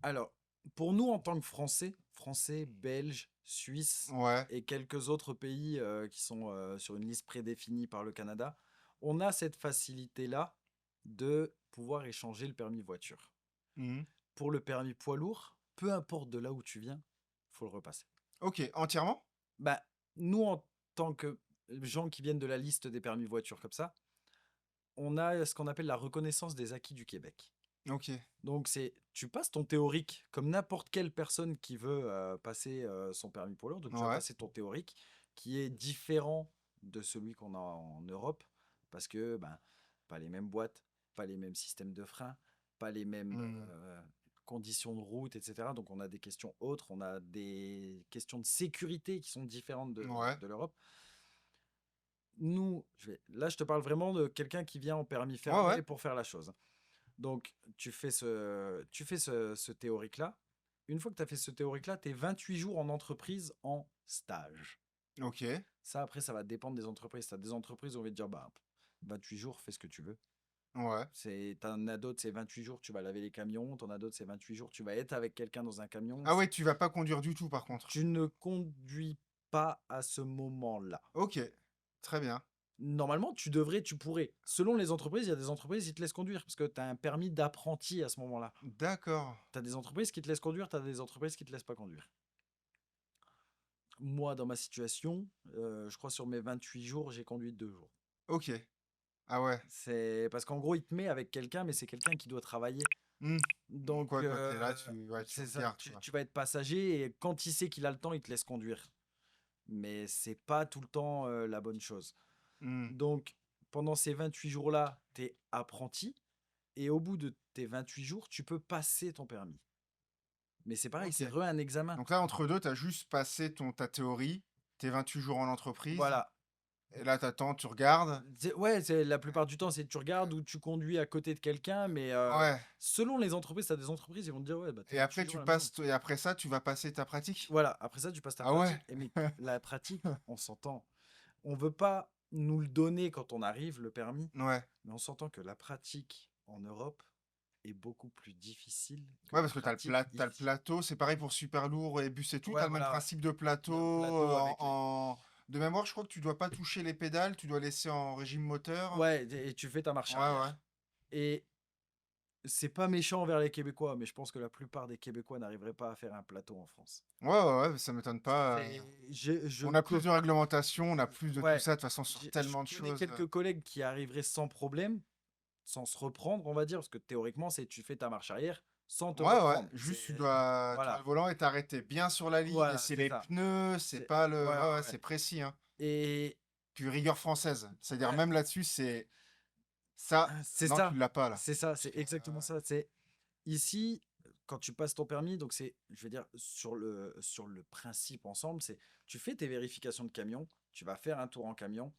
Alors, pour nous, en tant que Français, Belges, Suisses Ouais. et quelques autres pays qui sont sur une liste prédéfinie par le Canada, on a cette facilité-là de pouvoir échanger le permis voiture. Mhm. Pour le permis poids lourd, peu importe de là où tu viens, faut le repasser. Ok, entièrement? Bah, nous, en tant que gens qui viennent de la liste des permis voiture comme ça, on a ce qu'on appelle la reconnaissance des acquis du Québec. Ok. Donc tu passes ton théorique comme n'importe quelle personne qui veut passer son permis poids lourd. Donc tu vas Ouais. passer ton théorique qui est différent de celui qu'on a en Europe parce que ben pas les mêmes boîtes, pas les mêmes systèmes de frein, pas les mêmes Mhm. conditions de route, etc. Donc on a des questions autres, on a des questions de sécurité qui sont différentes Ouais. de l'Europe. Nous, là je te parle vraiment de quelqu'un qui vient en permis Ouais, ouais. fermé pour faire la chose. Donc, tu fais ce théorique-là. Une fois que tu as fait ce théorique-là, tu es 28 jours en entreprise en stage. Ok. Ça, après, ça va dépendre des entreprises. Tu as des entreprises où on va te dire, bah, 28 jours, fais ce que tu veux. Ouais. T'en as d'autres, c'est 28 jours, tu vas laver les camions. T'en as d'autres, c'est 28 jours, tu vas être avec quelqu'un dans un camion. Ah ouais, tu vas pas conduire du tout par contre. Tu ne conduis pas à ce moment-là. Ok. Très bien. Normalement, tu pourrais. Selon les entreprises, il y a des entreprises qui te laissent conduire parce que tu as un permis d'apprenti à ce moment-là. D'accord. Tu as des entreprises qui te laissent conduire, tu as des entreprises qui te laissent pas conduire. Moi, dans ma situation, je crois sur mes 28 jours, j'ai conduit 2 jours. Ok. Ah ouais. C'est parce qu'en gros, il te met avec quelqu'un, mais c'est quelqu'un qui doit travailler. Hmm. Donc, Quoi, quand t'es là, ouais, tu c'est ça. regardes, Tu, quoi. tu vas être passager et quand il sait qu'il a le temps, il te laisse conduire. Mais c'est pas tout le temps la bonne chose. Hmm. Donc, pendant ces 28 jours-là, tu es apprenti et au bout de tes 28 jours, tu peux passer ton permis. Mais c'est pareil, Ok. c'est un examen. Donc là, entre deux, tu as juste passé ta théorie, tes 28 jours en entreprise, Voilà. et là, t'attends, tu regardes. Ouais, la plupart du temps, c'est tu regardes ou tu conduis à côté de quelqu'un, mais Ouais. selon les entreprises, tu as des entreprises, ils vont te dire, ouais, bah, t'es Et après, 28 jours à la maison. et après ça, tu vas passer ta pratique. Voilà, après ça, tu passes ta Ah ouais. pratique. Et mais la pratique, on s'entend. On veut pas nous le donner quand on arrive, le permis, Ouais. mais on s'entend que la pratique en Europe est beaucoup plus difficile que Ouais, la parce que pratique t'as le ici. plateau, c'est pareil pour super lourd et bus et tout, t'as Ouais, le même voilà, ouais. principe de plateau. Le plateau avec les. De mémoire, je crois que tu dois pas toucher les pédales, tu dois laisser en régime moteur. Ouais, et tu fais ta marche Ouais, ouais. arrière. Et c'est pas méchant envers les Québécois, mais je pense que la plupart des Québécois n'arriveraient pas à faire un plateau en France. Ouais, ouais, ouais, ça m'étonne pas. C'est, On a plus de réglementation, on a plus de tout ouais, ça, de toute façon, sur je tellement de connais choses. quelques collègues qui arriveraient sans problème, sans se reprendre, on va dire, parce que théoriquement, c'est tu fais ta marche arrière sans te Ouais, ouais, reprendre. juste tu as le Voilà, volant et t'arrêter bien sur la ligne, et voilà, c'est c'est les ça. pneus, c'est pas le. Ouais, Ouais, ouais, ouais, ouais. c'est précis, hein. Et Puis rigueur française. C'est-à-dire, ouais, même là-dessus, c'est. Ça, c'est non, tu ça, l'as pas, là. c'est exactement ça. C'est ici, quand tu passes ton permis, donc je vais dire, sur le principe ensemble, c'est tu fais tes vérifications de camion, tu vas faire un tour en camion,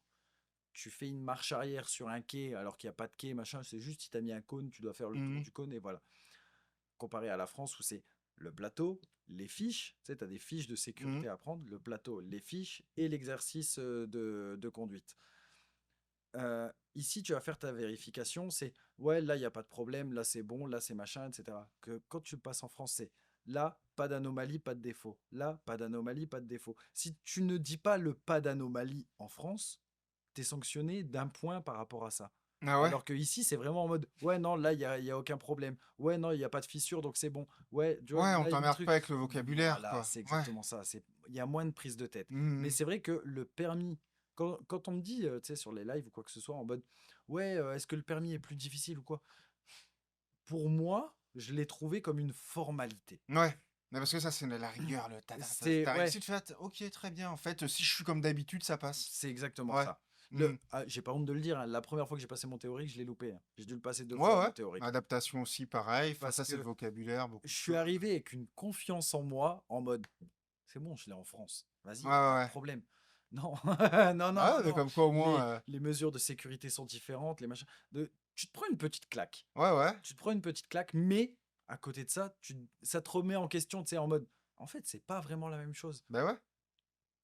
tu fais une marche arrière sur un quai alors qu'il n'y a pas de quai, machin, c'est juste si tu as mis un cône, tu dois faire le tour Mhm. du cône et voilà. Comparé à la France où c'est le plateau, les fiches, tu sais, tu as des fiches de Mhm. sécurité à prendre, le plateau, les fiches et l'exercice de conduite. Ici, tu vas faire ta vérification, c'est ouais, là, il n'y a pas de problème, là, c'est bon, là, c'est machin, etc. Que quand tu passes en France, c'est Là, pas d'anomalie, pas de défaut. Là, pas d'anomalie, pas de défaut. Si tu ne dis pas le pas d'anomalie en France, tu es sanctionné d'1 point par rapport à ça. Ah ouais? Alors que ici, c'est vraiment en mode, ouais, non, là, il y a aucun problème. Ouais, non, il n'y a pas de fissure, donc c'est bon. Ouais, tu vois, Ouais, on là, il y a un t'emmerde truc. pas avec le vocabulaire, Voilà, quoi. c'est Ouais. exactement ça. Il y a moins de prise de tête. Mais Mmh. c'est vrai que le permis, quand on me dit, tu sais, sur les lives ou quoi que ce soit, en mode, ouais, est-ce que le permis est plus difficile ou quoi? Pour moi, je l'ai trouvé comme une formalité. Ouais. Mais parce que ça, c'est la rigueur, le tu Ouais, réussi, tu fais: «Ah OK, très bien, en fait, si je suis comme d'habitude, ça passe». c'est exactement Ouais. ça. Mmh. J'ai pas honte de le dire, hein, la première fois que j'ai passé mon théorique, je l'ai loupé, hein. J'ai dû le passer 2 fois, Ouais, ouais. mon théorique. Adaptation aussi, pareil. Enfin, Parce ça, c'est le que vocabulaire, beaucoup je de suis choses. arrivé avec une confiance en moi, en mode, c'est bon, je l'ai en France. Vas-y, Ouais, y a ouais, pas de ouais. problème. Non, non, non, Ah, non, mais non. comme quoi, au Les, moins, les mesures de sécurité sont différentes, les machins. Tu te prends une petite claque. ouais, ouais. Tu te prends une petite claque, mais à côté de ça, ça te remet en question, tu sais, en mode, en fait, c'est pas vraiment la même chose. Bah, ouais.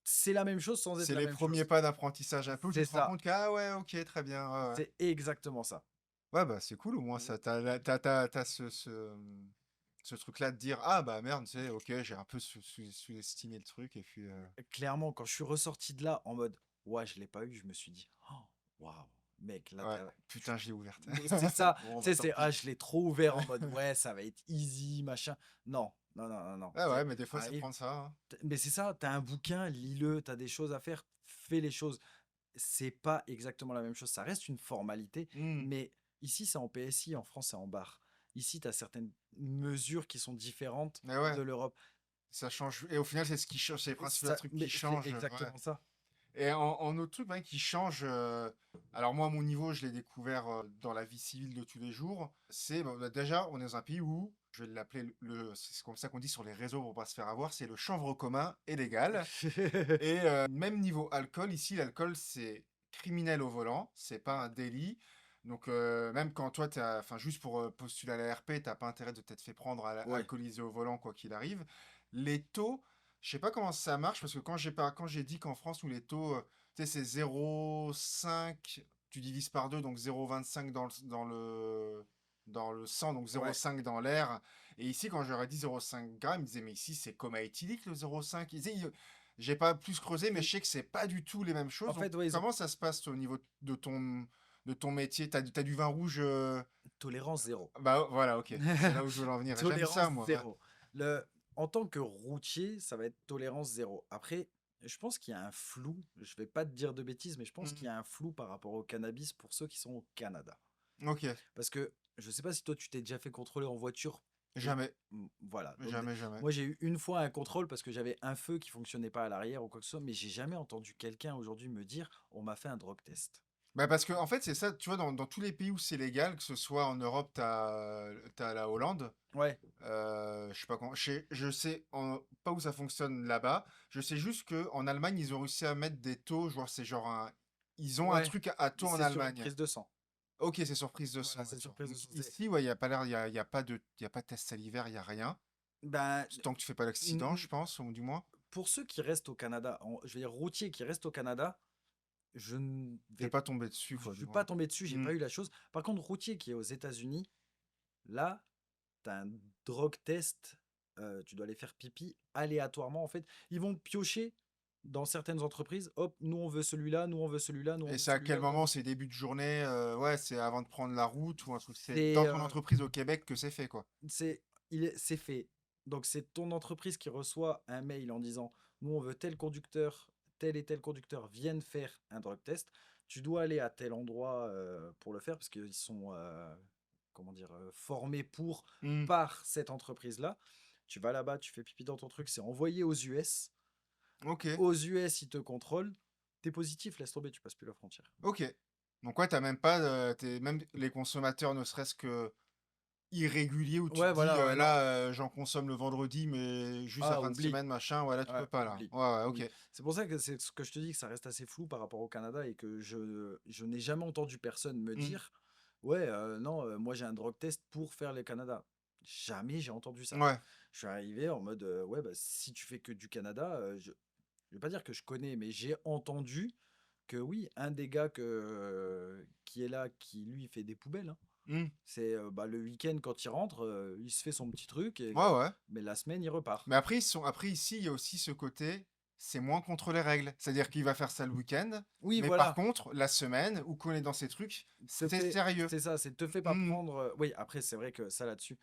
C'est la même chose sans être C'est la les même premiers chose. pas d'apprentissage un peu où tu C'est te rends ça. compte que, ah ouais, OK, très bien, ouais, ouais. C'est exactement ça. Ouais, bah, c'est cool, au moins, ça, t'as ce truc-là de dire, ah bah merde, tu sais, OK, j'ai un peu sous-estimé le truc, et puis, Clairement, quand je suis ressorti de là en mode, ouais, je l'ai pas eu, je me suis dit, oh, waouh, mec, là, ouais, putain, je l'ai ouverte. C'est ça, Bon, tu bah, sais, tant ah, pis. je l'ai trop ouvert en mode, ouais, ça va être easy, machin. Non, non, non, non, non. Ah ouais, mais des fois, ça Arrive, prend ça, hein. mais c'est ça, t'as un bouquin, lis-le, t'as des choses à faire, fais les choses. C'est pas exactement la même chose, ça reste une formalité, Mmh. mais ici, c'est en PSI, en France, c'est en bar. Ici, t'as certaines mesures qui sont différentes Mais de ouais, l'Europe. ça change, et au final, c'est ce qui change, c'est les principaux Ça, trucs qui mais c'est changent, ouais. exactement ça. Et en autre truc, ouais, qui change, alors moi, à mon niveau, je l'ai découvert dans la vie civile de tous les jours, c'est bon, bah, déjà, on est dans un pays où, je vais l'appeler c'est comme ça qu'on dit sur les réseaux pour pas se faire avoir, c'est le chanvre commun est légal. Et même niveau alcool, ici, l'alcool, c'est criminel au volant, c'est pas un délit. Donc, même quand toi, enfin, juste pour postuler à la RP, t'as pas intérêt de t'être fait prendre Ouais, alcoolisé au volant, quoi qu'il arrive. Les taux, je sais pas comment ça marche, parce que quand j'ai dit qu'en France, où les taux, tu sais, c'est 0,5, tu divises par 2, donc 0,25 dans le sang, donc ouais. 0,5 dans l'air. Et ici, quand j'aurais dit 0,5 grammes, ils disaient, mais ici, c'est coma éthylique, le 0,5. J'ai pas plus creusé, mais je sais que c'est pas du tout les mêmes choses. En Donc, fait, ouais, ils ont comment ça se passe au niveau de ton métier? T'as du vin rouge, tolérance zéro. bah voilà, ok. C'est là où je veux en venir. J'aime Tolérance ça, moi. Ouais. zéro. En tant que routier, ça va être tolérance zéro. Après, je pense qu'il y a un flou. Je vais pas te dire de bêtises, mais je pense qu'il Mhm. y a un flou par rapport au cannabis pour ceux qui sont au Canada. Ok. Parce que je sais pas si toi tu t'es déjà fait contrôler en voiture. Jamais. Voilà. Donc, Jamais, jamais. moi j'ai eu une fois un contrôle parce que j'avais un feu qui fonctionnait pas à l'arrière ou quoi que ce soit, mais j'ai jamais entendu quelqu'un aujourd'hui me dire on m'a fait un drug test. Bah parce que en fait, c'est ça, tu vois, dans tous les pays où c'est légal, que ce soit en Europe, t'as la Hollande. Ouais, Je sais pas quand. Je sais pas où ça fonctionne là-bas. Je sais juste que en Allemagne, ils ont réussi à mettre des taux. Genre, c'est genre ils ont un ouais. truc à taux en C'est sur Allemagne. prise de sang. Ok, c'est surprise de Voilà, sang, c'est sur d'accord. prise de Donc sang. ici, ouais, il y a pas l'air, y a pas de test salivaire, il y a rien. Ben, Tant que tu fais pas d'accident, je pense, ou du moins. pour ceux qui restent au Canada, je vais dire routiers qui restent au Canada, je ne T'es vais, pas tombé dessus, je quoi, du suis pas moins. tombé dessus, j'ai Hmm. pas eu la chose. Par contre, routier qui est aux États-Unis, là, tu as un drug test, tu dois aller faire pipi aléatoirement. En fait, ils vont piocher dans certaines entreprises. Hop, nous on veut celui-là, nous on veut celui-là, nous on Et veut c'est à quel celui-là. moment? C'est début de journée? Ouais, c'est avant de prendre la route ou un truc. C'est C'est dans ton entreprise au Québec que c'est fait, quoi. c'est c'est fait. Donc c'est ton entreprise qui reçoit un mail en disant nous on veut tel conducteur, tel et tel conducteur viennent faire un drug test. Tu dois aller à tel endroit pour le faire parce qu'ils sont comment dire formés pour Hmm. par cette entreprise-là. Tu vas là-bas, tu fais pipi dans ton truc, c'est envoyé aux US. Ok, Aux US, ils te contrôlent. T'es positif, laisse tomber, tu passes plus la frontière. ok. Donc ouais, t'as même pas, même les consommateurs, ne serait-ce que irréguliers, où tu te Ouais, dis, voilà, ouais, non. là, j'en consomme le vendredi, mais juste la Ah, fin de oublie. semaine, machin, ouais, là, tu Ouais, peux pas, là. oublie. Ouais, ouais, Oublie. ok. C'est pour ça que c'est ce que je te dis que ça reste assez flou par rapport au Canada et que je n'ai jamais entendu personne me Hmm. dire ouais, non, moi j'ai un drug test pour faire le Canada. Jamais j'ai entendu ça. Ouais, Je suis arrivé en mode ouais, bah, si tu fais que du Canada, je vais pas dire que je connais, mais j'ai entendu que oui, un des gars qui est là, qui lui fait des poubelles, hein. Mmh. C'est le week-end quand il rentre, il se fait son petit truc, Ouais, ouais. mais la semaine, il repart. Mais après ici, il y a aussi ce côté, c'est moins contre les règles. C'est-à-dire qu'il va faire ça le week-end, Oui, mais par voilà. contre, la semaine, où qu'on est dans ces trucs, Te c'est fait, sérieux. c'est ça, te fait pas Mmh. prendre. Oui, après, c'est vrai que ça là-dessus.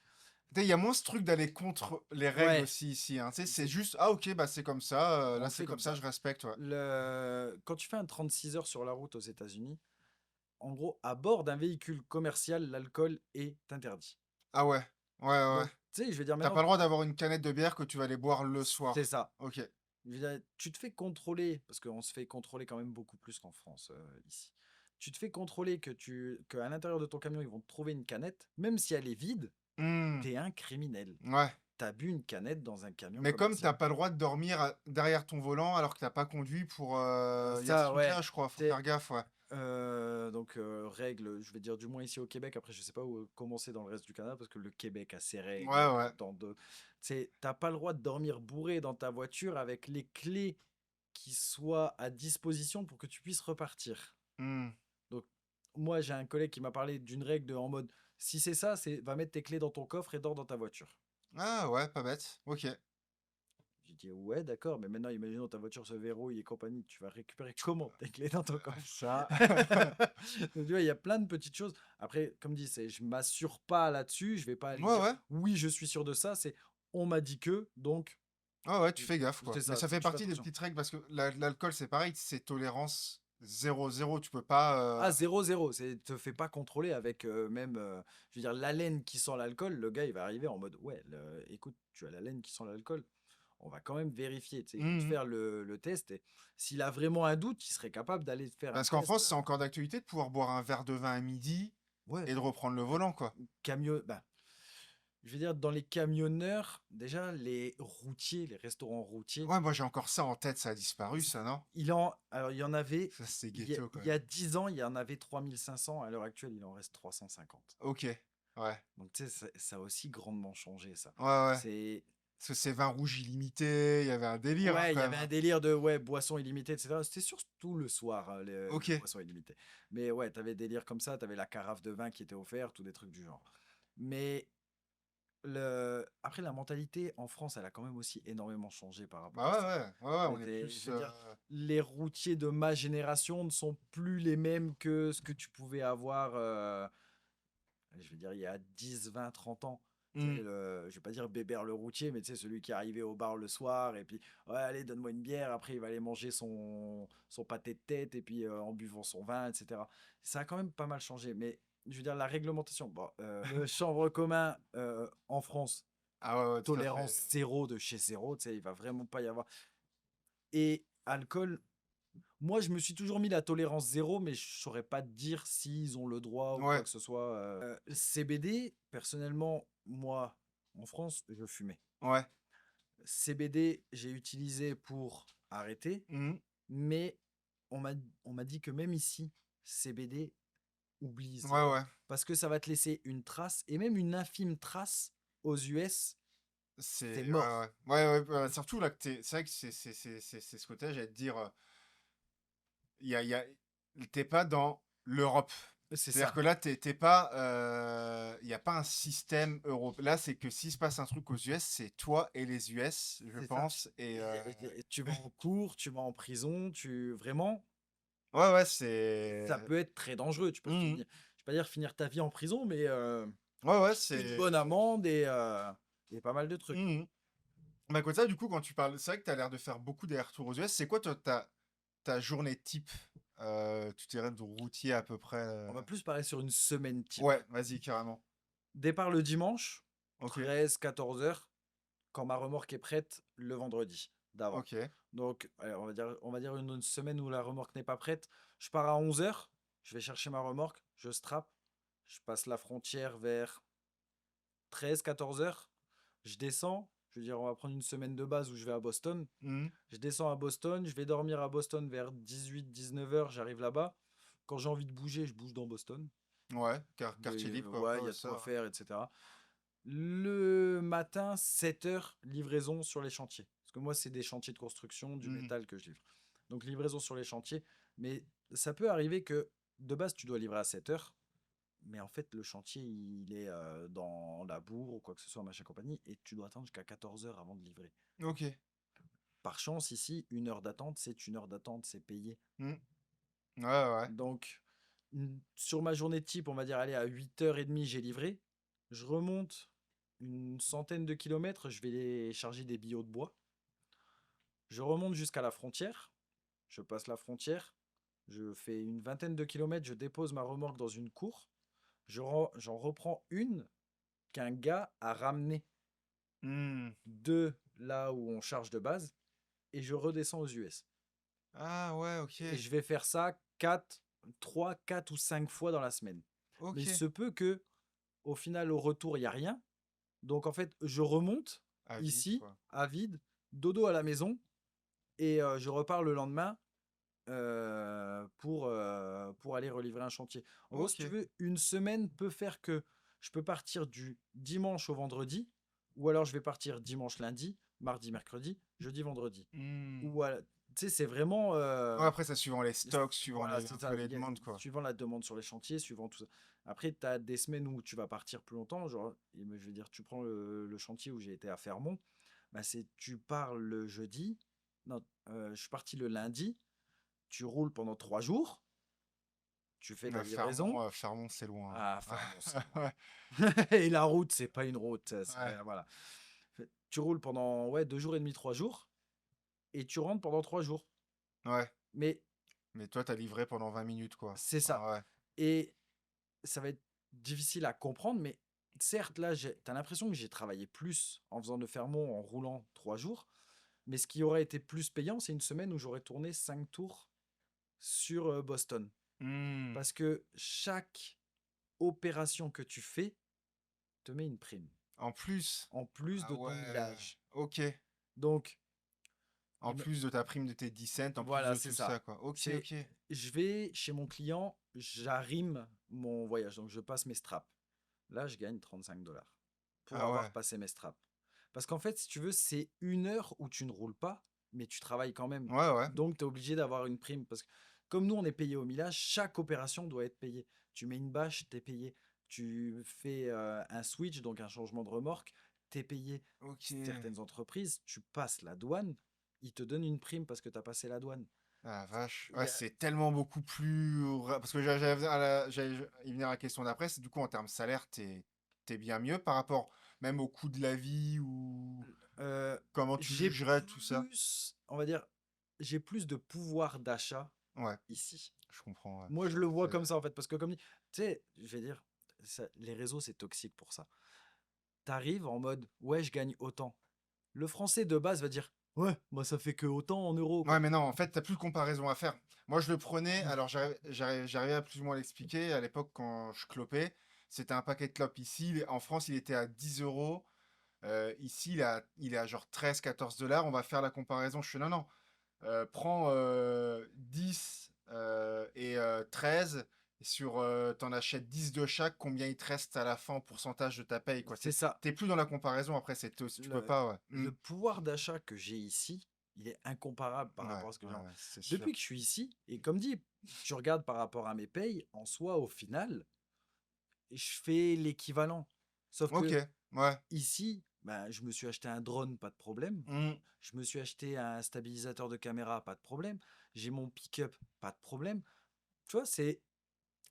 Tu sais, il y a moins ce truc d'aller contre les règles Ouais, aussi ici, hein. Tu sais, c'est c'est, juste: «Ah OK, bah, c'est comme ça, on là, le c'est fait comme comme ça, ça. je respecte», ouais. Quand tu fais un 36 heures sur la route aux États-Unis, en gros, à bord d'un véhicule commercial, l'alcool est interdit. Ah ouais. Ouais, ouais, ouais. Donc, tu sais, je veux dire, Tu maintenant, pas le droit d'avoir une canette de bière que tu vas aller boire le c'est soir. ça. OK. Je veux dire, tu te fais contrôler, parce qu'on se fait contrôler quand même beaucoup plus qu'en France, ici. Tu te fais contrôler qu'à l'intérieur de ton camion, ils vont te trouver une canette, même si elle est vide, Mmh. t'es un criminel. Ouais. T'as bu une canette dans un camion Mais comme t'as commercial. pas le droit de dormir derrière ton volant alors que t'as pas conduit pour... Il y a ce Ça, truc-là, ouais. je crois, faut C'est, faire gaffe, ouais. règle, je vais dire du moins ici au Québec, après je sais pas où commencer dans le reste du Canada, parce que le Québec a ses règles. Ouais, ouais. T'as pas le droit de dormir bourré dans ta voiture avec les clés qui soient à disposition pour que tu puisses repartir. Hmm. Donc, moi, j'ai un collègue qui m'a parlé d'une règle en mode, si c'est ça, c'est va mettre tes clés dans ton coffre et dors dans ta voiture. Ah ouais, pas bête. Ok. J'ai dit, ouais, d'accord, mais maintenant, imaginons ta voiture se verrouille et compagnie, tu vas récupérer comment tes clés dans ton coffre? Ça. Donc, tu vois, il y a plein de petites choses. Après, comme dit, je m'assure pas là-dessus, je vais pas aller Ouais, dire, ouais. oui, je suis sûr de ça, c'est, on m'a dit que, donc, Ouais, ouais, tu fais gaffe, quoi. c'est Mais ça, ça fait je fais partie des attention. petites règles parce que l'alcool, c'est pareil, c'est tolérance 0-0. Tu peux pas... Ah, 0-0, te fais pas contrôler avec même, je veux dire, l'haleine qui sent l'alcool. Le gars, il va arriver en mode, ouais, écoute, tu as l'haleine qui sent l'alcool. On va quand même vérifier. Tu sais, ils vont te Mhm. faire le test. Et s'il a vraiment un doute, il serait capable d'aller faire un Parce qu'en test. France, c'est encore d'actualité de pouvoir boire un verre de vin à midi Ouais, et de reprendre le volant, quoi. bah, je veux dire, dans les camionneurs, déjà, les routiers, les restaurants routiers, Ouais, moi j'ai encore ça en tête, ça a disparu, ça, non? alors, il y en avait, Ça, c'était ghetto, quand il y même. a 10 ans, il y en avait 3500. À l'heure actuelle, il en reste 350. Ok. Ouais. Donc, tu sais, ça a aussi grandement changé, ça. Ouais, ouais. C'est, Parce que c'est vin rouge illimité, il y avait un délire, hein, Ouais, il quand y même, avait un hein. délire de boissons illimitées, etc. C'était surtout le soir, hein, les Ok. boissons illimitées. Mais ouais, t'avais des délires comme ça, t'avais la carafe de vin qui était offerte ou des trucs du genre. Mais après, la mentalité en France, elle a quand même aussi énormément changé par rapport à Bah ça. ouais, ouais, ouais, ouais, on est Je plus... veux dire, les routiers de ma génération ne sont plus les mêmes que ce que tu pouvais avoir, je veux dire, il y a 10, 20, 30 ans. Tu sais, hmm. je vais pas dire Bébert le routier, mais tu sais, celui qui arrivait au bar le soir et puis, ouais, allez, donne-moi une bière. Après, il va aller manger son pâté de tête et puis en buvant son vin, etc. Ça a quand même pas mal changé. Mais je veux dire, la réglementation, bon, le chambre commun en France, Ah ouais, ouais, tout à fait. tolérance zéro de chez zéro, tu sais, il va vraiment pas y avoir. Et alcool, moi, je me suis toujours mis la tolérance zéro, mais je saurais pas te dire s'ils ont le droit ou quoi Ouais, que ce soit. CBD, personnellement, moi, en France, je fumais. ouais. CBD, j'ai utilisé pour arrêter, Hmm. mais on m'a on m'a dit que même ici, CBD, oublie Ouais, zéro. ouais. Parce que ça va te laisser une trace, et même une infime trace aux US, c'est C'est... Ouais, mort. ouais. Ouais, ouais, bah, surtout là que t'es... C'est vrai que c'est ce côté, j'allais te dire... T'es pas dans l'Europe. C'est C'est-à-dire ça. que là, t'es pas... Il n'y a pas un système européen. Là, c'est que s'il se passe un truc aux US, c'est toi et les US, je C'est ça. pense. Et... Et tu vas en cours, tu vas en prison, vraiment, Ouais, ouais, c'est... ça peut être très dangereux. Tu peux Mhm. finir, je vais pas dire finir ta vie en prison, mais Ouais, ouais, une c'est... bonne amende et pas mal de trucs. Mhm. Bah, comme ça, du coup, quand tu parles, c'est vrai que tu as l'air de faire beaucoup des retours aux US. C'est quoi toi, ta journée type? Tu dirais de routier à peu près On va plus parler sur une semaine type. Ouais, vas-y, carrément. Départ le dimanche, Ok, 13-14 heures, quand ma remorque est prête le vendredi d'avant. ok. Donc, allez, on va dire une semaine où la remorque n'est pas prête. Je pars à 11 heures, je vais chercher ma remorque, je strappe, je passe la frontière vers 13-14 heures. Je descends, je veux dire, on va prendre une semaine de base où je vais à Boston. Mhm. Je descends à Boston, je vais dormir à Boston vers 18-19 heures, j'arrive là-bas. Quand j'ai envie de bouger, je bouge dans Boston. Ouais, quartier libre, quoi. Ouais, Ouais, il y ouais, a de quoi ça. faire, etc. Le matin, 7 heures, livraison sur les chantiers. Parce que moi, c'est des chantiers de construction, du Mhm. métal que je livre. Donc, livraison sur les chantiers. Mais ça peut arriver que, de base, tu dois livrer à 7 heures. mais en fait, le chantier, il est dans la bourre ou quoi que ce soit, machin compagnie, et tu dois attendre jusqu'à 14 heures avant de livrer. Ok. Par chance, ici, 1 heure d'attente, c'est 1 heure d'attente, c'est payé. Hmm. Ouais, ouais. Donc, sur ma journée type, on va dire, allez, à 8h30, j'ai livré. Je remonte une centaine de kilomètres, je vais les charger des billots de bois. Je remonte jusqu'à la frontière. Je passe la frontière. Je fais une vingtaine de kilomètres, je dépose ma remorque dans une cour. J'en reprends une qu'un gars a ramenée Hmm. de là où on charge de base et je redescends aux US. Ah ouais, ok. Et je vais faire ça 3, 4 ou 5 fois dans la semaine. Mais il Ok. se peut que, au final, au retour, il n'y a rien. Donc, en fait, je remonte Ah, vite, ici, quoi. à vide, dodo à la maison, et je repars le lendemain pour aller relivrer un chantier. En gros, si tu Ok. veux, une semaine peut faire que je peux partir du dimanche au vendredi, ou alors je vais partir dimanche, lundi, mardi, mercredi, jeudi, vendredi. Hmm. Ou tu sais, c'est vraiment Ouais, après, ça suivant les stocks, suivant voilà, un c'est peu ça. les demandes, quoi. Suivant la demande sur les chantiers, suivant tout ça. Après, tu as des semaines où tu vas partir plus longtemps. Genre, je veux dire, tu prends le chantier où j'ai été à Fermont. Bah, tu pars le jeudi. Non, je suis parti le lundi. Tu roules pendant 3 jours. Tu fais ta livraison. Fermont, c'est loin. Ah, Fermont, c'est loin. Ouais, Et la route, c'est pas une route. ouais, Voilà. Tu roules pendant 2 jours et demi, 3 jours. Et tu rentres pendant 3 jours. ouais. Mais Mais toi, t'as livré pendant 20 minutes, quoi. c'est ça. Ah ouais. Et ça va être difficile à comprendre, mais certes, là, tu as l'impression que j'ai travaillé plus en faisant de Fermont, en roulant 3 jours. Mais ce qui aurait été plus payant, c'est une semaine où j'aurais tourné 5 tours sur Boston. Hmm. Parce que chaque opération que tu fais te met une prime, En plus. en plus Ah de ton ouais. millage. Ok. Donc, En plus de ta prime de tes 10 cents, en plus voilà, de c'est tout ça. ça, quoi. Ok, C'est, ok. je vais chez mon client, j'arrime mon voyage, donc je passe mes straps. Là, je gagne 35 $ pour Ah avoir ouais. passé mes straps. Parce qu'en fait, si tu veux, c'est 1 heure où tu ne roules pas, mais tu travailles quand même. Ouais, ouais. Donc, tu es obligé d'avoir une prime. Parce que comme nous, on est payé au millage, chaque opération doit être payée. Tu mets une bâche, tu es payé. Tu fais un switch, donc un changement de remorque, tu es payé. Ok. Certaines entreprises, tu passes la douane, ils te donnent une prime parce que tu as passé la douane. Ah vache. Il Ouais, y a- c'est tellement beaucoup plus. Parce que j'allais y venir à la question d'après, c'est du coup en termes de salaire, t'es bien mieux par rapport même au coût de la vie ou euh, comment tu j'ai jugerais tout ça? plus, on va dire, j'ai plus de pouvoir d'achat Ouais, ici. je comprends. Ouais. Moi, je le vois comme ça, en fait, parce que comme dit, tu sais, je vais dire, les réseaux, c'est toxique pour ça. T'arrives en mode, ouais, je gagne autant. Le français de base va dire, ouais, moi, ça fait que autant en euros, Ouais, quoi. mais non, en fait, t'as plus de comparaison à faire. Moi, je le prenais, alors j'arrivais à plus ou moins l'expliquer. À l'époque, quand je clopais, c'était un paquet de clopes ici. En France, il était à 10 euros. Ici, il est à genre 13, 14 $. On va faire la comparaison. Je fais non, non. Prends 10 et 13. Sur, t'en achètes 10 de chaque. Combien il te reste à la fin en pourcentage de ta paye, quoi. C'est ça. T'es plus dans la comparaison après. Tu peux Le, pas, ouais. le pouvoir d'achat que j'ai ici, il est incomparable par Ouais, rapport à ce que ouais, j'ai. ouais, c'est sûr. Depuis que je suis ici, et comme dit, tu regardes par rapport à mes payes, en soi, au final, je fais l'équivalent. Sauf Ok, que ouais. ici, bah, je me suis acheté un drone, pas de problème. Hmm. Je me suis acheté un stabilisateur de caméra, pas de problème. J'ai mon pick-up, pas de problème. Tu vois, c'est.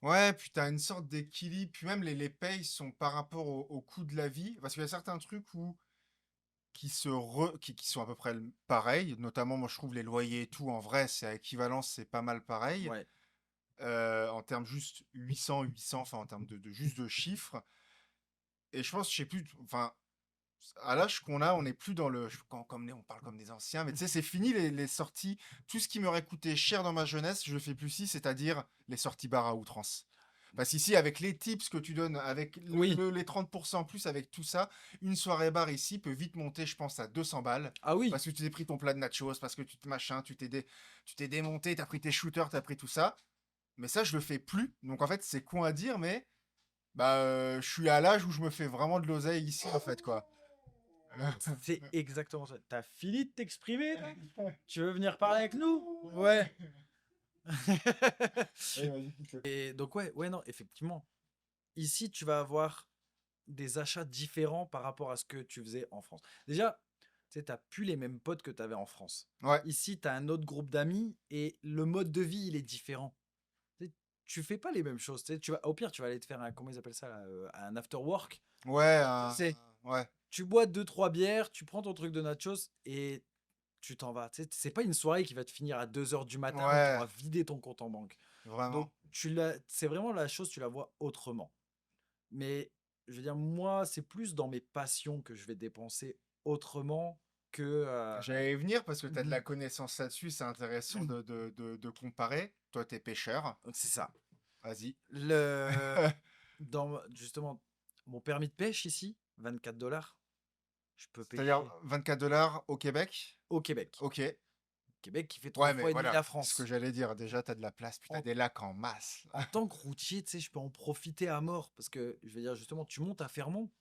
Ouais, puis t'as une sorte d'équilibre. Puis même les payes sont par rapport au coût de la vie. Parce qu'il y a certains trucs qui sont à peu près pareils. Notamment, moi, je trouve les loyers et tout, en vrai, c'est à équivalence, c'est pas mal pareil. Ouais. En termes juste 800, enfin, en termes juste de chiffres. Et je pense, je sais plus, enfin, à l'âge qu'on a, on n'est plus dans on parle comme des anciens, mais tu sais, c'est fini les sorties. Tout ce qui m'aurait coûté cher dans ma jeunesse, je le fais plus ici, c'est-à-dire les sorties bar à outrance. Parce qu'ici, avec les tips que tu donnes, avec Oui. les 30% en plus, avec tout ça, une soirée bar ici peut vite monter, je pense, à 200 balles. Ah oui. Parce que tu t'es pris ton plat de nachos, parce que tu te machin, tu t'es démonté, t'as pris tes shooters, t'as pris tout ça. Mais ça, je le fais plus. Donc en fait, c'est con à dire, mais bah, je suis à l'âge où je me fais vraiment de l'oseille ici, en fait, quoi. C'est exactement ça. T'as fini de t'exprimer, là? Tu veux venir parler avec nous? Ouais. Allez, vas-y, quitte-le. Et donc, ouais, ouais, non, effectivement. ici, tu vas avoir des achats différents par rapport à ce que tu faisais en France. Déjà, tu sais, tu plus les mêmes potes que tu avais en France. Ouais, Ici, tu as un autre groupe d'amis et le mode de vie, il est différent. Tu sais, tu fais pas les mêmes choses. Tu sais, au pire, tu vas aller te faire un, comment ils appellent ça, là, un after work. ouais, C'est, ouais. tu bois deux, trois bières, tu prends ton truc de nachos et tu t'en vas. Tu sais, c'est pas une soirée qui va te finir à 2 heures du matin où tu Ouais, auras vidé ton compte en banque. Donc, vraiment. c'est vraiment la chose, tu la vois autrement. Mais je veux dire, moi, c'est plus dans mes passions que je vais dépenser autrement que. J'allais y venir parce que tu as de la Mhm. connaissance là-dessus, c'est intéressant de comparer. Toi, t'es pêcheur. Donc, c'est ça. Vas-y. Justement, mon permis de pêche ici, 24 $, je peux C'est-à-dire pêcher 24 $ au Québec? au Québec. Ok. Québec qui fait trois Ouais, mais fois et demi voilà, la c'est ce que France. j'allais dire. Déjà, tu as de la place, puis tu as En, des lacs en masse. en tant que routier, tu sais, je peux en profiter à mort parce que, je veux dire, justement, tu montes à Fermont,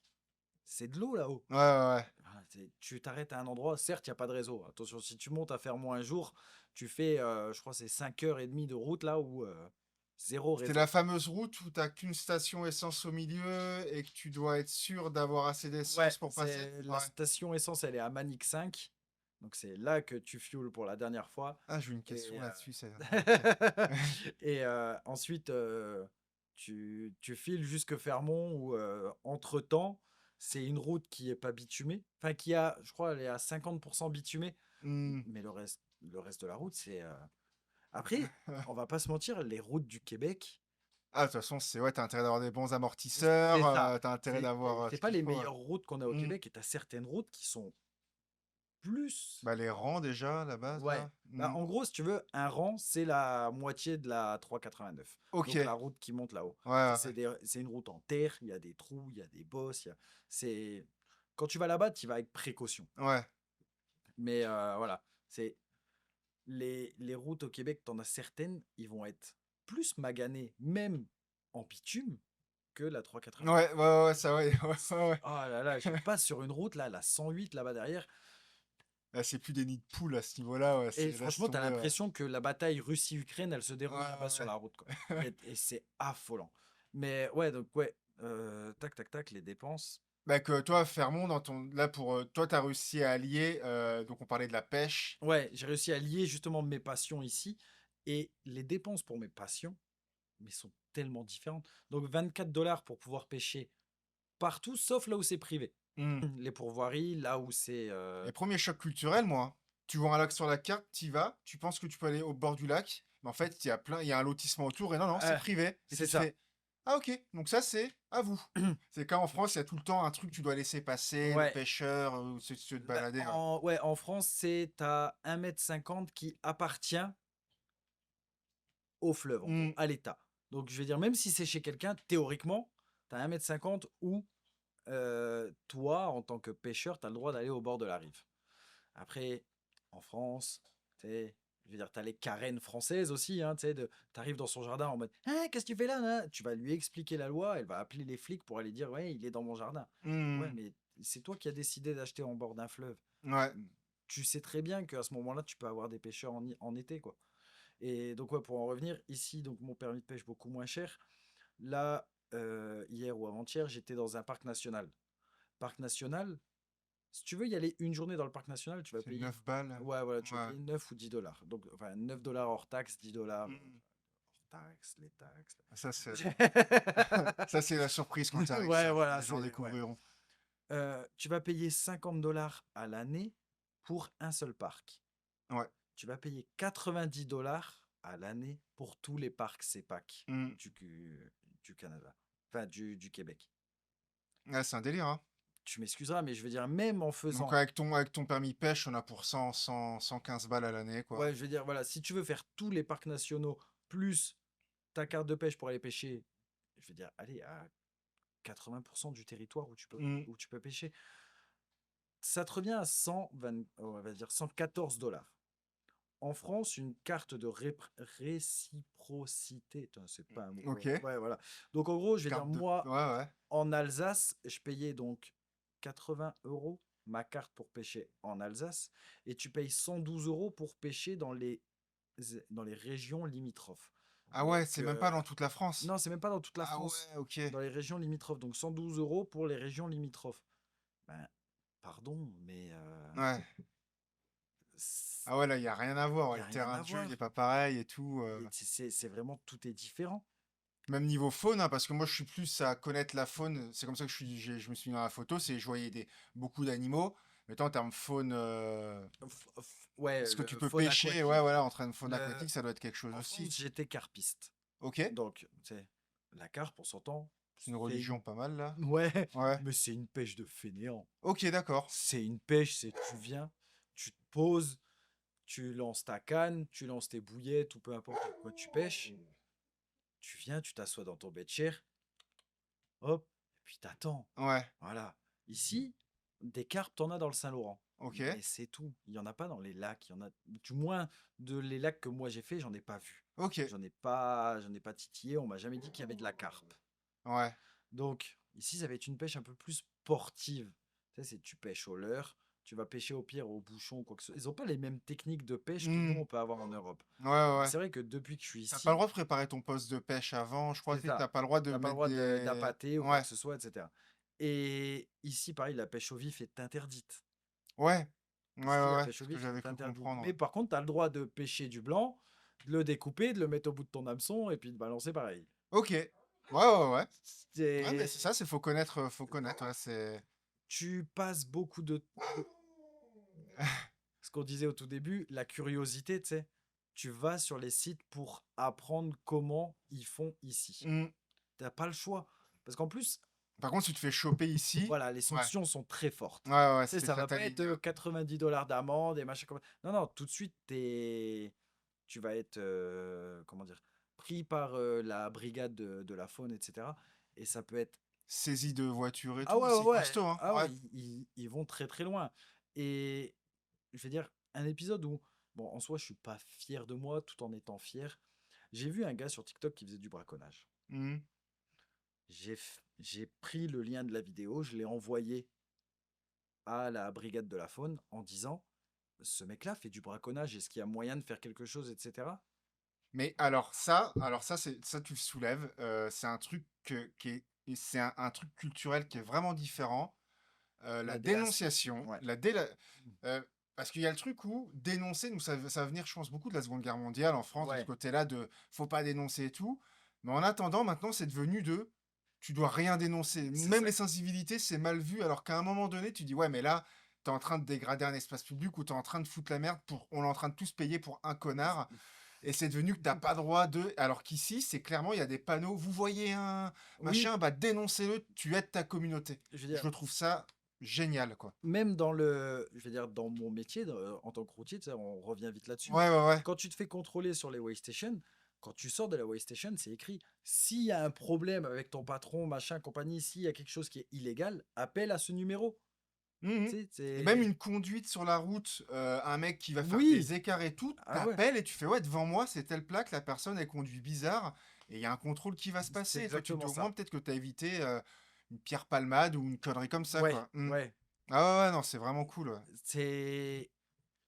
c'est de l'eau là-haut. Ouais, ouais, ouais. Ah, tu t'arrêtes à un endroit, certes, il n'y a pas de réseau. Attention, si tu montes à Fermont un jour, tu fais, je crois, c'est 5 h 30 de route là où zéro C'est réseau. la fameuse route où t'as qu'une station essence au milieu et que tu dois être sûr d'avoir assez Ouais, d'essence pour passer. c'est la Ouais. station essence, elle est à Manic 5. Donc c'est là que tu fuels pour la dernière fois. Ah, j'ai une Et, question là-dessus. Ok. et ensuite, tu files jusque Fermont où, entre-temps, c'est une route qui est pas bitumée. Enfin, qui a, je crois, elle est à 50% bitumée. Hmm. Mais le reste de la route, c'est. Après, on va pas se mentir, les routes du Québec, Ah, de toute façon, c'est ouais, t'as intérêt d'avoir des bons amortisseurs, c'est ça. t'as intérêt C'est d'avoir c'est ce pas qu'il les faut. Ouais. meilleures routes qu'on a au Hmm. Québec et tu as certaines routes qui sont plus. Bah, les rangs déjà, la base Ouais. là. Bah, Hmm. en gros, si tu veux, un rang, c'est la moitié de la 389. Ok. Donc la route qui monte là-haut. Ouais, Tu sais, ouais, c'est une route en terre, il y a des trous, il y a des bosses. C'est... Quand tu vas là-bas, tu y vas avec précaution. ouais. Mais voilà, c'est les routes au Québec, t'en as certaines, ils vont être plus maganées, même en bitume, que la Ouais, 389. ouais, ouais, ouais, ça, ouais, ouais, ouais, ouais. Oh là là, je passe sur une route, là, la 108, là-bas derrière, Là, c'est plus des nids de poules à ce niveau-là, ouais, et c'est laisse franchement, t'as tomber, ouais. l'impression que la bataille Russie-Ukraine, elle se Ouais, déroule là-bas sur ouais, la route, quoi. ouais. Et c'est affolant. Mais ouais, donc ouais, tac, tac, tac, les dépenses. Bah, que toi, Fermont, dans ton... là, pour toi, t'as réussi à allier, donc on parlait de la pêche. Ouais, j'ai réussi à lier justement mes passions ici, et les dépenses pour mes passions, mais sont tellement différentes. Donc 24 $ pour pouvoir pêcher partout, sauf là où c'est privé. Hmm. Les pourvoiries, là où c'est. Les premiers chocs culturels, moi, hein. Tu vois un lac sur la carte, tu y vas, tu penses que tu peux aller au bord du lac, mais en fait, il y a plein, il y a un lotissement autour, et non, non, c'est privé. Et C'est tu te ça. fais, ah ok, donc ça, c'est à vous. C'est qu'en France, il y a tout le temps un truc que tu dois laisser passer, le Ouais. pêcheur, ou si tu veux te Bah, balader. Ouais. en France, c'est à 1,50 m qui appartient au fleuve, en gros, Hmm. à l'État. Donc, je vais dire, même si c'est chez quelqu'un, théoriquement, tu as 1,50 m où toi, en tant que pêcheur, tu as le droit d'aller au bord de la rive. Après, en France, je veux dire, tu as les carènes françaises aussi. Hein, tu arrives dans son jardin en mode «Ah, qu'est-ce que tu fais là, là?» Tu vas lui expliquer la loi, elle va appeler les flics pour aller dire «Ouais, il est dans mon jardin». Ouais, Hmm. mais c'est toi qui as décidé d'acheter en bord d'un fleuve. Ouais. Tu sais très bien qu'à ce moment-là, tu peux avoir des pêcheurs en été, quoi. Et donc, ouais, pour en revenir, ici, donc mon permis de pêche beaucoup moins cher. Là, hier ou avant-hier, j'étais dans un parc national. Parc national, si tu veux y aller une journée dans le parc national, tu vas C'est payer. 9 balles. Ouais, voilà, tu vas Ouais. payer 9 ou 10 $. Donc, enfin, 9 $ hors taxe, 10 $ Hmm. hors taxe, les taxes. Ça, c'est ça, c'est la surprise quand tu arrives, Ouais, ça. voilà, Les gens c'est. Ouais. découvriront. Tu vas payer 50 $ à l'année pour un seul parc. Ouais. Tu vas payer 90 $ à l'année pour tous les parcs CEPAC Hmm. du Canada. Enfin, du Québec. Ouais, c'est un délire, hein. Tu m'excuseras, mais je veux dire, même en Donc faisant. avec ton permis pêche, on a pour 115 balles à l'année, quoi. Ouais, je veux dire, voilà, si tu veux faire tous les parcs nationaux, plus ta carte de pêche pour aller pêcher, je veux dire, allez, à 80% du territoire où tu peux, Hmm. où tu peux pêcher, ça te revient à 120, on va dire 114 $. En France, une carte de réciprocité, putain, c'est pas un mot. Ok. Ouais, voilà. Donc en gros, je vais dire, Carte de... moi, Ouais, ouais. en Alsace, je payais donc 80 € ma carte pour pêcher en Alsace, et tu payes 112 € pour pêcher dans les régions limitrophes. Ah ouais, Donc, c'est même pas dans toute la France? non, c'est même pas dans toute la Ah France, ouais, OK. dans les régions limitrophes. Donc 112 euros pour les régions limitrophes. Ben, pardon, mais Ouais. Ah ouais, là, il y a rien à voir, il ouais, n'y le a rien terrain à de jeu, il est voir. pas pareil et tout, Et c'est vraiment, tout est différent. Même niveau faune, hein, parce que moi, je suis plus à connaître la faune, c'est comme ça que je me suis mis dans la photo, c'est je voyais beaucoup d'animaux, mais toi, en termes faune, Ouais, ce que tu peux faune pêcher, ouais, aquatique. voilà, en train de faune Le, aquatique, ça doit être quelque chose En aussi. France, j'étais carpiste. OK, Donc, tu sais, la carpe, on s'entend, une c'est religion pas mal, là. ouais, Ouais. mais c'est une pêche de fainéant. OK, d'accord. C'est une pêche, c'est tu viens, tu te poses, tu lances ta canne, tu lances tes bouillettes ou peu importe quoi tu pêches. Tu viens, tu t'assois dans ton chair, hop, et puis t'attends. Ouais, Voilà. Ici, des carpes, t'en as dans le Saint-Laurent. OK, Mais c'est tout. Il y en a pas dans les lacs. Il y en a, du moins, de les lacs que moi j'ai fait, j'en ai pas vu. OK, J'en ai pas titillé. On m'a jamais dit qu'il y avait de la carpe. ouais. Donc, ici, ça va être une pêche un peu plus sportive. Tu sais, c'est tu pêches au leurre, tu vas pêcher au pire au bouchon ou quoi que ce soit. Ils ont pas les mêmes techniques de pêche que nous, Mmh. on peut avoir en Europe. Ouais, ouais, Donc, ouais. c'est vrai que depuis que je suis T'as pas le ici, droit de préparer ton poste de pêche avant, je crois c'est que t'as ça. pas le droit de T'as pas le mettre droit des... d'appâter ou quoi Ouais, que ce soit, etc. Et ici, pareil, la pêche au vif est interdite. ouais, ouais, Ici, ouais, la ouais, pêche c'est au ce que vif j'avais est cru interdite. comprendre. Mais par contre, tu as le droit de pêcher du blanc, de le découper, de le mettre au bout de ton hameçon et puis de balancer pareil. OK, ouais, ouais, ouais. Ouais, mais c'est C'est- ça, c'est faut connaître, ouais, c'est... Tu passes beaucoup de... Ce qu'on disait au tout début, la curiosité, tu sais. Tu vas sur les sites pour apprendre comment ils font ici. Mmh. T'as pas le choix. Parce qu'en plus, Par contre, si tu te fais choper ici, voilà, les ouais, sanctions sont très fortes. ouais, ouais, Tu sais, c'était ça va pas fataline. être 90 $ d'amende et machin comme... Non, non, tout de suite, tu vas être, comment dire, pris par la brigade de la faune, etc. Et ça peut être... Saisie de voiture et Ah tout, ouais, c'est ouais, ouais. costaud, hein. Ah Ouais. ouais, ils vont très très loin. Et je vais dire, un épisode où, bon, en soi, je suis pas fier de moi tout en étant fier. J'ai vu un gars sur TikTok qui faisait du braconnage. Mmh. J'ai pris le lien de la vidéo, je l'ai envoyé à la brigade de la faune en disant, ce mec-là fait du braconnage, est-ce qu'il y a moyen de faire quelque chose, etc. Mais alors ça, c'est ça tu le soulèves, c'est un truc qui est c'est un truc culturel qui est vraiment différent. La La délation. dénonciation, Ouais. parce qu'il y a le truc où dénoncer, nous, ça va venir, je pense, beaucoup de la Seconde Guerre mondiale en France, de ce Ouais. côté-là, de faut pas dénoncer et tout. Mais en attendant, maintenant, c'est devenu de tu dois rien dénoncer. C'est Même ça. les sensibilités, c'est mal vu, alors qu'à un moment donné, tu dis ouais, mais là, t'es en train de dégrader un espace public ou t'es en train de foutre la merde pour, on est en train de tous payer pour un connard. Et c'est devenu que t'as pas droit de. Alors qu'ici, c'est clairement, il y a des panneaux. Vous voyez un Oui, machin, bah dénoncez-le, tu aides ta communauté. je veux Je dire, trouve ça génial, quoi. même dans le, je veux dire, dans mon métier, en tant que routier, tu sais, on revient vite là-dessus. Ouais, ouais, ouais. Quand tu te fais contrôler sur les way stations, quand tu sors de la way station, c'est écrit, s'il y a un problème avec ton patron, machin, compagnie, s'il y a quelque chose qui est illégal, appelle à ce numéro. Mhm. Tu sais, Et même c'est... une conduite sur la route, un mec qui va faire Oui. des écarts et tout, Ah ouais, t'appelles et tu fais ouais, devant moi, c'est telle plaque, la personne elle conduit bizarre et il y a un contrôle qui va se c'est passer. Et toi, tu te dis exactement au moins ça. peut-être que t'as évité une pierre palmade ou une connerie comme ça, Ouais, quoi. Mm. ouais. Ah ouais, ouais, non, c'est vraiment cool, ouais. C'est...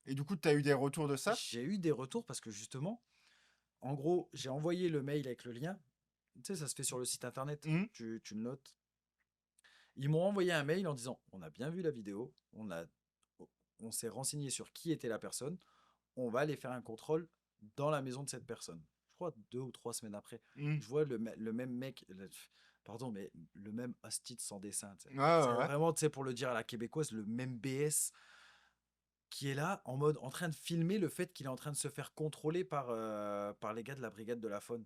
Et du coup, t'as eu des retours de ça? J'ai eu des retours parce que justement, en gros, j'ai envoyé le mail avec le lien. Tu sais, ça se fait sur le site internet. Mhm. Tu le notes. Ils m'ont envoyé un mail en disant, on a bien vu la vidéo, on s'est renseigné sur qui était la personne, on va aller faire un contrôle dans la maison de cette personne. Je crois 2 ou 3 semaines après, Mhm. je vois le même mec, pardon, mais le même hostie sans dessin. Tu sais. Ouais, ouais, C'est ouais. vraiment, tu sais, pour le dire à la québécoise, le même BS qui est là en mode en train de filmer le fait qu'il est en train de se faire contrôler par les gars de la brigade de la faune.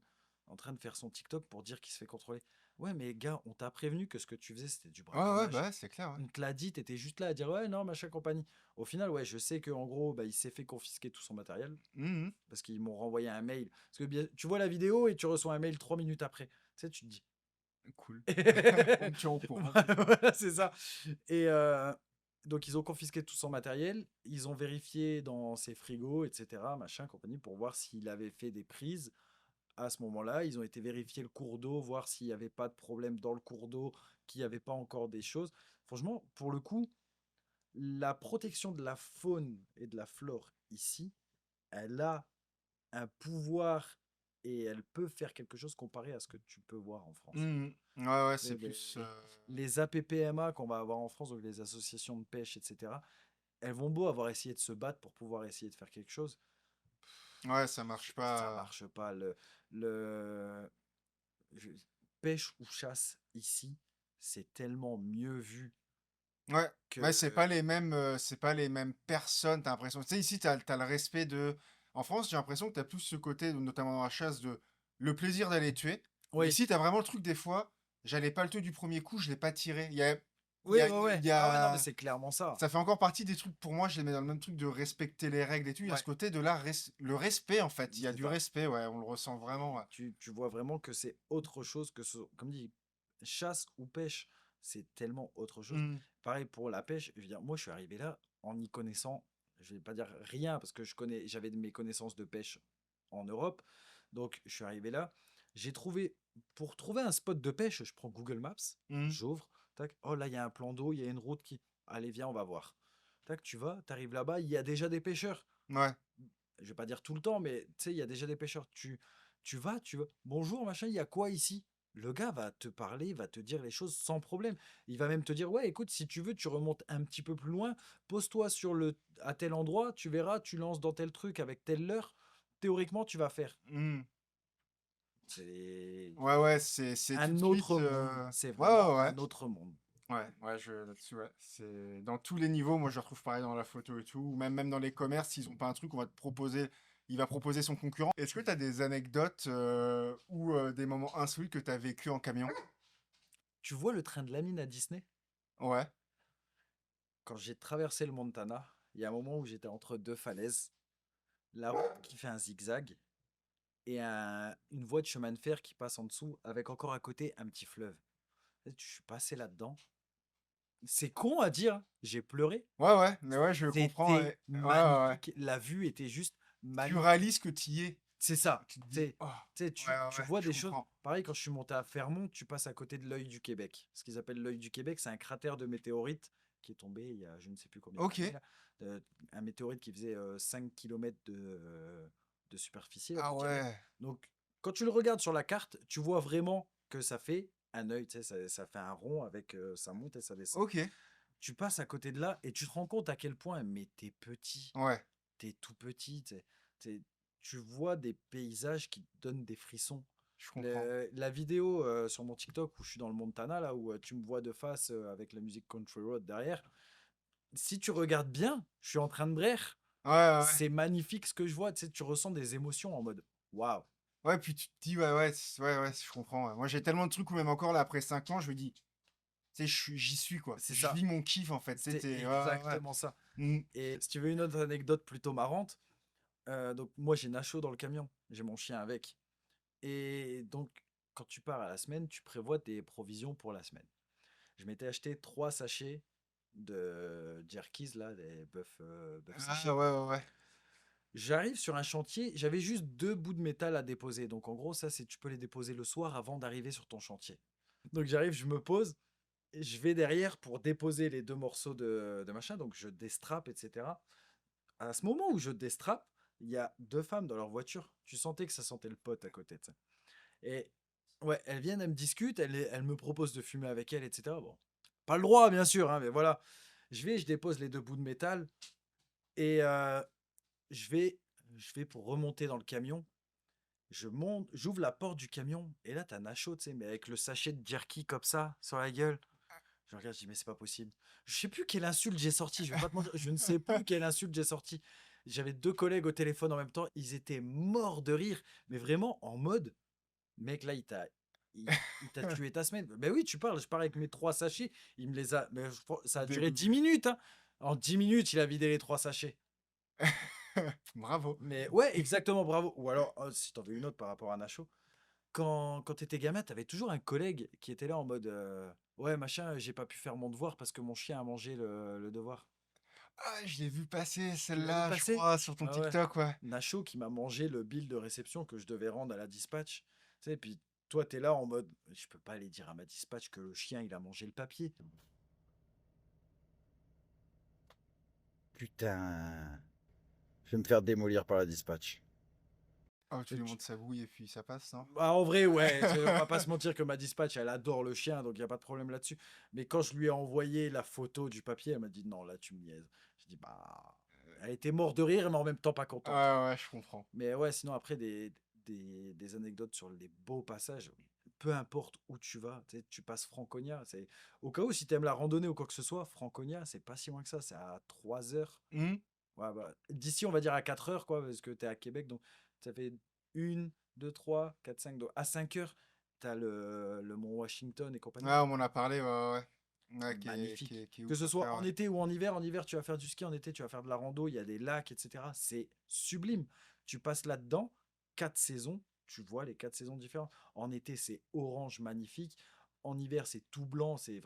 En train de faire son TikTok pour dire qu'il se fait contrôler. Ouais, mais gars, on t'a prévenu que ce que tu faisais, c'était du Ouais, ouais, bah braconnage. ouais, c'est clair, ouais. On te l'a dit, t'étais juste là à dire ouais, non, machin compagnie. Au final, ouais, je sais qu'en gros, bah, il s'est fait confisquer tout son matériel Mhm. parce qu'ils m'ont renvoyé un mail. Parce que tu vois la vidéo et tu reçois un mail 3 minutes après. Tu sais, tu te dis. Cool. On me tient au courant. Voilà, c'est ça. Et donc, ils ont confisqué tout son matériel. Ils ont vérifié dans ses frigos, etc., machin, compagnie, pour voir s'il avait fait des prises à ce moment-là. Ils ont été vérifier le cours d'eau, voir s'il n'y avait pas de problème dans le cours d'eau, qu'il n'y avait pas encore des choses. Franchement, pour le coup, la protection de la faune et de la flore ici, elle a un pouvoir et elle peut faire quelque chose comparé à ce que tu peux voir en France. Mhm. Ouais, ouais, Les, c'est plus. les APPMA qu'on va avoir en France, donc les associations de pêche, etc., elles vont beau avoir essayé de se battre pour pouvoir essayer de faire quelque chose, Ouais, ça marche ça pas. marche pas. Le, je- Pêche ou chasse ici, c'est tellement mieux vu Ouais, que. mais c'est pas les mêmes personnes, t'as l'impression. Tu sais, ici, t'as le respect de. En France, j'ai l'impression que t'as plus ce côté, notamment dans la chasse, de le plaisir d'aller tuer. Mais Oui, ici, t'as vraiment le truc des fois, j'allais pas le tuer du premier coup, je l'ai pas tiré. oui, ouais, ouais. Il y Ah ouais, non, mais a... c'est clairement ça. Ça fait encore partie des trucs, pour moi, je les mets dans le même truc de respecter les règles et tout. Il y a ce Ouais, côté de là, le respect, en fait. Il y a c'est du ça. respect, ouais, on le ressent vraiment. Ouais. Tu vois vraiment que c'est autre chose que ce. Comme dit, chasse ou pêche, c'est tellement autre chose. Mm. Pareil pour la pêche, je veux dire, moi je suis arrivé là en n'y connaissant, je vais pas dire rien parce que j'avais mes connaissances de pêche en Europe. Donc je suis arrivé là, j'ai trouvé, pour trouver un spot de pêche, je prends Google Maps, Mm. j'ouvre, tac, oh là il y a un plan d'eau, il y a une route qui. Allez, viens, on va voir. Tac, tu vas, t'arrives là-bas, il y a déjà des pêcheurs. Ouais. Je vais pas dire tout le temps, mais tu sais, il y a déjà des pêcheurs. Tu vas, bonjour, machin, il y a quoi ici? Le gars va te parler, va te dire les choses sans problème. Il va même te dire, ouais, écoute, si tu veux, tu remontes un petit peu plus loin, pose-toi à tel endroit, tu verras, tu lances dans tel truc avec telle leurre. Théoriquement, tu vas faire. Mm. C'est Ouais, ouais, c'est tout de un suite. autre monde. C'est Ouais, vraiment ouais, ouais. un autre monde. Ouais, ouais, là-dessus, ouais. C'est dans tous les niveaux, moi je le retrouve pareil dans la photo et tout, ou même dans les commerces, s'ils ont pas un truc, il va proposer son concurrent. Est-ce que tu as des anecdotes ou des moments insolites que tu as vécu en camion? Tu vois le train de la mine à Disney? Ouais. Quand j'ai traversé le Montana, il y a un moment où j'étais entre deux falaises, la route qui fait un zigzag, et une voie de chemin de fer qui passe en dessous avec encore à côté un petit fleuve. Je suis passé là-dedans. C'est con à dire, hein. J'ai pleuré. Ouais, ouais, mais ouais, je comprends. C'était Ouais, ouais, ouais, ouais. magnifique. La vue était juste Tu magnifique. réalises que tu y es. C'est ça. Tu te dis, Tu oh, sais, ouais, ouais, tu ouais, vois je des choses. comprends. Pareil, quand je suis monté à Fermont, tu passes à côté de l'œil du Québec. Ce qu'ils appellent l'œil du Québec, c'est un cratère de météorite qui est tombé il y a je ne sais plus combien Ok. d'années. Là. Un météorite qui faisait 5 km de superficie, là, Ah du diamètre. ouais. Donc, quand tu le regardes sur la carte, tu vois vraiment que ça fait un œil. Tu sais, ça fait un rond avec ça monte et ça descend. Ok. Tu passes à côté de là et tu te rends compte à quel point, mais t'es petit, Ouais, t'es tout petit, t'es- tu vois des paysages qui te donnent des frissons. je comprends. La vidéo sur mon TikTok où je suis dans le Montana, là où tu me vois de face avec la musique Country Road derrière, si tu regardes bien, je suis en train de braire. Ouais, ouais, ouais. C'est magnifique ce que je vois. Tu sais, tu ressens des émotions en mode waouh. Ouais, puis tu te dis, ouais, ouais, ouais, ouais, je comprends. Ouais. Moi, j'ai tellement de trucs où même encore là, après 5 ans, je me dis, tu sais, j'y suis, quoi. C'est Je ça. vis mon kiff, en fait. C'est Ouais, ouais, ouais. exactement ça. Mm. Et si tu veux une autre anecdote plutôt marrante, donc moi j'ai Nacho dans le camion, j'ai mon chien avec. Et donc quand tu pars à la semaine, tu prévois tes provisions pour la semaine. Je m'étais acheté 3 sachets de jerkies, là, des bœufs Ah, séchés. ouais, ouais, ouais. J'arrive sur un chantier, j'avais juste 2 bouts de métal à déposer. Donc en gros, ça, c'est tu peux les déposer le soir avant d'arriver sur ton chantier. Donc j'arrive, je me pose, et je vais derrière pour déposer les 2 morceaux de machin. Donc je déstrape, etc. À ce moment où je déstrape, il y a 2 femmes dans leur voiture. Tu sentais que ça sentait le pote à côté, tu sais. Et ouais, elles viennent, elles me discutent, elles me proposent de fumer avec elles, etc. Bon, pas le droit, bien sûr, hein, mais voilà. Je dépose les 2 bouts de métal et je vais, je vais pour remonter dans le camion. Je monte, j'ouvre la porte du camion et là, t'as Nacho, tu sais, mais avec le sachet de jerky comme ça, sur la gueule. Je regarde, je dis, mais c'est pas possible. Je sais plus quelle insulte j'ai sorti, je vais pas te mentir, je ne sais plus quelle insulte j'ai sorti. J'avais 2 collègues au téléphone en même temps, ils étaient morts de rire, mais vraiment en mode, mec, là, il t'a tué ta semaine. Ben oui, je pars avec mes 3 sachets, il me les a, mais ça a duré 10 Dégoûté. minutes, hein. En 10 minutes, il a vidé les 3 sachets. Bravo. Mais ouais, exactement, bravo. Ou alors, si t'en veux une autre par rapport à Nacho, quand t'étais gamin, t'avais toujours un collègue qui était là en mode ouais, machin, j'ai pas pu faire mon devoir parce que mon chien a mangé le devoir. Ah, je l'ai vu passer, Tu l'as vu celle-là, je passer? crois, sur ton Ah ouais. TikTok, ouais. Nacho qui m'a mangé le bill de réception que je devais rendre à la dispatch. Tu sais, puis toi, t'es là en mode je peux pas aller dire à ma dispatch que le chien il a mangé le papier. Putain. Je vais me faire démolir par la dispatch. Oh, tu lui Tu- montres sa bouille et puis ça passe, non? Bah, en vrai, ouais, on va pas se mentir que ma dispatch, elle adore le chien, donc il n'y a pas de problème là-dessus. Mais quand je lui ai envoyé la photo du papier, elle m'a dit non, là, tu me niaises. Je dis bah, elle était morte de rire, mais en même temps pas contente. Ah ouais, je comprends. Mais ouais, sinon, après, des anecdotes sur les beaux passages, peu importe où tu vas, tu passes Franconia. Au cas où, si tu aimes la randonnée ou quoi que ce soit, Franconia, c'est pas si loin que ça, c'est à 3 heures. Mhm. Ouais, bah, d'ici, on va dire à 4 heures, quoi, parce que tu es à Québec, donc ça fait 1, 2, 3, 4, 5. Donc à 5 heures, tu as le Mont Washington et compagnie. Ah, on m'en a parlé, ouais, ouais. Ouais, Magnifique. qui est Que ouf ce à soit faire, en ouais. été ou en hiver. En hiver, tu vas faire du ski. En été, tu vas faire de la rando. Il y a des lacs, etc. C'est sublime. Tu passes là-dedans, 4 saisons. Tu vois les 4 saisons différentes. En été, c'est orange, magnifique. En hiver, c'est tout blanc. C'est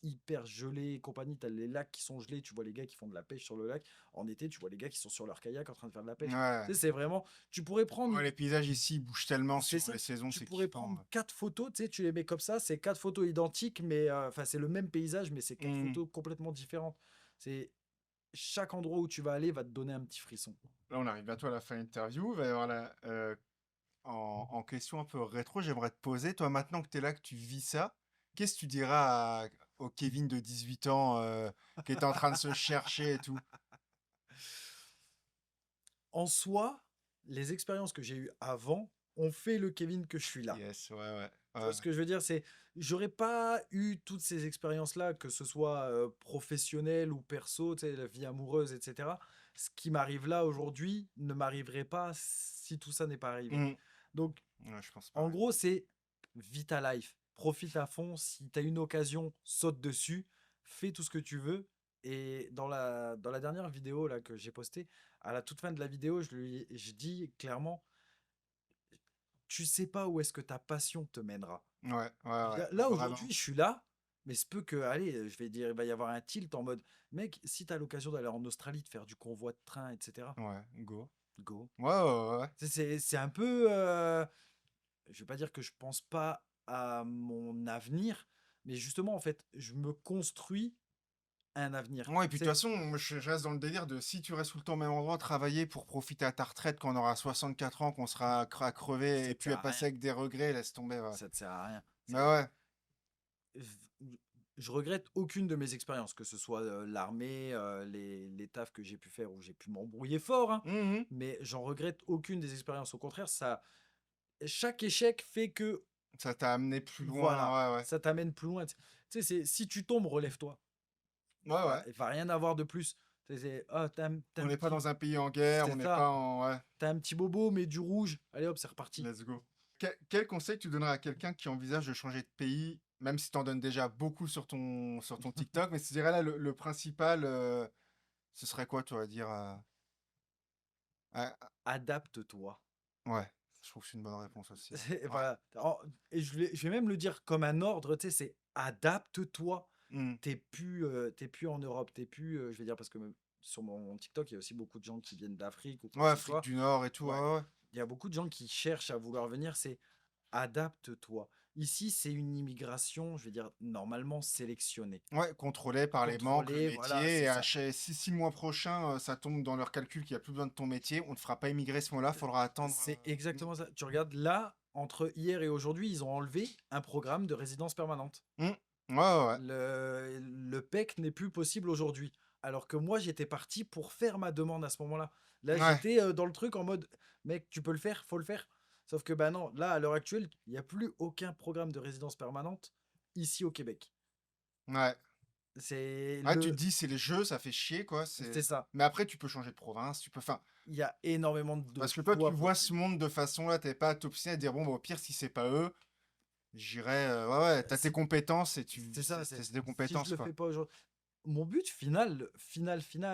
hyper gelé et compagnie. Tu as les lacs qui sont gelés. Tu vois les gars qui font de la pêche sur le lac. En été, tu vois les gars qui sont sur leur kayak en train de faire de la pêche. Ouais. C'est vraiment. Tu pourrais prendre. Ouais, les paysages ici ils bougent tellement C'est selon ça. les saisons, Tu c'est pourrais kiffant. prendre 4 photos, tu les mets comme ça, c'est 4 photos identiques, mais enfin c'est le même paysage, mais c'est quatre Mhm. photos complètement différentes. C'est chaque endroit où tu vas aller va te donner un petit frisson. Là, on arrive bientôt à la fin de l'interview. Il va y avoir en question un peu rétro, j'aimerais te poser, toi, maintenant que tu es là, que tu vis ça, qu'est-ce que tu diras au Kevin de 18 ans qui est en train de se chercher et tout? En soi, les expériences que j'ai eues avant ont fait le Kevin que je suis là. Yes, ouais, ouais. Tu Ouais, vois ce que je veux dire, c'est j'aurais pas eu toutes ces expériences-là, que ce soit professionnel ou perso, tu sais, la vie amoureuse, etc. Ce qui m'arrive là aujourd'hui ne m'arriverait pas si tout ça n'est pas arrivé. Mhm. Donc Ouais, je pense en pareil. gros, c'est vis ta life. Profite à fond. Si tu as une occasion, saute dessus. Fais tout ce que tu veux. Et dans la dernière vidéo là, que j'ai postée, à la toute fin de la vidéo, je dis clairement, tu sais pas où est-ce que ta passion te mènera. Ouais, ouais, ouais, Là, vraiment. aujourd'hui, je suis là, mais se peut que, allez, je vais dire, il va y avoir un tilt en mode, mec, si tu as l'occasion d'aller en Australie, de faire du convoi de train, etc., Ouais, go. go. Ouais, ouais, ouais. C'est un peu. Je vais pas dire que je pense pas à mon avenir, mais justement, en fait, je me construis un avenir. Ouais, et puis de toute façon, moi, je reste dans le délire de si tu restes tout le temps au même endroit, travailler pour profiter à ta retraite quand on aura 64 ans, qu'on sera à crever Ça et te puis sert à à rien. passer avec des regrets, laisse tomber. Ouais. Ça te sert à rien. Mais ouais. Je regrette aucune de mes expériences, que ce soit l'armée, les tafs que j'ai pu faire où j'ai pu m'embrouiller fort, hein, Mhm. mais j'en regrette aucune des expériences. Au contraire, chaque échec fait que, Ça t'a amené plus voilà, loin, ouais, ouais. ça t'amène plus loin. Tu sais, si tu tombes, relève-toi. Ouais, ouais. Il va rien avoir de plus. Ah, t'as On un n'est pas petit. dans un pays en guerre, on C'est n'est ça. pas en... Ouais, T'as un petit bobo, mais du rouge. Allez hop, c'est reparti. let's go. Quel conseil tu donnerais à quelqu'un qui envisage de changer de pays, même si tu en donnes déjà beaucoup sur ton TikTok, mais tu dirais là, le principal, ce serait quoi, toi, à dire à- Adapte-toi. Ouais, je trouve que c'est une bonne réponse aussi. Ouais. Ouais. Voilà. Et je vais même le dire comme un ordre, c'est adapte-toi. Hmm. T'es plus en Europe, t'es plus, je vais dire, parce que même sur mon TikTok, il y a aussi beaucoup de gens qui viennent d'Afrique ou quoi Ouais, que ce Afrique soit. du Nord et tout, Ouais. ouais, ouais. Il y a beaucoup de gens qui cherchent à vouloir venir, c'est adapte-toi. Ici, c'est une immigration, je vais dire, normalement sélectionnée. Ouais, contrôlé par les banques, le Contrôlée, voilà, métier, c'est et à ça. si le mois prochain, ça tombe dans leur calcul qu'il n'y a plus besoin de ton métier, on ne te fera pas immigrer ce mois-là, faudra attendre. C'est exactement ça. Tu regardes là, entre hier et aujourd'hui, ils ont enlevé un programme de résidence permanente. Hmm. Ouais, ouais, ouais. Le PEC n'est plus possible aujourd'hui. Alors que moi, j'étais parti pour faire ma demande à ce moment-là. Là, Ouais, j'étais dans le truc en mode, mec, tu peux le faire, faut le faire. Sauf que, bah non, là, à l'heure actuelle, il n'y a plus aucun programme de résidence permanente ici au Québec. ouais. C'est Ouais, tu te le, dis, c'est les jeux, ça fait chier, quoi. c'est ça. Mais après, tu peux changer de province, tu peux. Enfin, Il y a énormément de parce que toi, tu choix vois ce possibles. monde de façon là, t'es pas à t'obstiner à dire, bon, bah, au pire, si c'est pas eux, j'irai. Ouais, ouais, t'as tes C'est compétences et c'est ça. c'est des Si je compétences, le quoi. fais pas aujourd'hui, mon but final,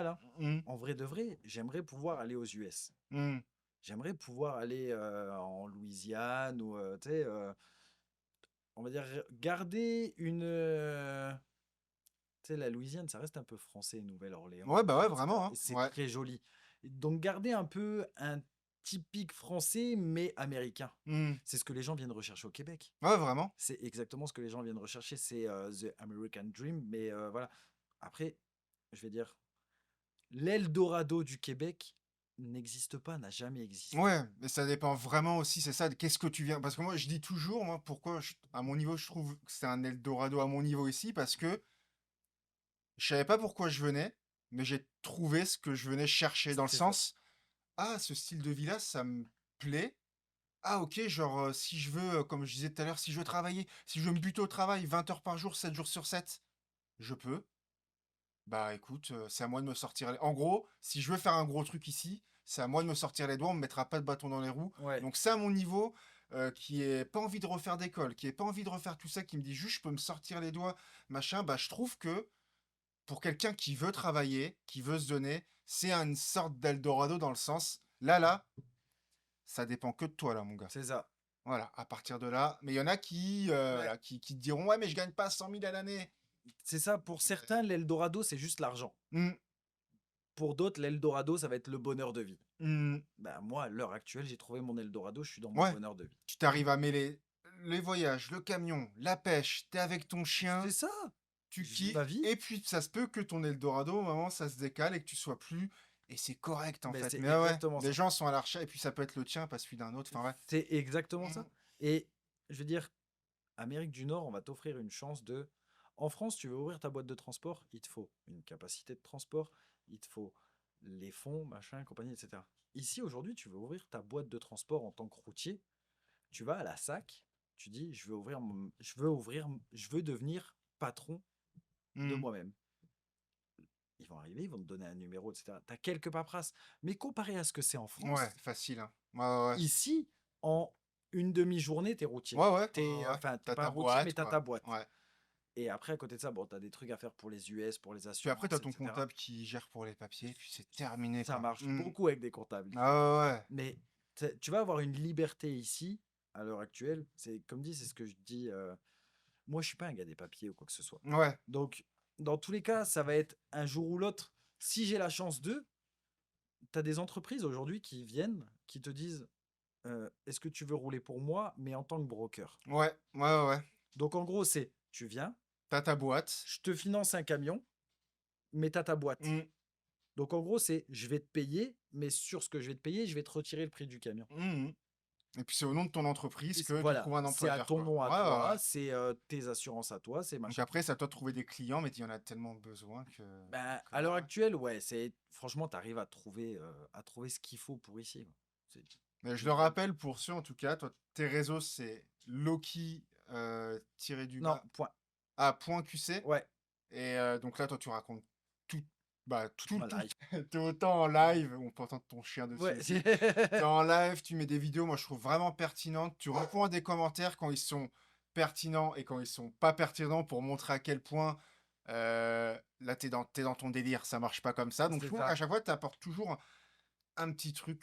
hein, Hmm. en vrai de vrai, j'aimerais pouvoir aller aux US. Hmm. J'aimerais pouvoir aller en Louisiane ou, tu sais, on va dire, garder une. Tu sais, la Louisiane, ça reste un peu français, Nouvelle-Orléans, Ouais, bah ouais, etc. vraiment, Et hein. c'est Ouais. très joli. Donc, garder un peu un typique français, mais américain. Hmm. C'est ce que les gens viennent rechercher au Québec. Ouais, vraiment. C'est exactement ce que les gens viennent rechercher. C'est The American Dream. Mais voilà. Après, je vais dire, l'Eldorado du Québec n'existe pas, n'a jamais existé. Ouais, mais ça dépend vraiment aussi, c'est ça, de qu'est-ce que tu viens. Parce que moi, je dis toujours, moi, pourquoi, à mon niveau, je trouve que c'est un Eldorado à mon niveau ici, parce que je savais pas pourquoi je venais, mais j'ai trouvé ce que je venais chercher, dans le C'est ça. sens, ah, ce style de vie-là, ça me plaît. Ah, ok, genre, si je veux, comme je disais tout à l'heure, si je veux travailler, si je veux me buter au travail 20 heures par jour, 7 jours sur 7, je peux. Bah écoute, c'est à moi de me sortir en gros, si je veux faire un gros truc ici, c'est à moi de me sortir les doigts, on me mettra pas de bâton dans les roues. Ouais, Donc ça, à mon niveau, qui ait pas envie de refaire d'école, qui ait pas envie de refaire tout ça, qui me dit juste je peux me sortir les doigts, machin, bah je trouve que pour quelqu'un qui veut travailler, qui veut se donner, c'est une sorte d'Eldorado dans le sens, là, ça dépend que de toi là, mon gars. c'est ça. Voilà, à partir de là. Mais il y en a qui, Ouais, voilà, qui te diront, ouais, mais je gagne pas 100 000 à l'année. c'est ça. Pour certains, l'Eldorado, c'est juste l'argent. Mmh, Pour d'autres, l'Eldorado, ça va être le bonheur de vie. mmh. Ben, moi, à l'heure actuelle, j'ai trouvé mon Eldorado, je suis dans mon Ouais, bonheur de vie. tu t'arrives à mêler les voyages, le camion, la pêche, t'es avec ton C'est chien, ça. tu Je vis ma kiffes, vie. et puis ça se peut que ton Eldorado, au moment, ça se décale et que tu sois plus. Et c'est correct en Mais fait. c'est Mais ouais, exactement les ça. gens sont à la recherche, et puis ça peut être le tien, pas celui d'un autre. Enfin ouais. C'est exactement Mm. ça. Et je veux dire, Amérique du Nord, on va t'offrir une chance de. En France, tu veux ouvrir ta boîte de transport, il te faut une capacité de transport, il te faut les fonds, machin, compagnie, etc. Ici, aujourd'hui, tu veux ouvrir ta boîte de transport en tant que routier, tu vas à la SAC, tu dis, je veux devenir patron de Mm. moi-même. Ils vont arriver, ils vont te donner un numéro, etc. Tu as quelques paperasses. Mais comparé à ce que c'est en Ouais, France, facile, hein. Ouais, ouais, ouais. ici, en une demi-journée, t'es routier. Ouais, ouais, T'es, ouais, ouais. enfin, t'es T'as pas ta routier, mais boîte, t'as quoi. ta boîte. Ouais. Et après, à côté de ça, bon, t'as des trucs à faire pour les US, pour les Puis après, t'as assurances, ton etc. comptable qui gère pour les papiers, puis c'est terminé, Ça quoi. marche Mm. beaucoup avec des comptables ici. Ah ouais, Mais tu vas avoir une liberté ici, à l'heure actuelle. C'est comme dit, c'est ce que je dis. Moi, je suis pas un gars des papiers ou quoi que ce soit. ouais. Ouais. Donc, dans tous les cas, ça va être un jour ou l'autre. Si j'ai la chance de, tu as des entreprises aujourd'hui qui viennent, qui te disent est-ce que tu veux rouler pour moi, mais en tant que broker. Ouais, ouais, ouais, ouais. Donc, en gros, c'est tu viens, T'as ta boîte. je te finance un camion, mais tu as ta boîte. Mm. Donc, en gros, c'est je vais te payer, mais sur ce que je vais te payer, je vais te retirer le prix du camion. Mm. Et puis c'est au nom de ton entreprise que tu Voilà, trouves un c'est à employeur, ton quoi. nom à Ouais, ouais, toi, ouais. c'est tes assurances à toi, c'est Donc machin. après, c'est à toi de trouver des clients, mais il y en a tellement besoin Ben, que à l'heure voilà. actuelle, ouais, c'est franchement, tu arrives à trouver ce qu'il faut pour ici, quoi. C'est Mais je le nickel. rappelle pour ceux, en tout cas, toi, tes réseaux, c'est Loki tiré du Non, bas point. à point QC. Ouais, Et donc là, toi, tu racontes tout, bah, toute ma tout. life. T'es autant en live, on peut entendre ton chien dessus Ouais, aussi. T'es en live, tu mets des vidéos, moi je trouve vraiment pertinentes. Tu réponds à des commentaires quand ils sont pertinents et quand ils sont pas pertinents pour montrer à quel point là t'es dans ton délire, ça marche pas comme ça. Donc c'est tu vois, à ça. chaque fois, tu apportes toujours un petit truc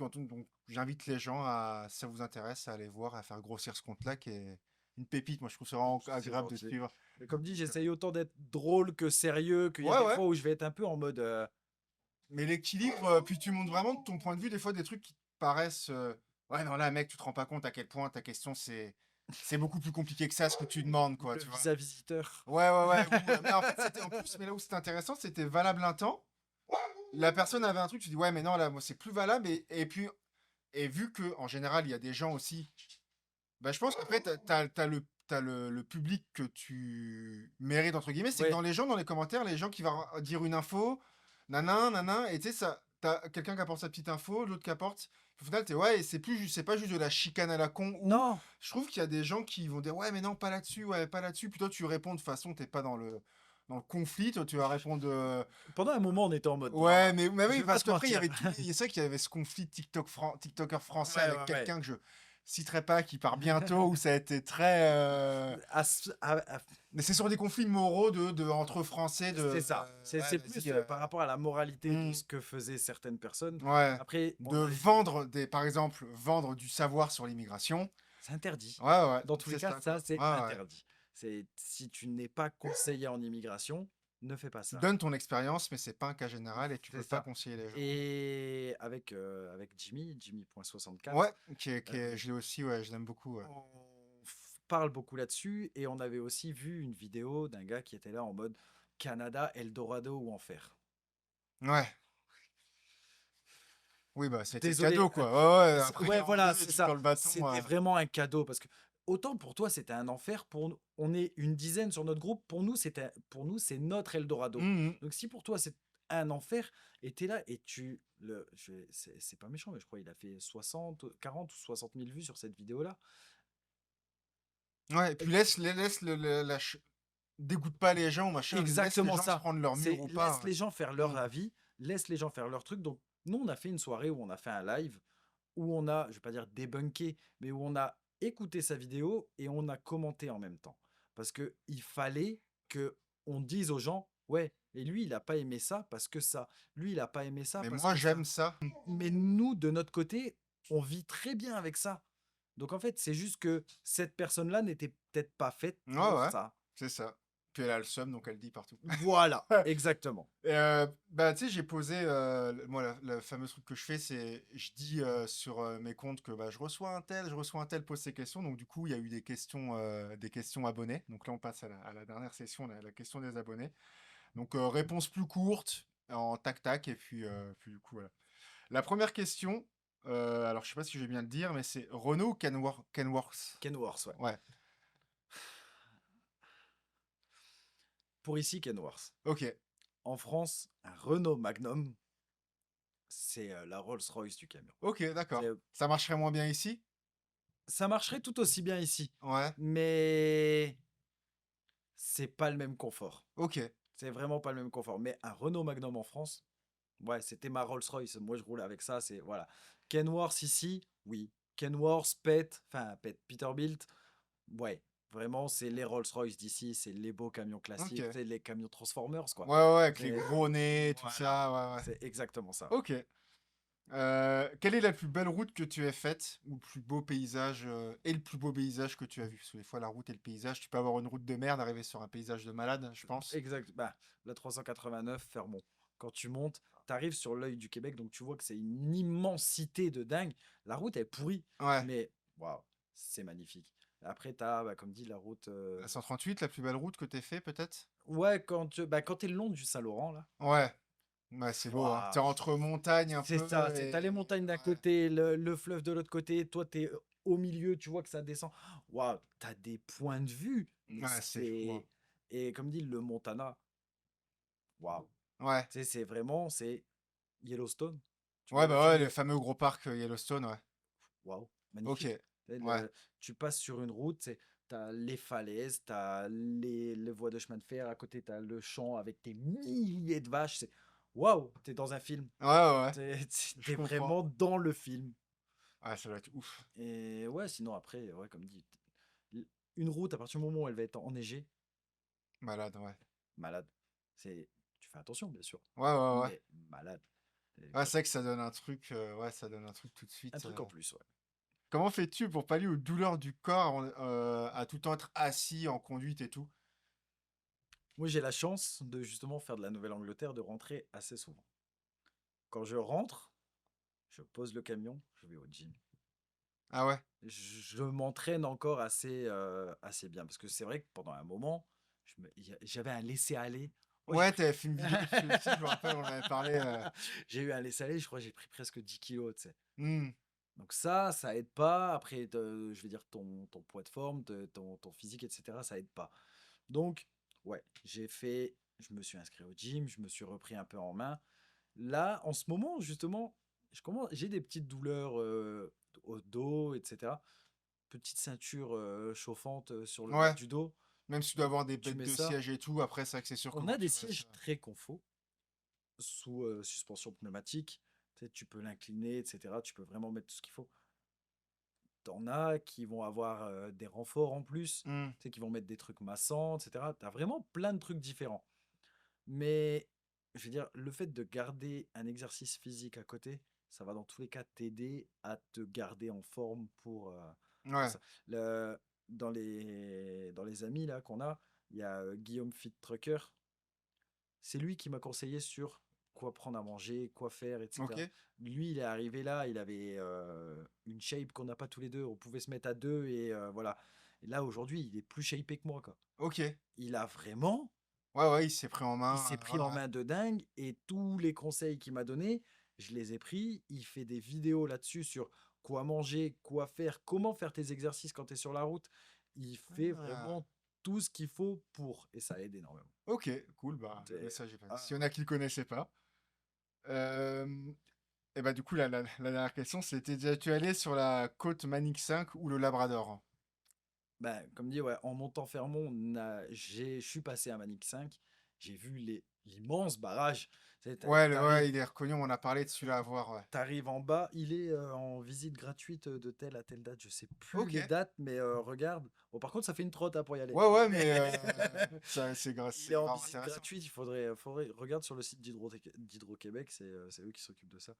en tout. Donc j'invite les gens à, si ça vous intéresse, à aller voir, à faire grossir ce compte-là qui est une pépite. Moi je trouve ça vraiment C'est agréable de gentil. suivre. Mais comme dit, Donc, j'essaye autant d'être drôle que sérieux, qu'il y a ouais, des ouais. fois où je vais être un peu en mode Mais l'équilibre, puis tu montres vraiment de ton point de vue des fois des trucs qui te paraissent. Ouais, non, là, mec, tu te rends pas compte à quel point ta question, c'est beaucoup plus compliqué que ça, ce que tu demandes, quoi, le tu vois. visa visiteur. Ouais, ouais, ouais. Mais en fait, c'était en plus, mais là où c'était intéressant, c'était valable un temps. La personne avait un truc, tu dis, ouais, mais non, là, moi, c'est plus valable. Et puis, et vu que, en général, il y a des gens aussi. Bah, je pense qu'après, t'as le public que tu mérites, entre guillemets. C'est que Ouais, dans les gens, dans les commentaires, les gens qui vont dire une info, nanan, nanan, et tu sais, ça, t'as quelqu'un qui apporte sa petite info, l'autre qui apporte. Au final, t'es ouais, et c'est pas juste de la chicane à la con, ou non. je trouve qu'il y a des gens qui vont dire ouais, mais non, pas là-dessus, ouais, pas là-dessus. Plutôt, tu réponds de façon, t'es pas dans le conflit, toi, tu vas répondre. Pendant un moment, on était en mode Ouais, drama. mais Je oui, vais pas parce te qu'après, il y mentir. avait tout, il y a ça qu'il y avait ce conflit de TikToker français Ouais, avec ouais, ouais. quelqu'un que je citerai pas, qui part bientôt, où ça a été très. Mais c'est sur des conflits moraux entre Français, C'est ça. ouais, C'est plus vas-y. par rapport à la moralité de Hmm, ce que faisaient certaines personnes. ouais. Après, De par exemple, vendre du savoir sur l'immigration. c'est interdit. Ouais, ouais, Dans tous les c'est cas, ça, ça, quoi. c'est Ouais, ouais. interdit. C'est si tu n'es pas conseiller en immigration, ne fais pas Tu ça. donnes ton expérience, mais c'est pas un cas général et tu C'est peux pas ça. conseiller les gens. Et avec Jimmy.64, Ouais, je l'ai aussi, ouais, je l'aime beaucoup, ouais. on parle beaucoup là-dessus et on avait aussi vu une vidéo d'un gars qui était là en mode Canada, Eldorado ou enfer. Ouais. Oui, bah, c'était Désolé, cadeau, quoi. Ouais, ouais, après, ouais, à un moment voilà, donné, c'est tu ça. prends le bâton, C'était vraiment un cadeau parce que autant pour toi, c'était un enfer, pour nous on est une dizaine sur notre groupe, pour nous, c'est notre Eldorado. Mmh mh. Donc si pour toi, c'est un enfer et tu es là et tu le je vais c'est pas méchant, mais je crois il a fait 40 ou 60 000 vues sur cette vidéo-là. Ouais, et puis laisse le la ch dégoûte pas les gens, machin, laisse les Exactement gens se ça. prendre leur mur C'est ou laisse pas. les gens faire Mmh. leur avis, laisse les gens faire leur truc. Donc, nous, on a fait une soirée où on a fait un live où on a, je vais pas dire débunké, mais où on a écouté sa vidéo et on a commenté en même temps. Parce que il fallait que on dise aux gens, ouais, et lui, il a pas aimé ça parce que ça. Lui, il a pas aimé ça Mais parce moi, que j'aime ça. ça. Mais nous, de notre côté, on vit très bien avec ça. Donc en fait, c'est juste que cette personne-là n'était peut-être pas faite Ouais, pour ouais, ça. c'est ça. Puis elle a le seum, donc elle le dit partout. Voilà, exactement. Et bah, tu sais, j'ai posé, moi, le fameux truc que je fais, c'est je dis sur mes comptes que bah, je reçois un tel, pose ces questions. Donc, du coup, il y a eu des questions abonnés. Donc, là, on passe à la dernière session, la question des abonnés. Donc, réponse plus courte, en tac-tac. Et puis, du coup, voilà. La première question, alors, je sais pas si je vais bien le dire, mais c'est Renault ou Kenworth? Kenworth, ouais. Ouais, Pour ici, Kenworth. ok, En France, un Renault Magnum, c'est la Rolls-Royce du camion. ok, d'accord. C'est- Ça marcherait moins bien ici? Ça marcherait tout aussi bien ici, Ouais, mais c'est pas le même confort. ok. C'est vraiment pas le même confort. Mais un Renault Magnum en France, ouais, c'était ma Rolls-Royce. Moi, je roule avec ça. C'est voilà. Kenworth ici, oui. Kenworth, Peterbilt, ouais. Vraiment, c'est les Rolls-Royce d'ici. C'est les beaux camions classiques, Ok. c'est les camions Transformers, quoi. Ouais, ouais, avec les C'est gros nez, tout voilà. ça, ouais, ouais. C'est exactement ça. Ok. Quelle est la plus belle route que tu aies faite, ou le plus beau paysage, et le plus beau paysage que tu as vu? Parce que des fois, la route et le paysage, tu peux avoir une route de merde, arriver sur un paysage de malade, je pense. Exact. Bah, la 389, Fermont. Quand tu montes, tu arrives sur l'œil du Québec, donc tu vois que c'est une immensité de dingue. La route est pourrie, Ouais. mais waouh, c'est magnifique. Après, tu as, comme dit, la route. La 138, la plus belle route que tu aies fait, peut-être? Ouais, quand tu es le long du Saint-Laurent, là. Ouais. Ouais, c'est beau, hein. T'es Waouh, entre montagnes un c'est peu ça. T'as les et... montagnes d'un Ouais. côté, le fleuve de l'autre côté. Toi, tu es au milieu, tu vois que ça descend. Waouh, tu as des points de vue. Mais Ouais, c'est fou, hein. c'est. Et comme dit, le Montana, waouh. Ouais. Tu sais, c'est vraiment. C'est Yellowstone. Tu vois Ouais, le bah ouais, film le fameux gros parc Yellowstone, ouais. Waouh, Ok. magnifique. Tu sais, Ouais. tu passes sur une route, tu as les falaises, tu as les voies de chemin de fer, à côté tu as le champ avec tes milliers de vaches. Waouh, tu es dans un film. Ouais, ouais, ouais. Tu Je es comprends. vraiment dans le film. Ouais, ça doit être ouf. Et ouais, sinon après, ouais, comme dit, une route, à partir du moment où elle va être enneigée, Malade, ouais. malade. Tu fais attention, bien sûr, Ouais, ouais, ouais. mais malade. Ouais, c'est vrai que ça donne un truc, ouais, ça donne un truc tout de Un suite. truc en plus, ouais. Comment fais-tu pour pallier aux douleurs du corps à tout le temps être assis en conduite et tout? Moi, j'ai la chance de justement faire de la Nouvelle-Angleterre, de rentrer assez souvent. Quand je rentre, je pose le camion, je vais au gym. Ah ouais? Je m'entraîne encore assez bien parce que c'est vrai que pendant un moment, j'avais un laisser-aller. Oh, Ouais, t'avais fait une vidéo dessus aussi, je me rappelle, on en avait parlé. j'ai eu un laisser-aller, je crois que j'ai pris presque 10 kilos, tu sais. Hmm. Donc ça aide pas. Après, je vais dire ton poids de forme, ton physique, etc., ça aide pas. Donc, ouais, je me suis inscrit au gym, je me suis repris un peu en main. Là, en ce moment, justement, j'ai des petites douleurs au dos, etc. Petite ceinture chauffante sur le bas Ouais, du dos. même si tu dois Donc, avoir des tu bêtes mets de ça. siège et tout, après, c'est vrai que c'est sûr que On quand a des tu restes. sièges très confo sous suspension pneumatique. Tu sais, tu peux l'incliner, etc. Tu peux vraiment mettre tout ce qu'il faut. T'en as qui vont avoir des renforts en plus, Hmm. tu sais, qui vont mettre des trucs massants, etc. Tu as vraiment plein de trucs différents. Mais je veux dire, le fait de garder un exercice physique à côté, ça va dans tous les cas t'aider à te garder en forme pour Ouais, ça. Dans les amis là qu'on a, il y a Guillaume Fit Trucker. C'est lui qui m'a conseillé sur quoi prendre à manger, quoi faire, etc. ok, Lui, il est arrivé là, il avait une shape qu'on n'a pas tous les deux. On pouvait se mettre à deux et voilà. Et là, aujourd'hui, il est plus shapé que moi, quoi. ok. Il a vraiment Ouais, ouais, il s'est pris en il main. s'est pris Ouais, en ouais. main de dingue et tous les conseils qu'il m'a donnés, je les ai pris. Il fait des vidéos là-dessus sur quoi manger, quoi faire, comment faire tes exercices quand tu es sur la route. Il fait Ah. vraiment tout ce qu'il faut pour, et ça aide énormément. Ok, cool, bah, le C'est- message est passé. ah, S'il y en a qui ne le connaissaient pas. Et bah, du coup, la dernière question, c'était déjà, tu es allé sur la côte Manic 5 ou le Labrador? ben, comme dit, ouais, en montant Fermont, je suis passé à Manic 5. J'ai vu l'immense barrage. Ouais, T'arrives, ouais, il est reconnu, on en a parlé de celui-là à voir, ouais. t'arrives en bas, il est en visite gratuite de telle à telle date. Je sais plus Ok. les dates, mais regarde. Bon, par contre, ça fait une trotte hein, pour y aller. Ouais, ouais, mais Mais il c'est est en grave visite intéressant. gratuite. Regarde sur le site d'Hydro-Québec, c'est eux qui s'occupent de ça.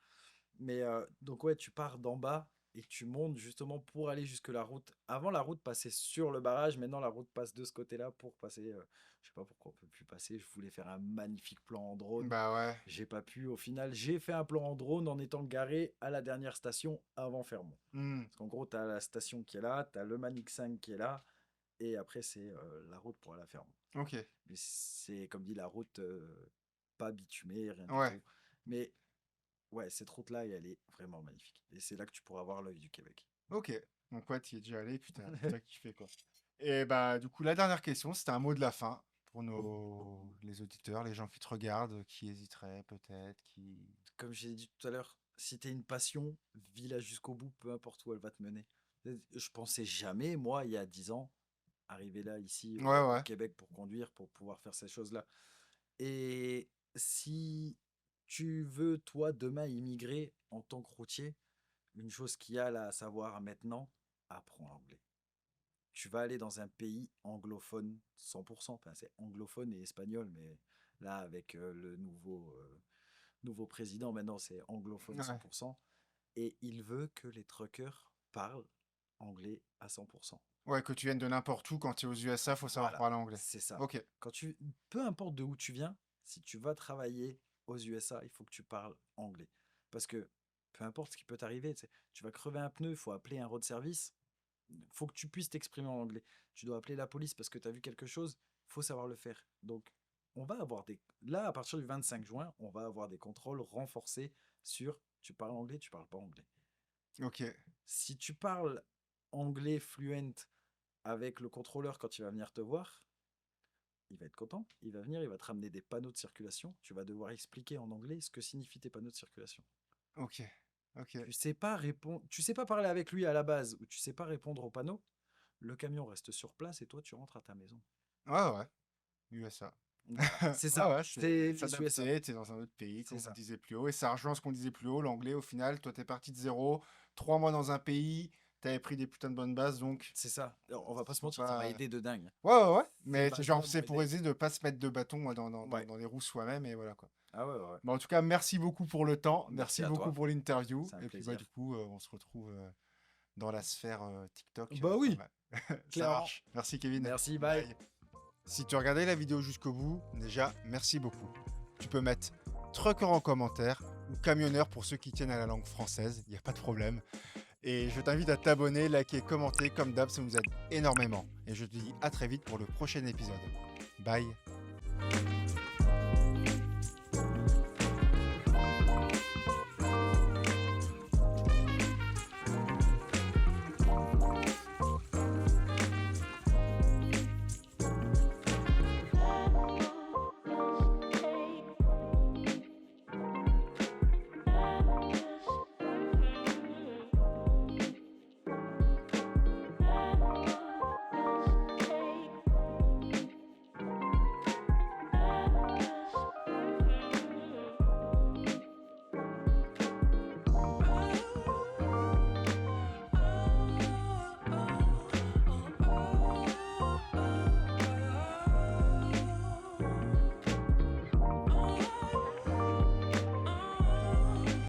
Mais donc ouais, tu pars d'en bas et tu montes justement pour aller jusque la route. Avant, la route passait sur le barrage. Maintenant, la route passe de ce côté-là pour passer. Je sais pas pourquoi on peut plus passer. Je voulais faire un magnifique plan en drone. Bah ouais. J'ai pas pu. Au final, j'ai fait un plan en drone en étant garé à la dernière station avant Fermont. Hmm. Parce qu'en gros, tu as la station qui est là, tu as le Manic 5 qui est là, et après, c'est la route pour aller à Fermont. Ok. Mais c'est, comme dit, la route pas bitumée, rien du Ouais. tout. Mais ouais, cette route-là, elle est vraiment magnifique. Et c'est là que tu pourras voir l'œil du Québec. Ok. Donc ouais, tu y es déjà allé, putain, kiffé quoi. Et bah du coup, la dernière question, c'était un mot de la fin pour les auditeurs, les gens qui te regardent, qui hésiteraient peut-être, qui... Comme j'ai dit tout à l'heure, si tu as une passion, vis-la jusqu'au bout, peu importe où elle va te mener. Je pensais jamais, moi, il y a 10 ans, arriver là, ici, Ouais, au ouais. Québec pour conduire, pour pouvoir faire ces choses-là. Et si tu veux, toi, demain, immigrer en tant que routier, une chose qu'il y a là à savoir maintenant, apprends l'anglais. Tu vas aller dans un pays anglophone 100%, enfin c'est anglophone et espagnol, mais là avec le nouveau président, maintenant c'est anglophone Ouais. 100%, et il veut que les truckers parlent anglais à 100%. Ouais, que tu viennes de n'importe où, quand tu es aux USA, faut savoir Voilà, parler anglais. c'est ça. Ok. Peu importe de où tu viens, si tu vas travailler aux USA, il faut que tu parles anglais. Parce que peu importe ce qui peut t'arriver, tu vas crever un pneu, il faut appeler un road service, il faut que tu puisses t'exprimer en anglais. Tu dois appeler la police parce que tu as vu quelque chose, il faut savoir le faire. Donc, on va avoir des... Là, à partir du 25 juin, on va avoir des contrôles renforcés sur tu parles anglais, tu parles pas anglais. Ok. Si tu parles anglais fluent avec le contrôleur quand il va venir te voir, il va être content, il va venir, il va te ramener des panneaux de circulation, tu vas devoir expliquer en anglais ce que signifient tes panneaux de circulation. Ok. Ok. Tu sais pas parler avec lui à la base ou tu sais pas répondre aux panneaux, le camion reste sur place et toi tu rentres à ta maison. Ouais, ouais. USA. Voilà, c'est Ah ça, ouais, c'est c'est les USA, s'adapter, t'es dans un autre pays, c'est comme on ça. disait plus haut. Et ça rejoint ce qu'on disait plus haut, l'anglais, au final, toi, t'es parti de zéro, 3 mois dans un pays, t'avais pris des putains de bonnes bases, donc C'est ça. On va pas se faut mentir, ça m'a pas... aidé de dingue. Ouais, ouais, ouais. Ces Mais genre, bases-là m'ont c'est pour aidé. essayer de pas se mettre de bâton moi, Ouais. dans les roues soi-même, et voilà, quoi. Ah ouais, ouais, ouais. Bah, en tout cas, merci beaucoup pour le temps, Merci merci à beaucoup toi, pour l'interview, c'est un et puis bah, du plaisir. coup, on se retrouve dans la sphère TikTok. Bah oui, Ouais. Ça clairement. marche. Merci, Kevin. Merci, bye. Bye. Si tu as regardé la vidéo jusqu'au bout, déjà, merci beaucoup. Tu peux mettre trucker en commentaire ou camionneur pour ceux qui tiennent à la langue française, il n'y a pas de problème. Et je t'invite à t'abonner, liker, commenter, comme d'hab, ça nous aide énormément. Et je te dis à très vite pour le prochain épisode. Bye.